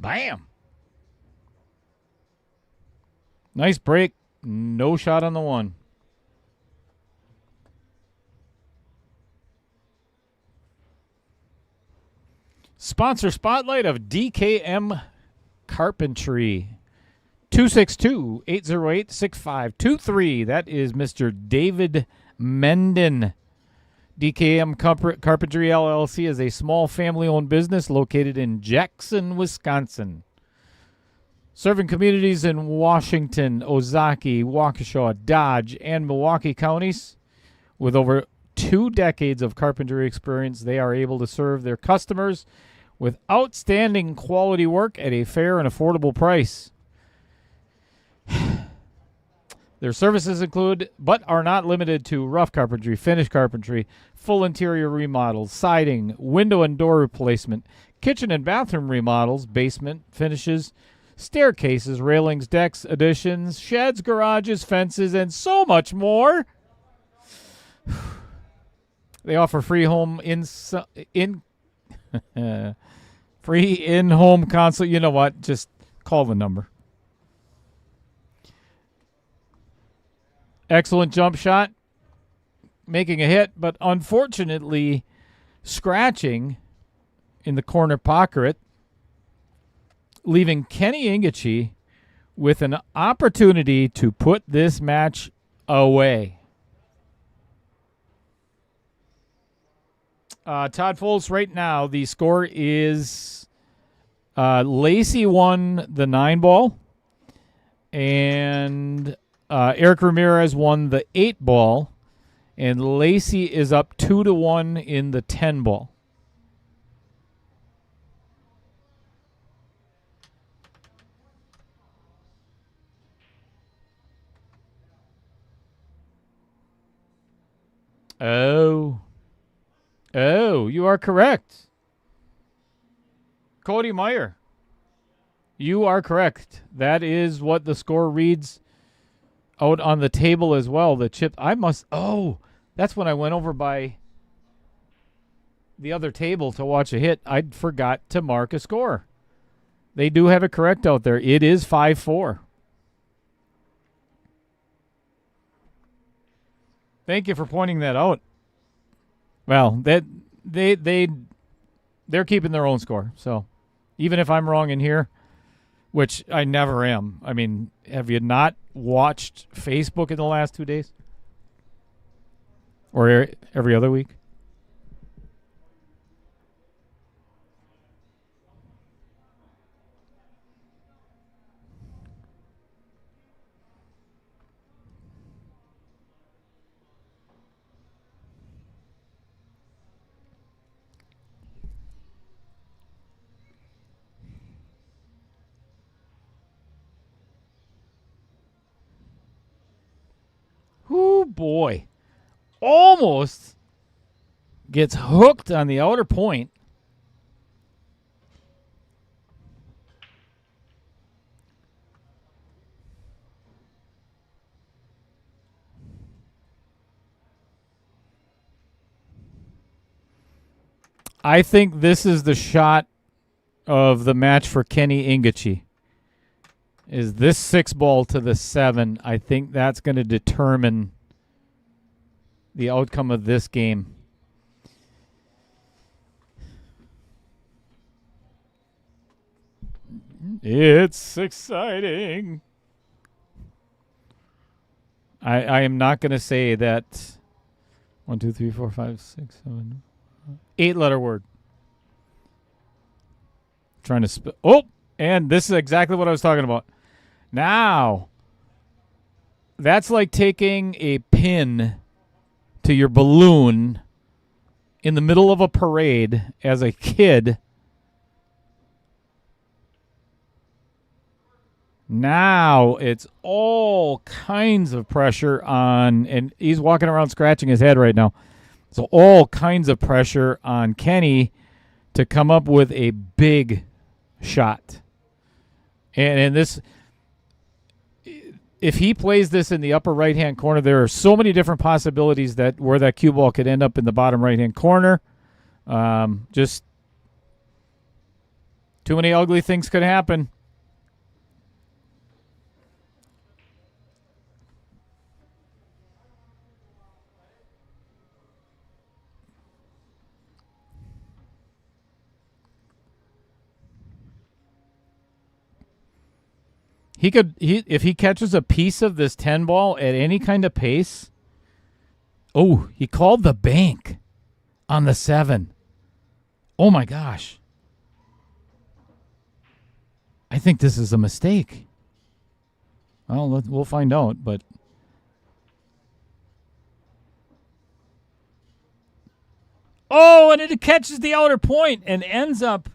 Bam! Nice break. No shot on the one. Sponsor spotlight of DKM Carpentry. 262-808-6523. That is Mr. David Menden. DKM Carpentry LLC is a small family-owned business located in Jackson, Wisconsin. Serving communities in Washington, Ozaukee, Waukesha, Dodge, and Milwaukee counties. With over 2 decades of carpentry experience, they are able to serve their customers with outstanding quality work at a fair and affordable price. Their services include, but are not limited to, rough carpentry, finish carpentry, full interior remodels, siding, window and door replacement, kitchen and bathroom remodels, basement finishes, staircases, railings, decks, additions, sheds, garages, fences, and so much more. They offer free free in-home consult. You know what? Just call the number. Excellent jump shot, making a hit, but unfortunately scratching in the corner pocket, leaving Kenny Engichy with an opportunity to put this match away. Todd Foles, right now, the score is Lacey won the 9 ball, and Eric Ramirez won the 8 ball, and Lacey is up 2-1 in the 10 ball. Oh, you are correct. Cody Meyer, you are correct. That is what the score reads out on the table as well. The chip, that's when I went over by the other table to watch a hit. I forgot to mark a score. They do have it correct out there. It is 5-4. Thank you for pointing that out. Well, they're keeping their own score. So even if I'm wrong in here, which I never am. I mean, have you not watched Facebook in the last 2 days? Or every other week? Ooh, boy. Almost gets hooked on the outer point. I think this is the shot of the match for Kenny Engichy. Is this 6 ball to the 7? I think that's going to determine the outcome of this game. It's exciting. I am not going to say that 1, 2, 3, 4, 5, 6, 7, 8-letter word. Trying to and this is exactly what I was talking about. Now, that's like taking a pin to your balloon in the middle of a parade as a kid Now it's all kinds of pressure on, and he's walking around scratching his head right now. So all kinds of pressure on Kenny to come up with a big shot. And this, if he plays this in the upper right-hand corner, there are so many different possibilities that where that cue ball could end up in the bottom right-hand corner. Just too many ugly things could happen. If he catches a piece of this 10 ball at any kind of pace. Oh, he called the bank on the 7. Oh my gosh. I think this is a mistake. Well, we'll find out, but oh, and it catches the outer point and ends up.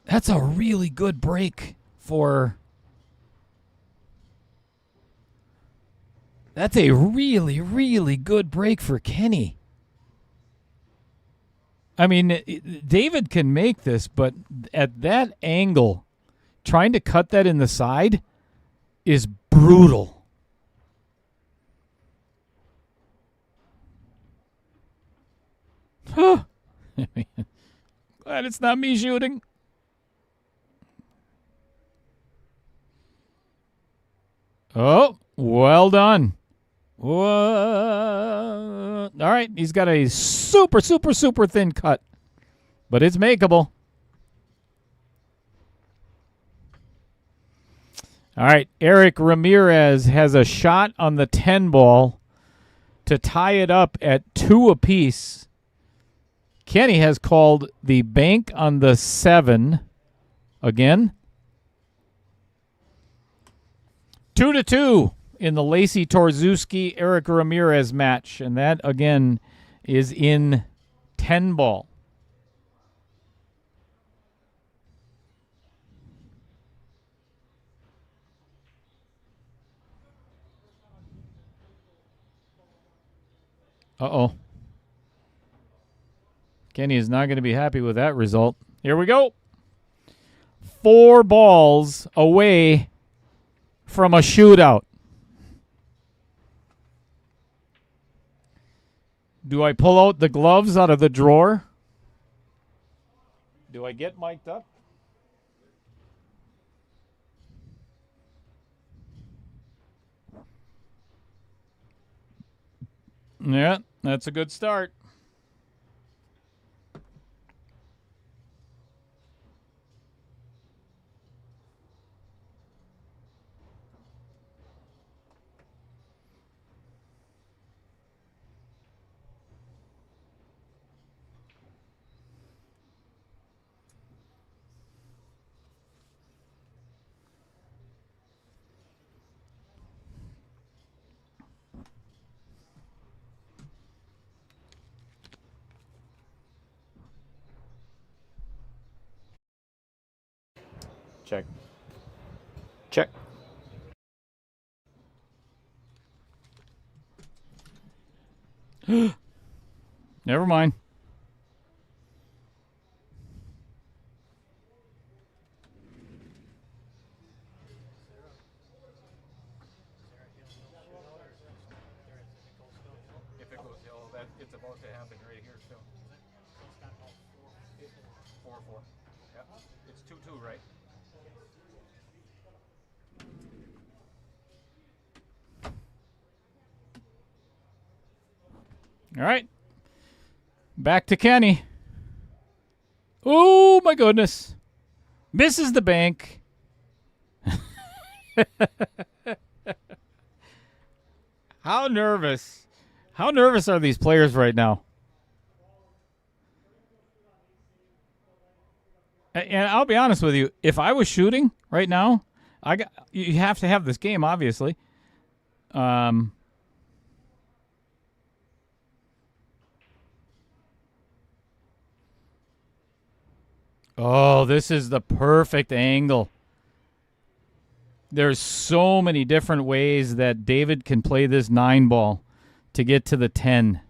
That's a really good break. That's a really, really good break for Kenny. I mean, David can make this, but at that angle, trying to cut that in the side is brutal. Glad it's not me shooting. Oh, well done. What? All right, he's got a super, super, super thin cut, but it's makeable. All right, Eric Ramirez has a shot on the 10 ball to tie it up at 2 apiece. Kenny has called the bank on the 7 again. 2-2 in the Lacey Torzuski Eric Ramirez match, and that again is in 10 ball. Uh-oh. Kenny is not going to be happy with that result. Here we go. 4 balls away from a shootout. Do I pull out the gloves out of the drawer? Do I get mic'd up? Yeah, that's a good start. Check. Check. Never mind. If it goes yellow, it's about to happen right here too. 4-4. Yep. It's 2-2, right? All right. Back to Kenny. Oh, my goodness. Misses the bank. How nervous? How nervous are these players right now? And I'll be honest with you. If I was shooting right now, you have to have this game, obviously. Oh, this is the perfect angle. There's so many different ways that David can play this 9-ball to get to the 10.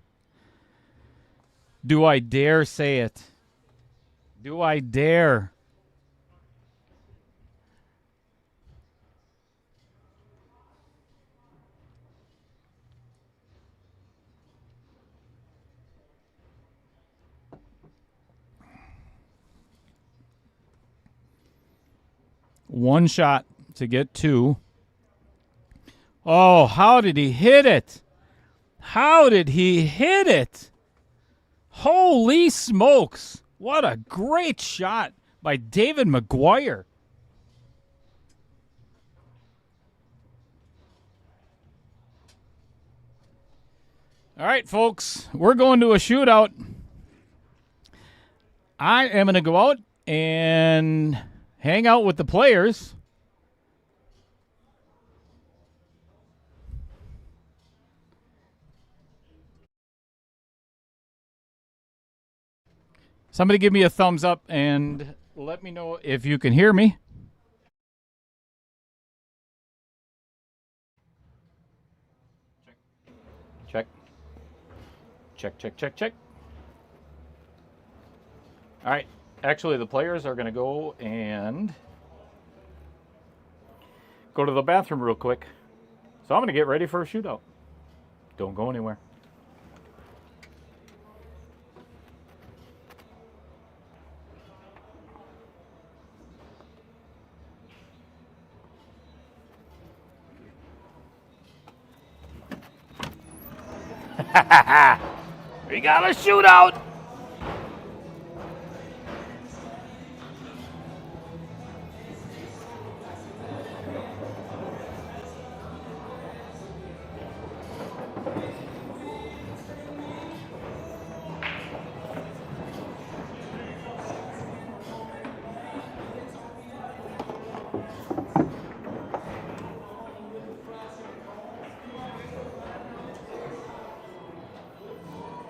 Do I dare say it? Do I dare? One shot to get 2. Oh, how did he hit it? How did he hit it? Holy smokes. What a great shot by David McGuire. All right, folks, we're going to a shootout. I am going to go out and hang out with the players. Somebody give me a thumbs up and let me know if you can hear me. Check. Check, check, check, check. All right. Actually, the players are going to go and go to the bathroom real quick. So I'm going to get ready for a shootout. Don't go anywhere. We got a shootout.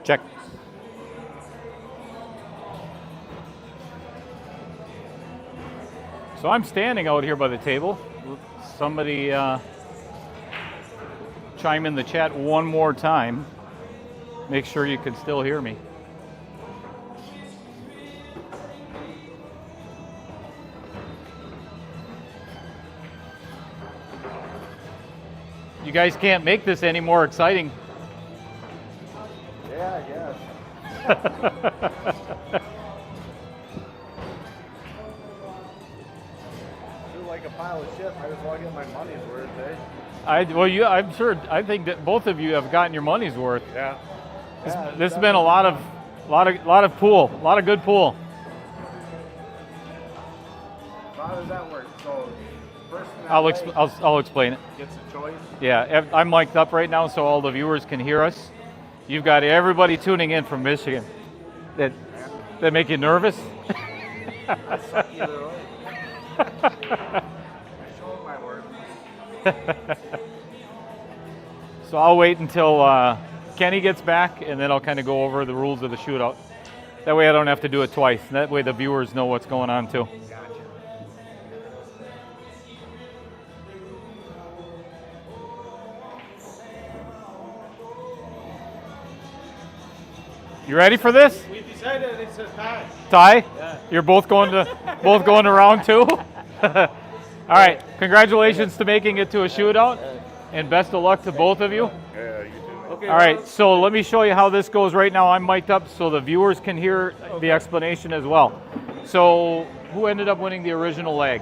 Check. So I'm standing out here by the table. Somebody chime in the chat one more time. Make sure you can still hear me. You guys can't make this any more exciting. Yeah, I guess. Feel like a pile of shit. Might as well get my money's worth, eh? I'm sure. I think that both of you have gotten your money's worth. Yeah. This has been a lot of pool, a lot of good pool. So how does that work? So first I'll explain it. gets a choice. Yeah, I'm mic'd up right now, so all the viewers can hear us. You've got everybody tuning in from Michigan. That make you nervous? Either way. I showed my worth. So I'll wait until Kenny gets back, and then I'll kind of go over the rules of the shootout. That way I don't have to do it twice. And that way the viewers know what's going on too. You ready for this? We decided it's a tie. Tie? Yeah. You're both going to round 2? All right. Congratulations to making it to a shootout, and best of luck to both of you. Yeah, you do. Okay. All right. So let me show you how this goes right now. I'm mic'd up so the viewers can hear the explanation as well. So who ended up winning the original leg?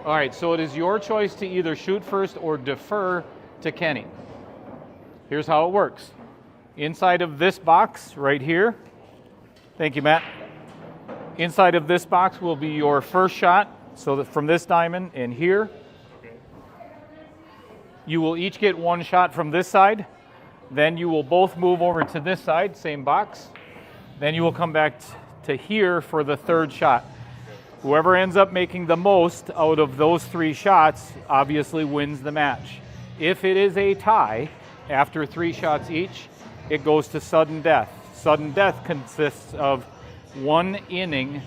All right. So it is your choice to either shoot first or defer to Kenny. Here's how it works. Inside of this box right here, thank you, Matt. Inside of this box will be your first shot. So that from this diamond and here, you will each get one shot from this side. Then you will both move over to this side, same box. Then you will come back to here for the third shot. Whoever ends up making the most out of those 3 shots obviously wins the match. If it is a tie after 3 shots each, it goes to sudden death. Sudden death consists of 1 inning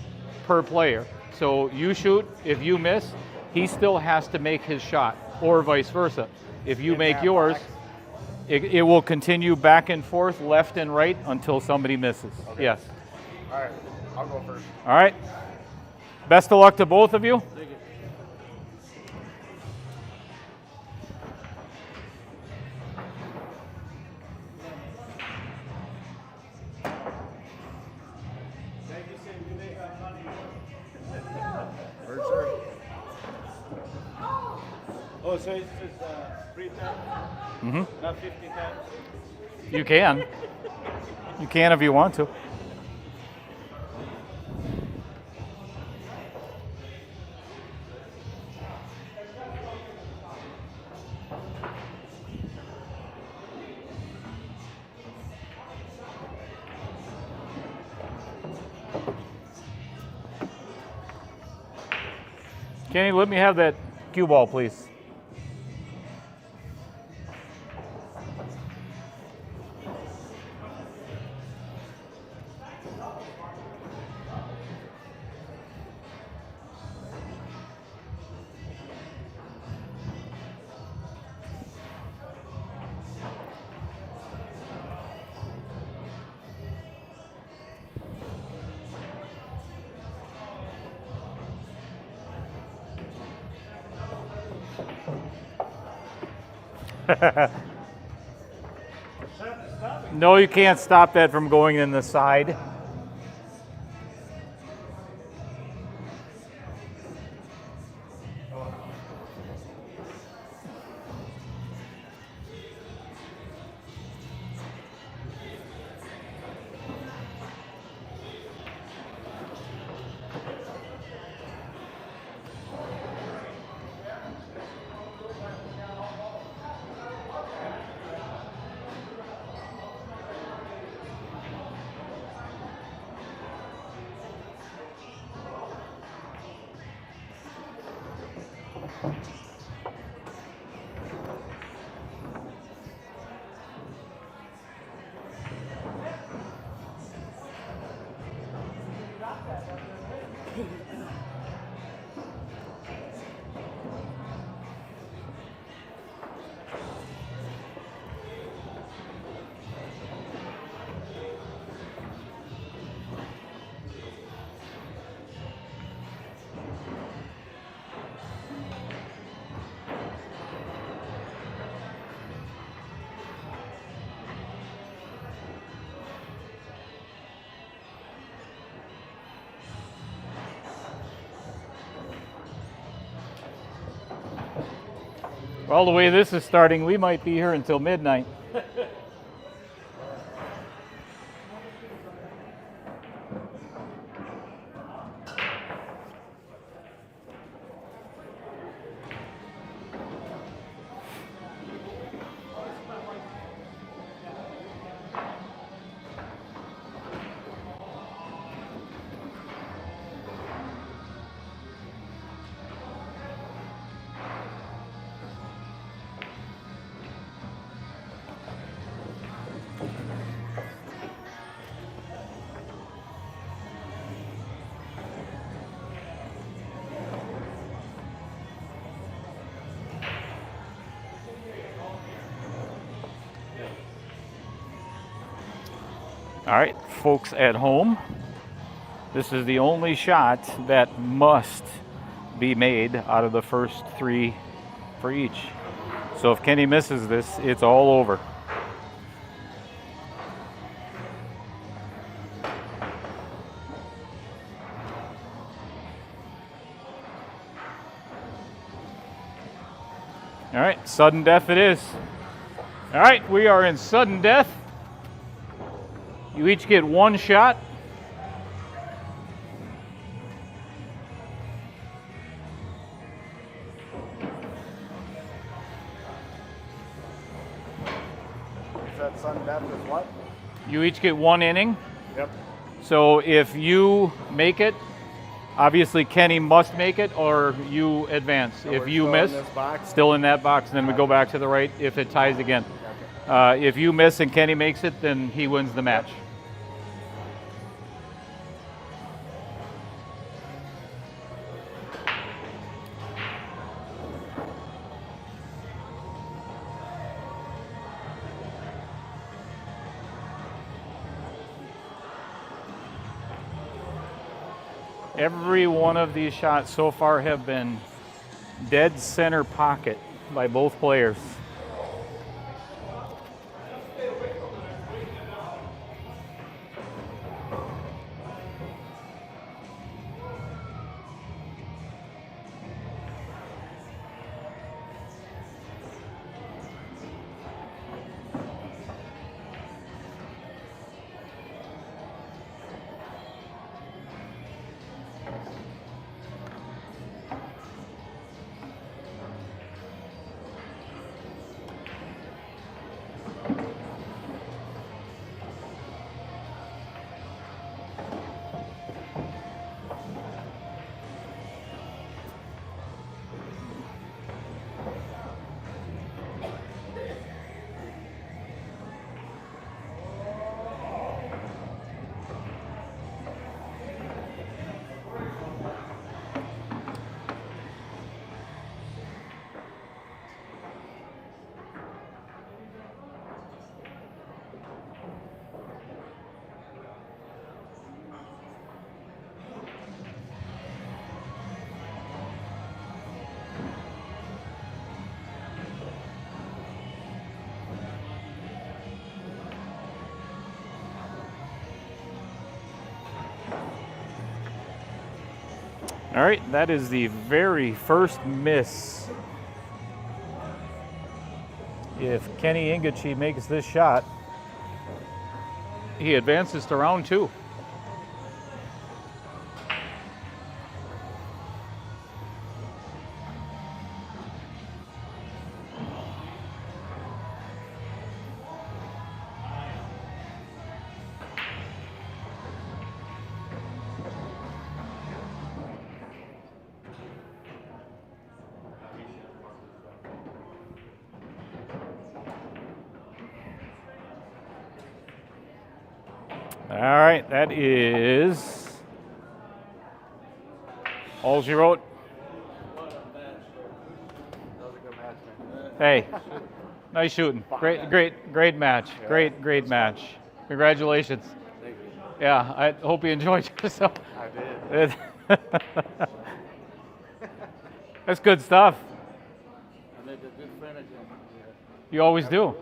per player. So you shoot, if you miss, he still has to make his shot, or vice versa. If you make yours, it will continue back and forth, left and right, until somebody misses. Okay. Yes. All right, I'll go first. All right. Best of luck to both of you. Thank you. Where's sir? Oh, so it's 3 times, not 50 times? You can. You can if you want to. Kenny, let me have that cue ball, please. No, you can't stop that from going in the side. Well, the way this is starting, we might be here until midnight. All right, folks at home, this is the only shot that must be made out of the first 3 for each. So if Kenny misses this, it's all over. All right, sudden death it is. All right, we are in sudden death. You each get 1 shot. That sudden death is what? You each get 1 inning. Yep. So if you make it, obviously Kenny must make it or you advance. So if we're you still miss, in this box? still in that box, and then we go back to the right if it ties again. If you miss and Kenny makes it, then he wins the match. Every one of these shots so far have been dead center pocket by both players. All right, that is the very first miss. If Kenny Engichy makes this shot, he advances to round 2. All right, that is all she wrote. That was a good match, man. Hey, nice shooting. Great match. Great match. Congratulations. Thank you. Yeah, I hope you enjoyed yourself. I did. That's good stuff. I made a good friend again. You always do.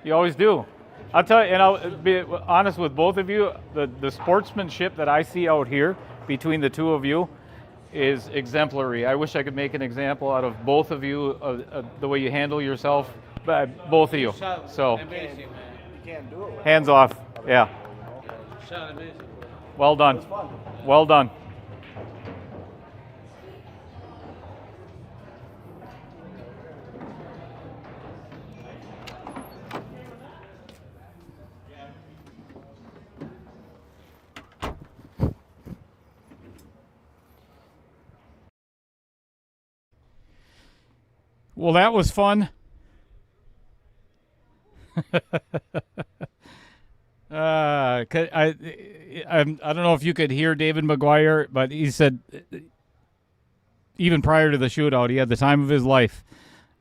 You always do. I'll tell you, and I'll be honest with both of you, the sportsmanship that I see out here between the two of you is exemplary. I wish I could make an example out of both of you, the way you handle yourself, both of you. So, Amazing, man. You can't do it with hands off. Yeah. You sound amazing. Well done. fun. Well done. Well, that was fun. I don't know if you could hear David McGuire, but he said even prior to the shootout, he had the time of his life.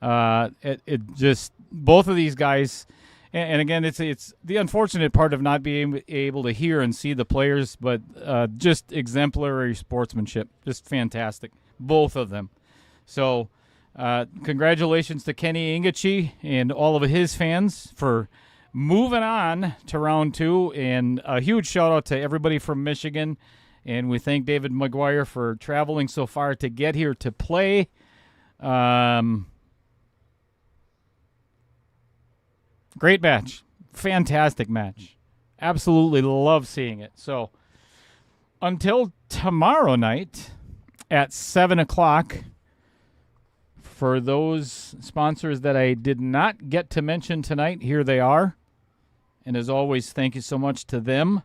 It just both of these guys, and again, it's the unfortunate part of not being able to hear and see the players, but just exemplary sportsmanship, just fantastic, both of them. So. Congratulations to Kenny Engichy and all of his fans for moving on to round 2, and a huge shout out to everybody from Michigan, and we thank David McGuire for traveling so far to get here to play. Great match, fantastic match, absolutely love seeing it. So until tomorrow night at 7 o'clock. For those sponsors that I did not get to mention tonight, here they are. And as always, thank you so much to them.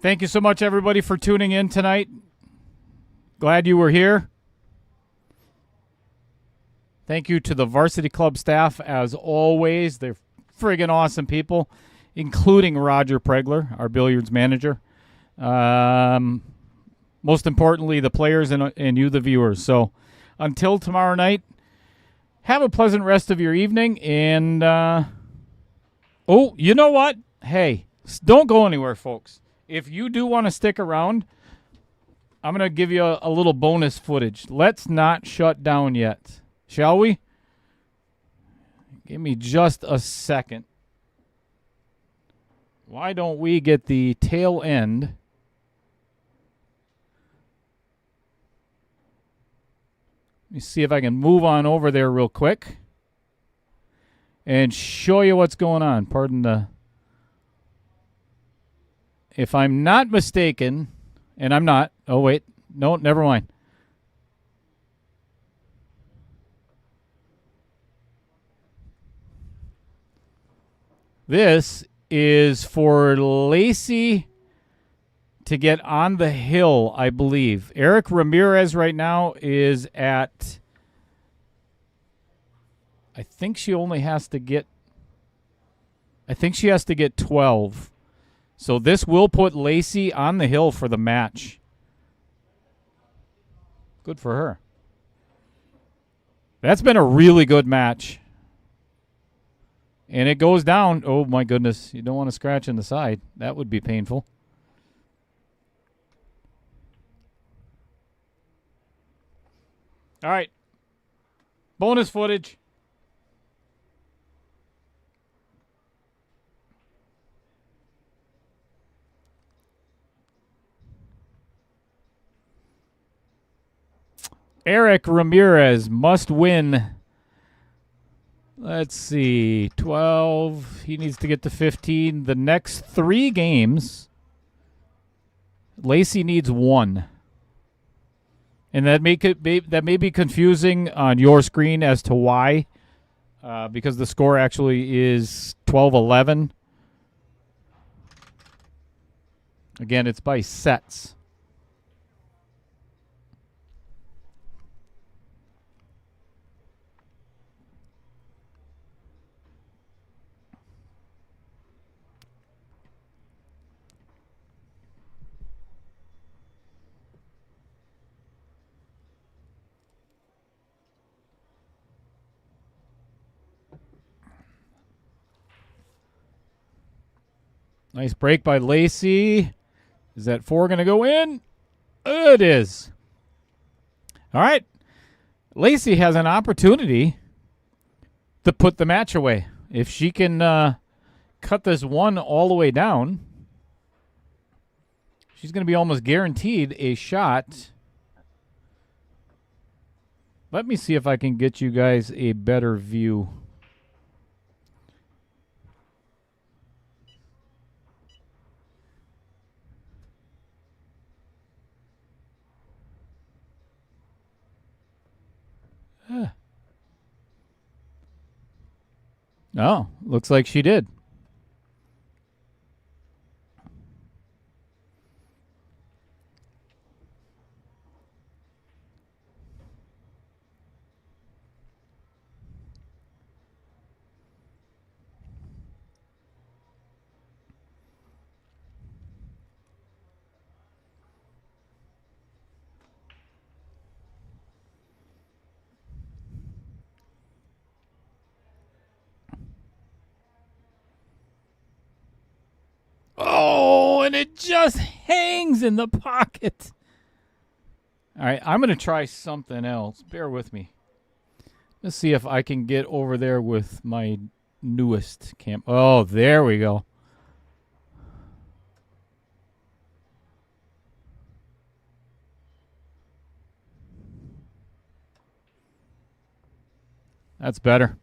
Thank you so much, everybody, for tuning in tonight. Glad you were here. Thank you to the Varsity Club staff, as always. They're friggin' awesome people, including Roger Pregler, our billiards manager. Most importantly, the players and you, the viewers. So until tomorrow night, have a pleasant rest of your evening. And, oh, you know what? Hey, don't go anywhere, folks. If you do want to stick around, I'm going to give you a little bonus footage. Let's not shut down yet, shall we? Give me just a second. Why don't we get the tail end? Let me see if I can move on over there real quick and show you what's going on. Pardon the... If I'm not mistaken, and I'm not. Oh, wait. No, never mind. This is for Lacey to get on the hill, I believe. Eric Ramirez right now is at... I think she only has to get... I think she has to get 12. So this will put Lacey on the hill for the match. Good for her. That's been a really good match. And it goes down. Oh, my goodness. You don't want to scratch in the side. That would be painful. All right. Bonus footage. Eric Ramirez must win. Let's see. 12. He needs to get to 15. The next 3 games, Lacey needs 1. And that may be confusing on your screen as to why, because the score actually is 12-11. Again, it's by sets. Nice break by Lacey. Is that 4 going to go in? It is. All right. Lacey has an opportunity to put the match away. If she can cut this one all the way down, she's going to be almost guaranteed a shot. Let me see if I can get you guys a better view. Oh, looks like she did. Oh, and it just hangs in the pocket. All right, I'm going to try something else. Bear with me. Let's see if I can get over there with my newest cam. Oh, there we go. That's better.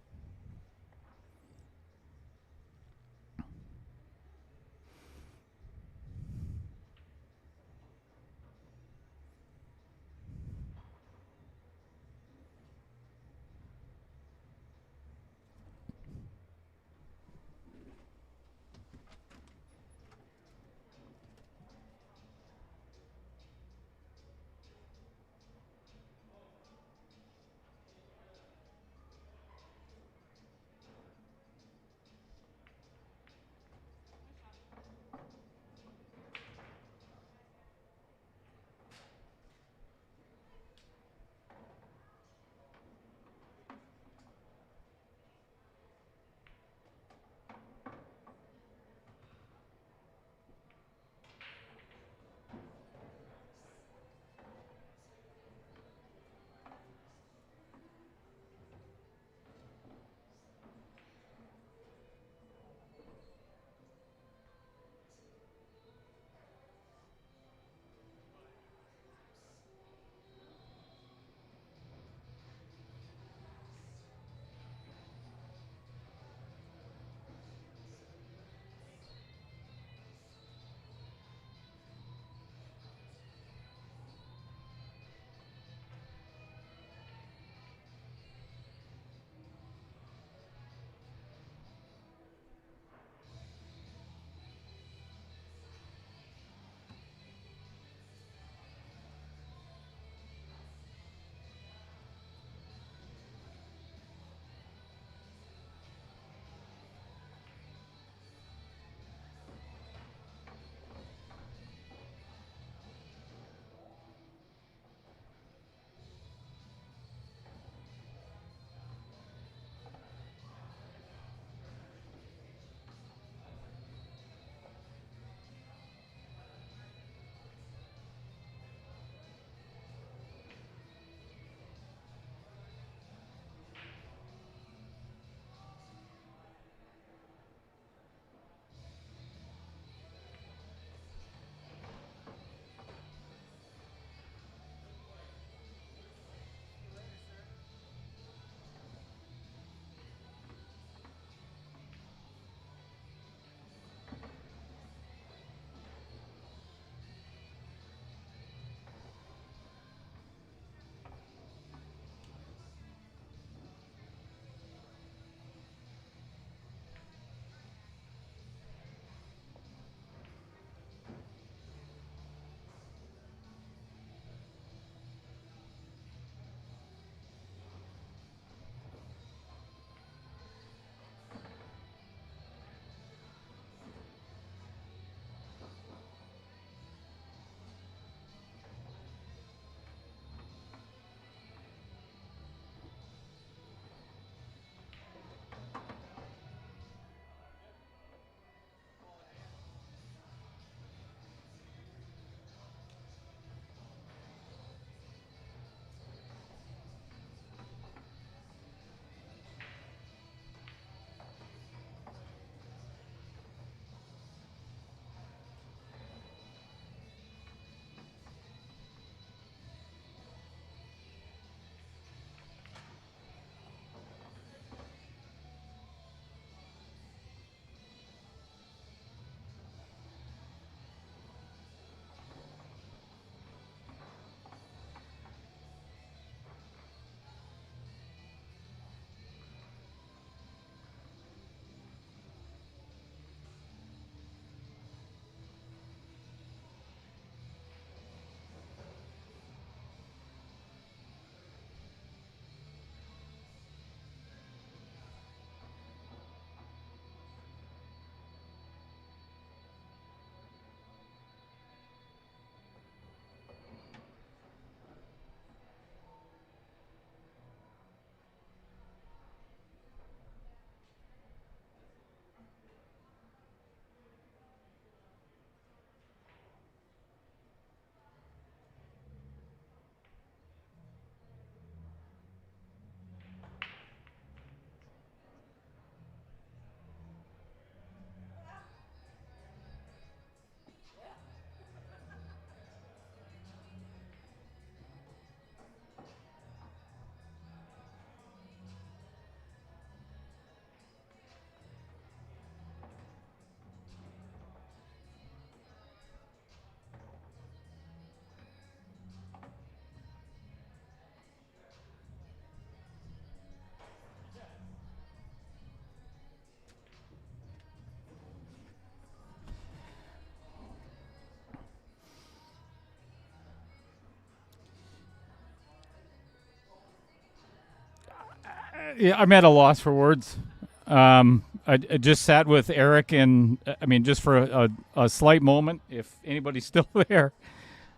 Yeah, I'm at a loss for words. I just sat with Eric, and I mean, just for a slight moment, if anybody's still there.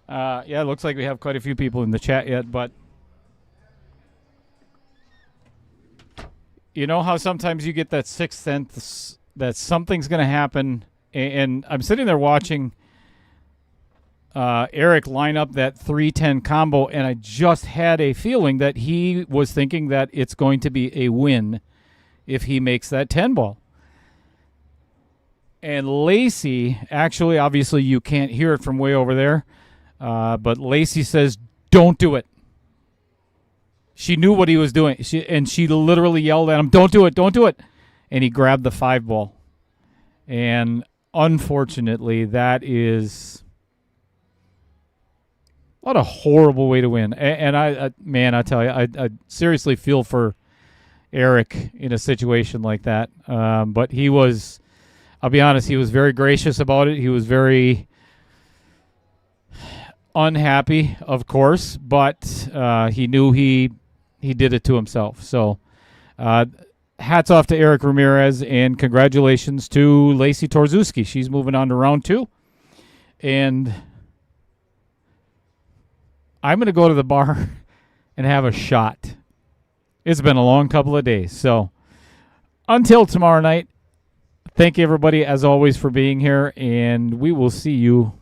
Yeah, it looks like we have quite a few people in the chat yet, but you know how sometimes you get that sixth sense that something's going to happen, and I'm sitting there watching Eric line up that 3-10 combo, and I just had a feeling that he was thinking that it's going to be a win if he makes that 10 ball. And Lacey, actually, obviously you can't hear it from way over there, but Lacey says, don't do it. She knew what he was doing, and she literally yelled at him, don't do it, don't do it. And he grabbed the 5 ball. And unfortunately, that is what a horrible way to win. And I tell you, I seriously feel for Eric in a situation like that. But he was, I'll be honest, he was very gracious about it. He was very unhappy, of course, but he knew he did it to himself. So hats off to Eric Ramirez, and congratulations to Lacey Torzuski. She's moving on to round 2. And I'm going to go to the bar and have a shot. It's been a long couple of days. So until tomorrow night, thank you, everybody, as always, for being here, and we will see you